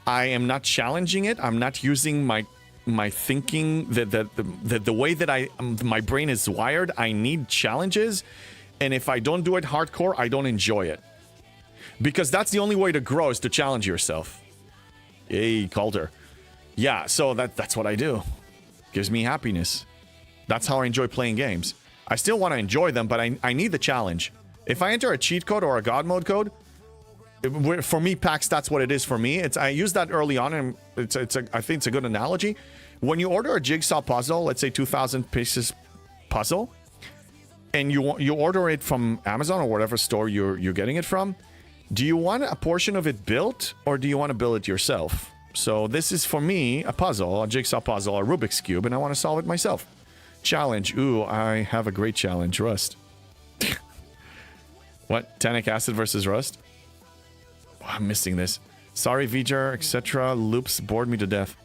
I am not challenging it. I'm not using my thinking, the way that my brain is wired. I need challenges. And if I don't do it hardcore, I don't enjoy it. Because that's the only way to grow, is to challenge yourself. Hey, Calder. Yeah, so that's what I do. Gives me happiness. That's how I enjoy playing games. I still want to enjoy them, but I need the challenge. If I enter a cheat code or a God mode code, for me, PAX, that's what it is for me. I used that early on, and I think it's a good analogy. When you order a jigsaw puzzle, let's say 2,000 pieces puzzle, and you order it from Amazon or whatever store you're getting it from, do you want a portion of it built, or do you want to build it yourself? So this is, for me, a puzzle, a jigsaw puzzle, a Rubik's Cube, and I want to solve it myself. Challenge. Ooh, I have a great challenge. Rust. What? Tannic acid versus Rust? Oh, I'm missing this. Sorry, V'ger, etc. Loops bored me to death.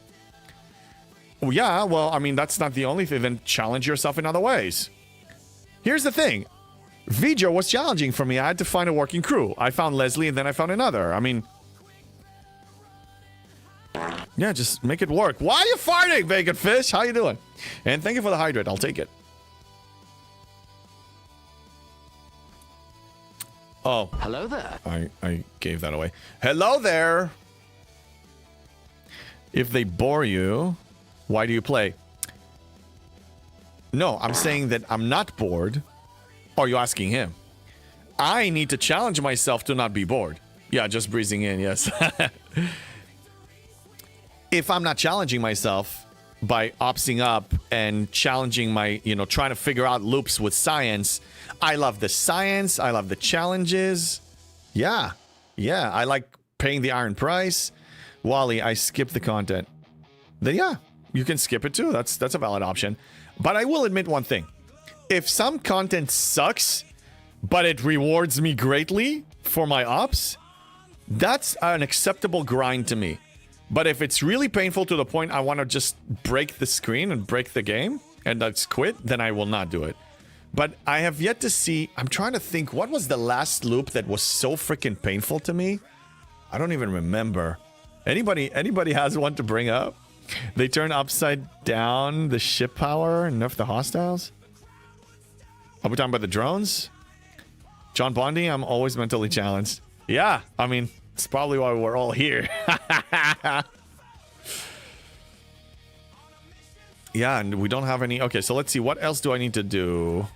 Oh, yeah, well, I mean, that's not the only thing. Then challenge yourself in other ways. Here's the thing. V'ger was challenging for me. I had to find a working crew. I found Leslie, and then I found another. I mean... yeah, just make it work. Why are you farting, Bacon Fish? How you doing? And thank you for the hydrate. I'll take it. Oh. Hello there. I gave that away. Hello there. If they bore you, why do you play? No, I'm saying that I'm not bored. Oh, are you asking him? I need to challenge myself to not be bored. Yeah, just breezing in, yes. If I'm not challenging myself by opsing up and challenging my, trying to figure out loops with science, I love the science. I love the challenges. Yeah. Yeah. I like paying the iron price. Wally, I skip the content. Then yeah, you can skip it too. That's a valid option. But I will admit one thing. If some content sucks, but it rewards me greatly for my ops, that's an acceptable grind to me. But if it's really painful to the point I want to just break the screen and break the game and let's quit, then I will not do it. But I have yet to see... I'm trying to think, what was the last loop that was so freaking painful to me? I don't even remember. Anybody has one to bring up? They turn upside down the ship power and nerf the hostiles? Are we talking about the drones? John Bondi, I'm always mentally challenged. Yeah, I mean... it's probably why we're all here. Yeah, and we don't have any... okay, so let's see. What else do I need to do?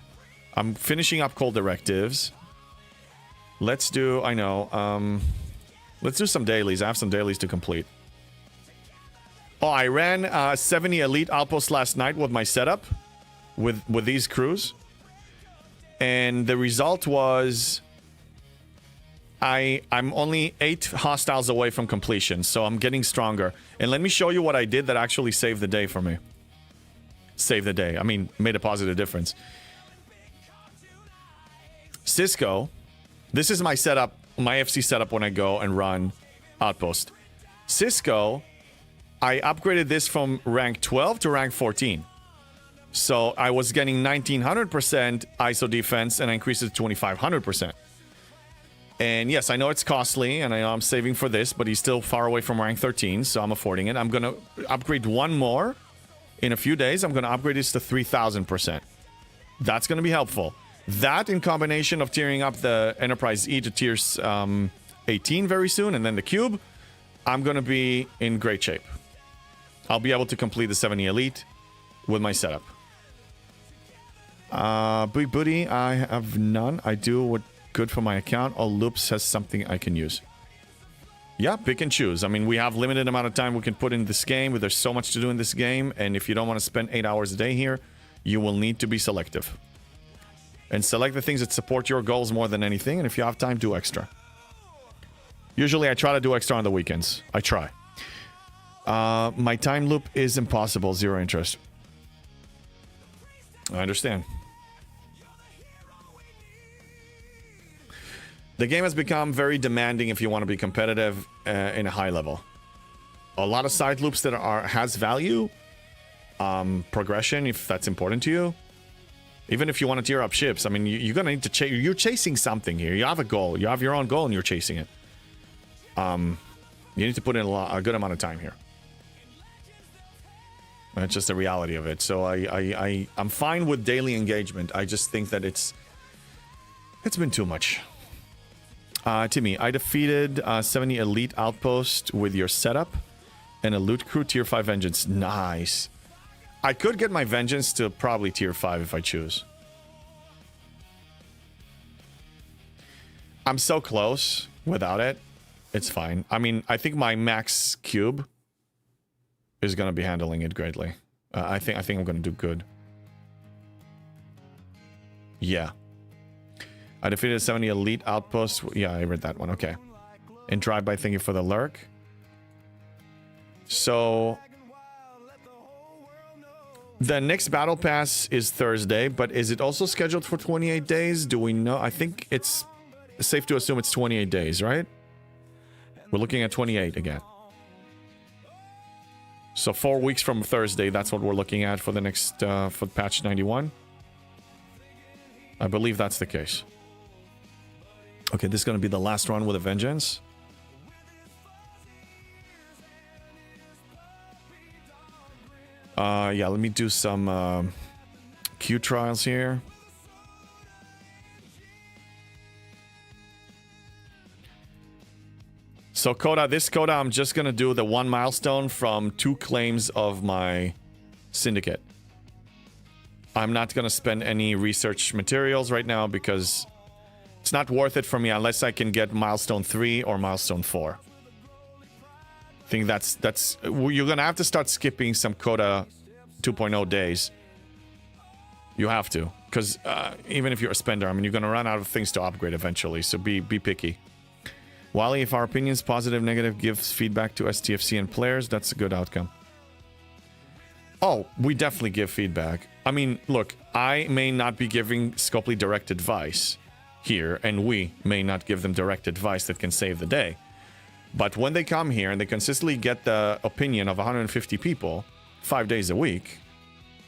I'm finishing up cold directives. Let's do... I know. Let's do some dailies. I have some dailies to complete. Oh, I ran 70 Elite Outposts last night with my setup. With these crews. And the result was... I'm only 8 hostiles away from completion, so I'm getting stronger. And let me show you what I did that actually saved the day for me. Saved the day. I mean, made a positive difference. Cisco. This is my setup, my FC setup when I go and run Outpost. Cisco, I upgraded this from rank 12 to rank 14. So I was getting 1900% ISO defense, and I increased it to 2500%. And yes, I know it's costly, and I know I'm saving for this, but he's still far away from rank 13, so I'm affording it. I'm going to upgrade one more in a few days. I'm going to upgrade this to 3000%. That's going to be helpful. That in combination of tiering up the Enterprise E to tiers 18 very soon, and then the Cube, I'm going to be in great shape. I'll be able to complete the 70 Elite with my setup. Big Booty, I have none. I do what good for my account. All loops has something I can use. Yeah, pick and choose. I mean, we have limited amount of time we can put in this game, but there's so much to do in this game, and if you don't want to spend 8 hours a day here, you will need to be selective. And select the things that support your goals more than anything, and if you have time, do extra. Usually I try to do extra on the weekends. I try. My time loop is impossible. 0 interest. I understand. The game has become very demanding if you want to be competitive in a high level. A lot of side loops that has value. Progression, if that's important to you. Even if you want to tier up ships, I mean, you're going to need to you're chasing something here. You have a goal. You have your own goal and you're chasing it. You need to put in a good amount of time here. That's just the reality of it. So I'm fine with daily engagement. I just think that it's been too much. Timmy, I defeated 70 elite outposts with your setup and a loot crew tier 5 vengeance. Nice. I could get my vengeance to probably tier 5 if I choose. I'm so close without it. It's fine. I mean, I think my max cube is going to be handling it greatly. I think I'm going to do good. Yeah. I defeated 70 elite outposts. Yeah, I read that one. Okay. And drive-by, thank you for the lurk. So the next battle pass is Thursday, but is it also scheduled for 28 days? Do we know? I think it's safe to assume it's 28 days, right? We're looking at 28 again. So 4 weeks from Thursday, that's what we're looking at for the next, for patch 91. I believe that's the case. Okay, this is going to be the last run with a vengeance. Yeah, let me do some Q trials here. So Coda, this Coda, I'm just going to do the 1 milestone from 2 claims of my syndicate. I'm not going to spend any research materials right now because it's not worth it for me unless I can get milestone 3 or milestone 4. I think that's you're going to have to start skipping some Coda 2.0 days. You have to, because even if you're a spender, I mean, you're going to run out of things to upgrade eventually, so be picky. Wally, if our opinions, positive, negative, gives feedback to STFC and players, that's a good outcome. Oh, we definitely give feedback. I mean, look, I may not be giving Scopely direct advice here, and we may not give them direct advice that can save the day. But when they come here and they consistently get the opinion of 150 people 5 days a week,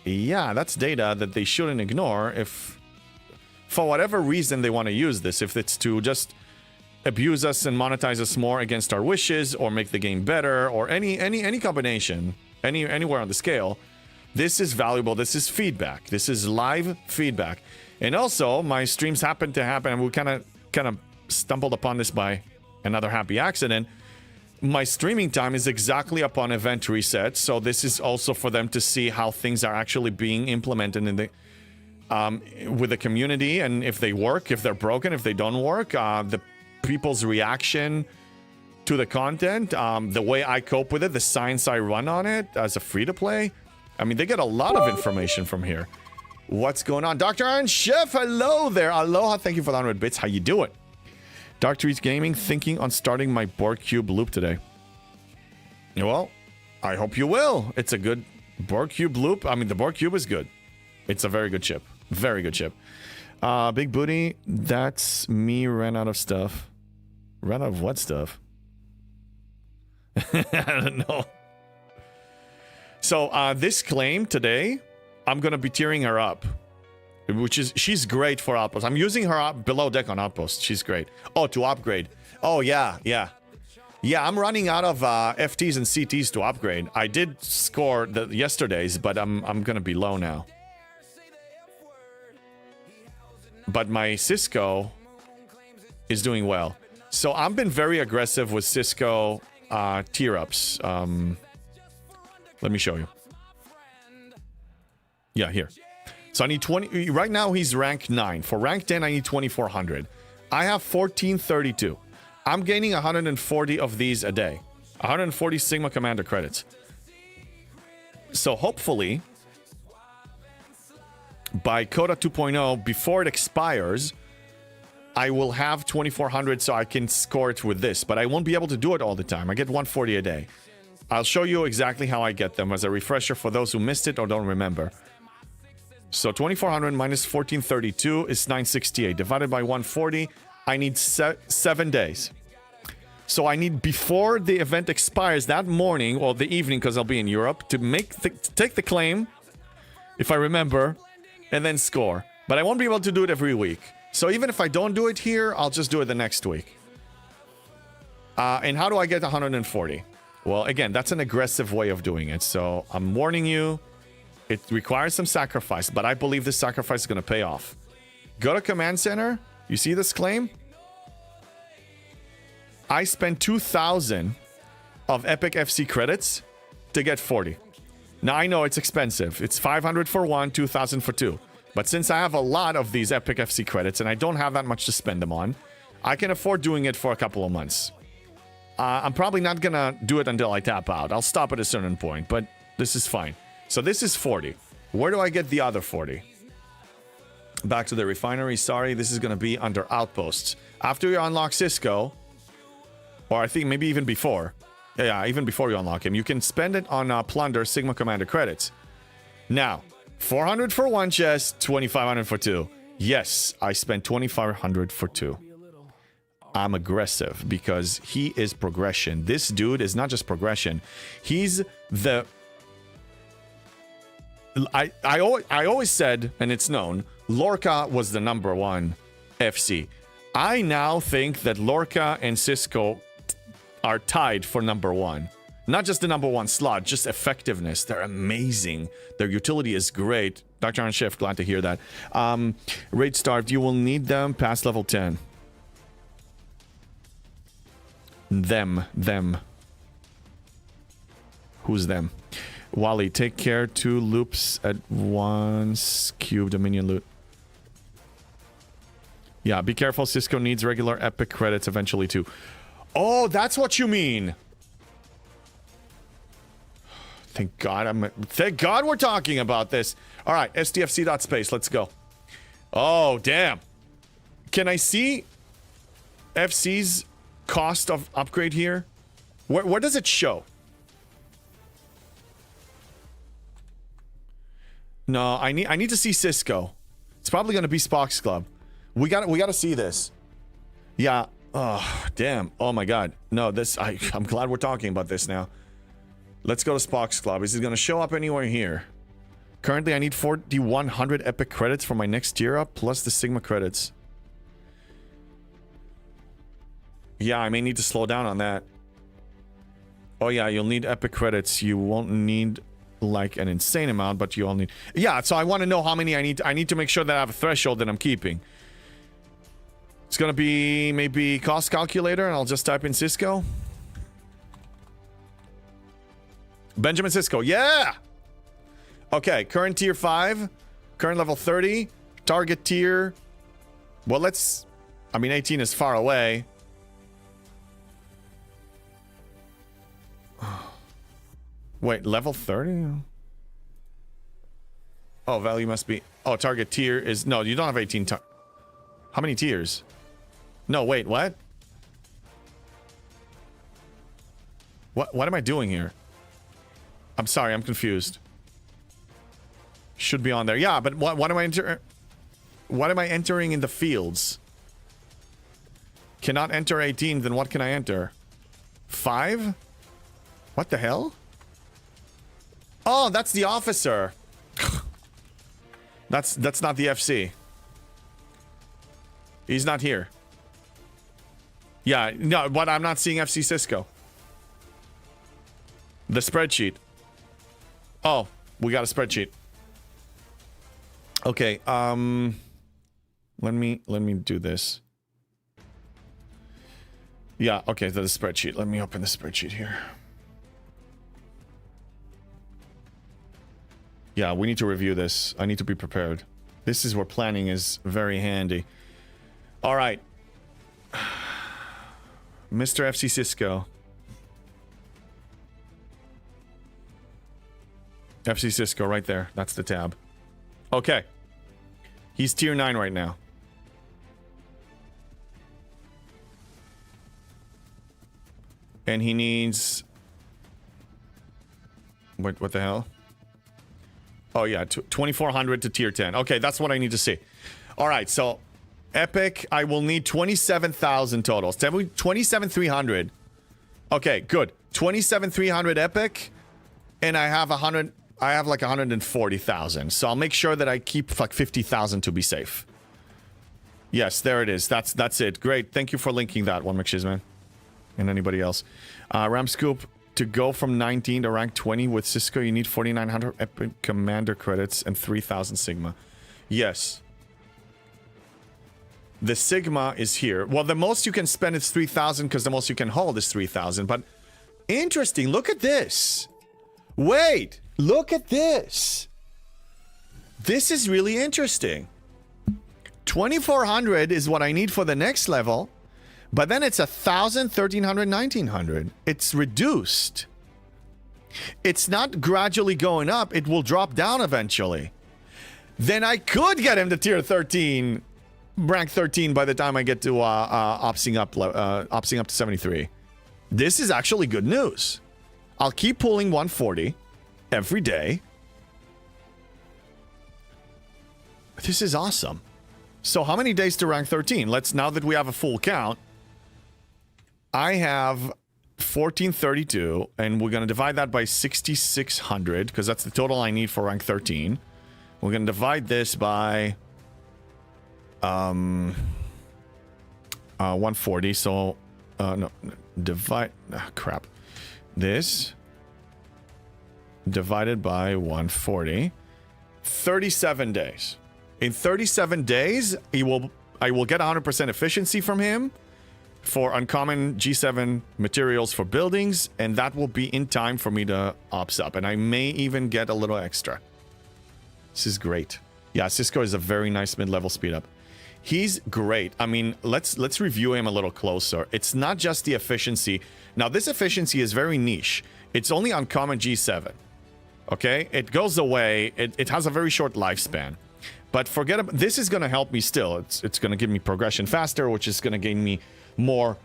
yeah, that's data that they shouldn't ignore if, for whatever reason they want to use this, if it's to just abuse us and monetize us more against our wishes or make the game better or any combination, anywhere on the scale. This is valuable. This is feedback. This is live feedback. And also, my streams happen to happen, and we kind of stumbled upon this by another happy accident. My streaming time is exactly upon event reset, so this is also for them to see how things are actually being implemented in the with the community, and if they work, if they're broken, if they don't work, the people's reaction to the content, the way I cope with it, the science I run on it as a free-to-play. I mean, they get a lot of information from here. What's going on? Dr. Iron Chef, hello there. Aloha, thank you for the 100 bits. How you doing? Dark Trees Gaming, thinking on starting my Borg Cube loop today. Well, I hope you will. It's a good Borg Cube loop. I mean, the Borg Cube is good. It's a very good chip. Very good chip. Big Booty, that's me, ran out of stuff. Ran out of what stuff? I don't know. So, this claim today, I'm going to be tearing her up. Which is, she's great for outposts. I'm using her up below deck on outposts. She's great. Oh, to upgrade. Oh, yeah. Yeah, I'm running out of FTs and CTs to upgrade. I did score the yesterday's, but I'm going to be low now. But my Cisco is doing well. So I've been very aggressive with Cisco tier ups. Let me show you. Yeah, here. So I need 20. Right now he's rank 9. For rank 10, I need 2400. I have 1432. I'm gaining 140 of these a day. 140 Sigma Commander credits. So hopefully, by Coda 2.0, before it expires, I will have 2400 so I can score it with this. But I won't be able to do it all the time. I get 140 a day. I'll show you exactly how I get them as a refresher for those who missed it or don't remember. So 2400 minus 1432 is 968. Divided by 140, I need 7 days. So I need, before the event expires that morning or the evening, because I'll be in Europe, to take the claim, if I remember, and then score. But I won't be able to do it every week. So even if I don't do it here, I'll just do it the next week. And how do I get 140? Well, again, that's an aggressive way of doing it. So I'm warning you, it requires some sacrifice, but I believe this sacrifice is going to pay off. Go to Command Center. You see this claim? I spent 2,000 of Epic FC credits to get 40. Now, I know it's expensive. It's 500 for one, 2,000 for two. But since I have a lot of these Epic FC credits and I don't have that much to spend them on, I can afford doing it for a couple of months. I'm probably not going to do it until I tap out. I'll stop at a certain point, but this is fine. So this is 40. Where do I get the other 40? Back to the refinery. Sorry, this is going to be under outposts. After you unlock Cisco, or I think maybe even before. Yeah, even before you unlock him, you can spend it on Plunder Sigma Commander credits. Now, 400 for one chest, 2,500 for two. Yes, I spent 2,500 for two. I'm aggressive because he is progression. This dude is not just progression. He's the... I always said, and it's known, Lorca was the #1 FC. I now think that Lorca and Cisco are tied for #1. Not just the #1 slot, just effectiveness. They're amazing. Their utility is great. Dr. On Shift, glad to hear that. Raid Starved, you will need them past level 10. Them. Who's them? Wally, take care. 2 loops at once. Cube Dominion loot. Yeah, be careful. Cisco needs regular epic credits eventually too. Oh, that's what you mean. Thank God we're talking about this. All right, STFC.space. Let's go. Oh, damn. Can I see FC's cost of upgrade here? Where does it show? No, I need to see Cisco. It's probably going to be Spock's Club. We got to see this. Yeah. Oh, damn. Oh my God. No, I'm glad we're talking about this now. Let's go to Spock's Club. Is it going to show up anywhere here? Currently, I need 4,100 epic credits for my next tier up, plus the Sigma credits. Yeah, I may need to slow down on that. Oh yeah, you'll need epic credits. You won't need like an insane amount, but you all need... Yeah, so I want to know how many I need. I need to make sure that I have a threshold that I'm keeping. It's gonna be maybe cost calculator, and I'll just type in Cisco. Benjamin Cisco, yeah! Okay, current tier 5, current level 30, target tier... Well, let's... I mean, 18 is far away. Wait, level 30? Oh, value must be... Oh, target tier is... No, you don't have 18... How many tiers? No, wait, what? What am I doing here? I'm sorry, I'm confused. Should be on there. Yeah, but what am I entering in the fields? Cannot enter 18, then what can I enter? 5? What the hell? Oh, that's the officer. That's not the FC. He's not here. Yeah, no, but I'm not seeing FC Cisco. The spreadsheet. Oh, we got a spreadsheet. Okay, let me do this. Yeah, okay, the spreadsheet. Let me open the spreadsheet here. Yeah, we need to review this. I need to be prepared. This is where planning is very handy. All right. Mr. FC Cisco. FC Cisco right there. That's the tab. Okay. He's tier 9 right now. And he needs What the hell? Oh, yeah. 2,400 to tier 10. Okay, that's what I need to see. All right, so epic, I will need 27,000 totals. 27,300. Okay, good. 27,300 epic, and I have 100. I have like 140,000. So I'll make sure that I keep like 50,000 to be safe. Yes, there it is. That's it. Great. Thank you for linking that one, McShizman. And anybody else. Ram Scoop, to go from 19 to rank 20 with Cisco, you need 4,900 epic commander credits and 3,000 Sigma. Yes. The Sigma is here. Well, the most you can spend is 3,000 because the most you can hold is 3,000. But interesting. Look at this. Wait. Look at this. This is really interesting. 2,400 is what I need for the next level. But then it's 1,000, 1,300, 1,900. It's reduced. It's not gradually going up. It will drop down eventually. Then I could get him to tier 13, rank 13 by the time I get to opsing up to 73. This is actually good news. I'll keep pulling 140 every day. This is awesome. So how many days to rank 13? Now that we have a full count, I have 1,432, and we're going to divide that by 6,600, because that's the total I need for rank 13. We're going to divide this by 140, so no, divide, crap. This divided by 140, 37 days. In 37 days, I will get 100% efficiency from him for uncommon G7 materials for buildings, and that will be in time for me to ops up, and I may even get a little extra. This is great. Yeah, Cisco is a very nice mid-level speed up. He's great. I mean, let's review him a little closer. It's not just the efficiency. Now, this efficiency is very niche. It's only uncommon G7. Okay? It goes away. It has a very short lifespan. But forget about this. Is going to help me still. It's going to give me progression faster, which is going to gain me more.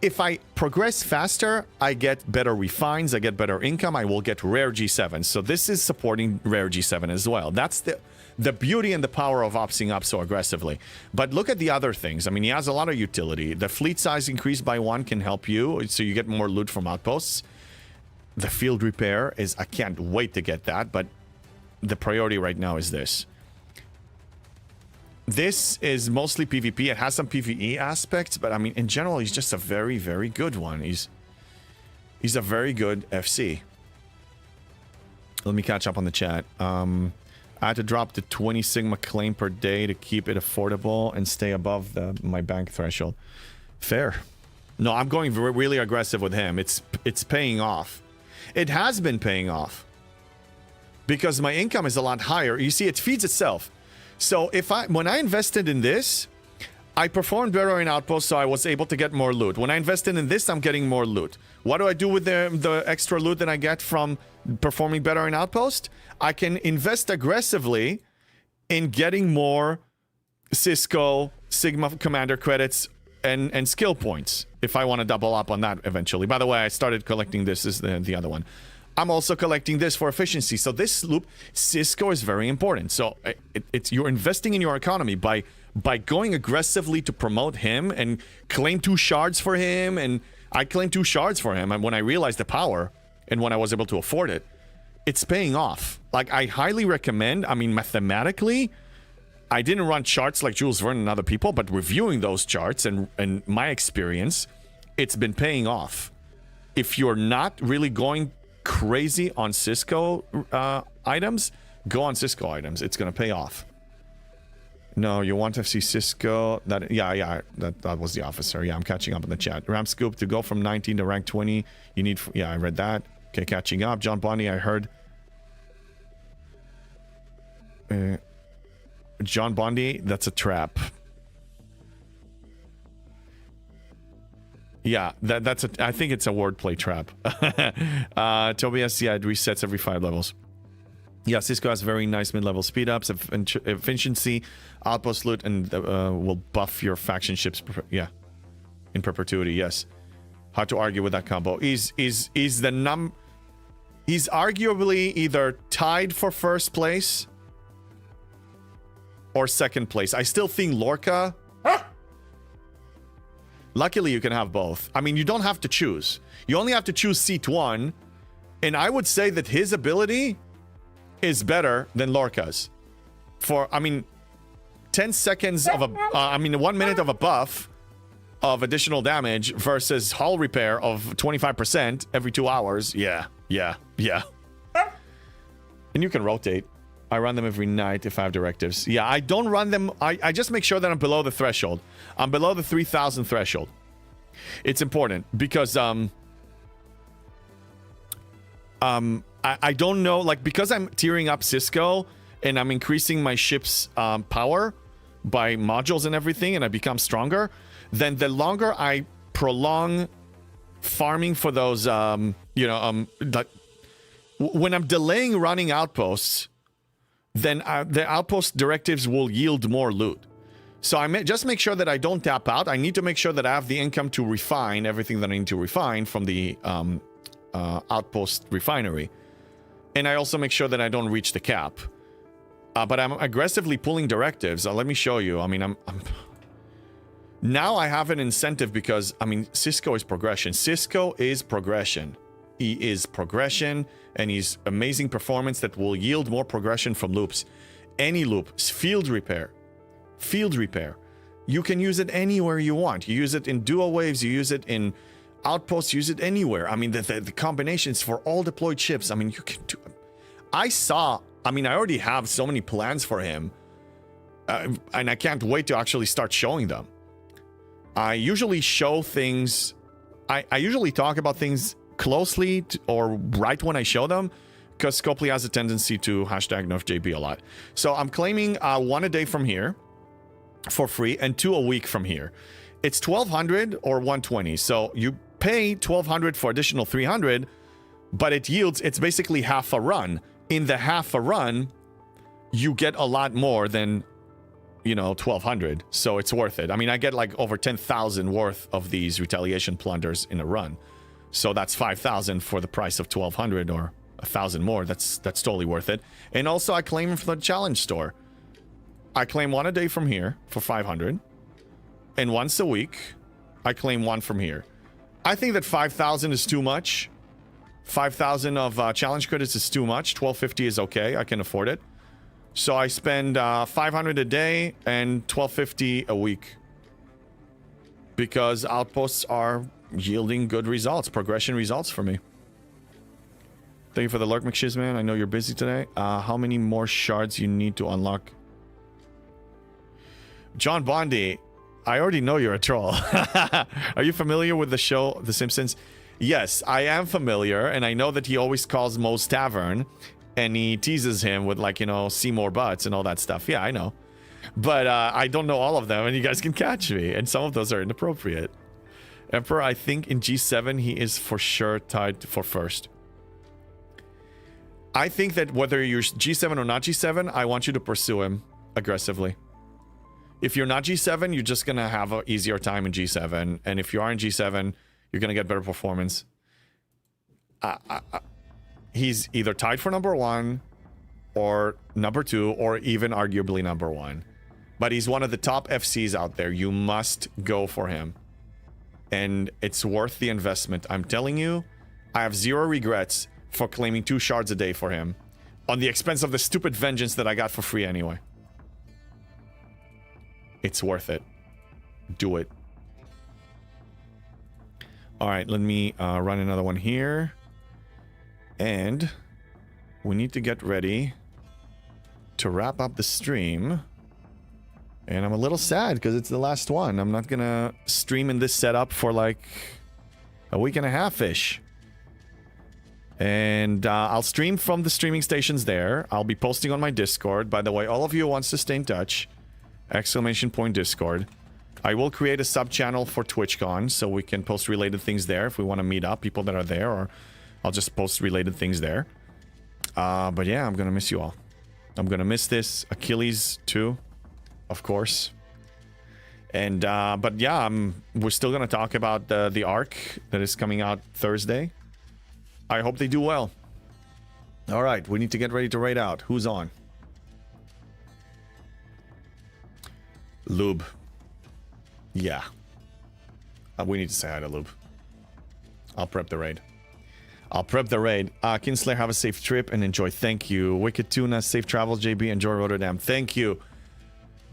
If I progress faster, I get better refines, I get better income, I will get rare G7. So this is supporting rare G7 as well. That's the beauty and the power of opsing up so aggressively. But look at the other things. I mean, he has a lot of utility. The fleet size increased by 1 can help you, so you get more loot from outposts. The field repair is, I can't wait to get that, but the priority right now is this. This is mostly PvP. It has some PvE aspects, but I mean, in general, he's just a very, very good one. He's a very good FC. Let me catch up on the chat. I had to drop the 20 Sigma claim per day to keep it affordable and stay above my bank threshold. Fair. No, I'm going really aggressive with him. It's paying off. It has been paying off. Because my income is a lot higher. You see, it feeds itself. So when I invested in this, I performed better in Outpost, so I was able to get more loot. When I invested in this, I'm getting more loot. What do I do with the extra loot that I get from performing better in Outpost? I can invest aggressively in getting more Cisco Sigma Commander credits and skill points if I want to double up on that eventually. By the way, I started collecting this. This is the other one. I'm also collecting this for efficiency. So this loop, Cisco is very important. So you're investing in your economy by going aggressively to promote him and claim 2 shards for him. And I claimed 2 shards for him. And when I realized the power and when I was able to afford it, it's paying off. Like, I highly recommend, I mean, mathematically, I didn't run charts like Jules Verne and other people, but reviewing those charts and my experience, it's been paying off. If you're not really going crazy on Cisco items, go on Cisco items. It's gonna pay off. No, you want to see Cisco. That was the officer. Yeah, I'm catching up in the chat. Ram Scoop, to go from 19 to rank 20, you need, yeah, I read that. Okay, catching up. John Bondi, I heard. John Bondi, that's a trap. Yeah, that's a, I think it's a wordplay trap. Tobias, yeah, it resets every 5 levels. Yeah, Cisco has very nice mid-level speed ups, efficiency, outpost loot, and will buff your faction ships. Yeah, in perpetuity. Yes, hard to argue with that combo. Is the He's arguably either tied for first place or second place. I still think Lorca... Luckily, you can have both. I mean, you don't have to choose. You only have to choose seat 1. And I would say that his ability is better than Lorca's. For, I mean, 10 seconds of a... 1 minute of a buff of additional damage versus hull repair of 25% every 2 hours. Yeah. And you can rotate. I run them every night if I have directives. Yeah, I don't run them. I just make sure that I'm below the threshold. I'm below the 3,000 threshold. It's important because I don't know, like, because I'm tiering up Cisco and I'm increasing my ship's power by modules and everything, and I become stronger, then the longer I prolong farming for those, like, when I'm delaying running outposts, then the outpost directives will yield more loot. So I just make sure that I don't tap out. I need to make sure that I have the income to refine everything that I need to refine from the outpost refinery. And I also make sure that I don't reach the cap. But I'm aggressively pulling directives. Let me show you. I mean, now I have an incentive because, I mean, Cisco is progression. Cisco is progression. He is progression, and he's amazing performance that will yield more progression from loops. Any loop, field repair. Field repair. You can use it anywhere you want. You use it in dual waves, you use it in outposts, use it anywhere. I mean, the combinations for all deployed ships, I mean, you can do... I already have so many plans for him, and I can't wait to actually start showing them. I usually show things... I usually talk about things closely or right when I show them, because Scopely has a tendency to hashtag NerfJB a lot. So I'm claiming 1 a day from here for free and 2 a week from here. It's 1,200 or 120. So you pay 1,200 for additional 300, but it's basically half a run. In the half a run, you get a lot more than, 1,200. So it's worth it. I mean, I get like over 10,000 worth of these retaliation plunders in a run. So that's 5,000 for the price of 1,200 or 1,000 more. That's totally worth it. And also I claim from the challenge store. I claim 1 a day from here for 500. And once a week, I claim 1 from here. I think that 5,000 is too much. 5,000 of challenge credits is too much. 1,250 is okay. I can afford it. So I spend 500 a day and 1,250 a week. Because outposts are yielding good results, progression results for me. Thank you for the lurk, McShizman. I know you're busy today. How many more shards you need to unlock? John Bondi, I already know you're a troll. Are you familiar with the show The Simpsons? Yes, I am familiar, and I know that he always calls Moe's Tavern, and he teases him with, like, see more butts and all that stuff. Yeah, I know. But I don't know all of them, and you guys can catch me, and some of those are inappropriate. Emperor, I think in G7 he is for sure tied for first. I think that whether you're G7 or not G7, I want you to pursue him aggressively. If you're not G7, you're just going to have an easier time in G7. And if you are in G7, you're going to get better performance. He's either tied for number 1 or number 2 or even arguably number 1. But he's one of the top FCs out there. You must go for him. And it's worth the investment. I'm telling you, I have 0 regrets for claiming 2 shards a day for him on the expense of the stupid vengeance that I got for free anyway. It's worth it. Do it. All right, let me run another one here. And we need to get ready to wrap up the stream. And I'm a little sad because it's the last one. I'm not going to stream in this setup for like a week and a half-ish. And I'll stream from the streaming stations there. I'll be posting on my Discord. By the way, all of you who wants to stay in touch, !Discord. I will create a sub-channel for TwitchCon so we can post related things there if we want to meet up, people that are there, or I'll just post related things there. But yeah, I'm going to miss you all. I'm going to miss this. Achilles too, of course. And, but yeah, we're still going to talk about the arc that is coming out Thursday. I hope they do well. All right, we need to get ready to raid out. Who's on? Lube. Yeah. We need to say hi to Lube. I'll prep the raid. Kinslayer, have a safe trip and enjoy. Thank you. Wicked Tuna, safe travels, JB. Enjoy Rotterdam. Thank you.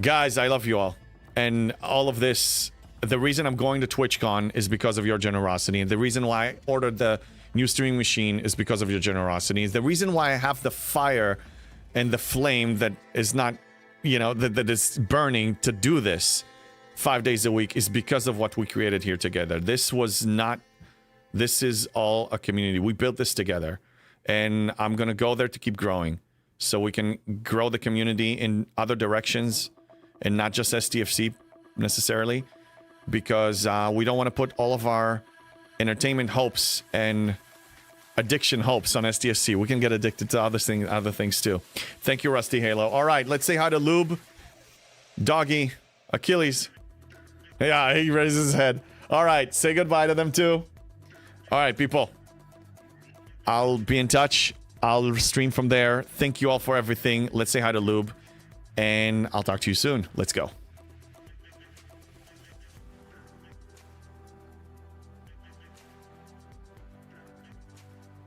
Guys, I love you all. And all of this, the reason I'm going to TwitchCon is because of your generosity. And the reason why I ordered the new streaming machine is because of your generosity. The reason why I have the fire and the flame that is not, you know, that is burning to do this 5 days a week is because of what we created here together. This is all a community. We built this together. And I'm going to go there to keep growing so we can grow the community in other directions and not just STFC necessarily, because we don't want to put all of our entertainment hopes and addiction hopes on STFC. We can get addicted to other things too. Thank you, Rusty Halo. All right, let's say hi to Lube, Doggy, Achilles. Yeah, he raises his head. All right, say goodbye to them too. All right, people. I'll be in touch. I'll stream from there. Thank you all for everything. Let's say hi to Lube. And I'll talk to you soon. Let's go.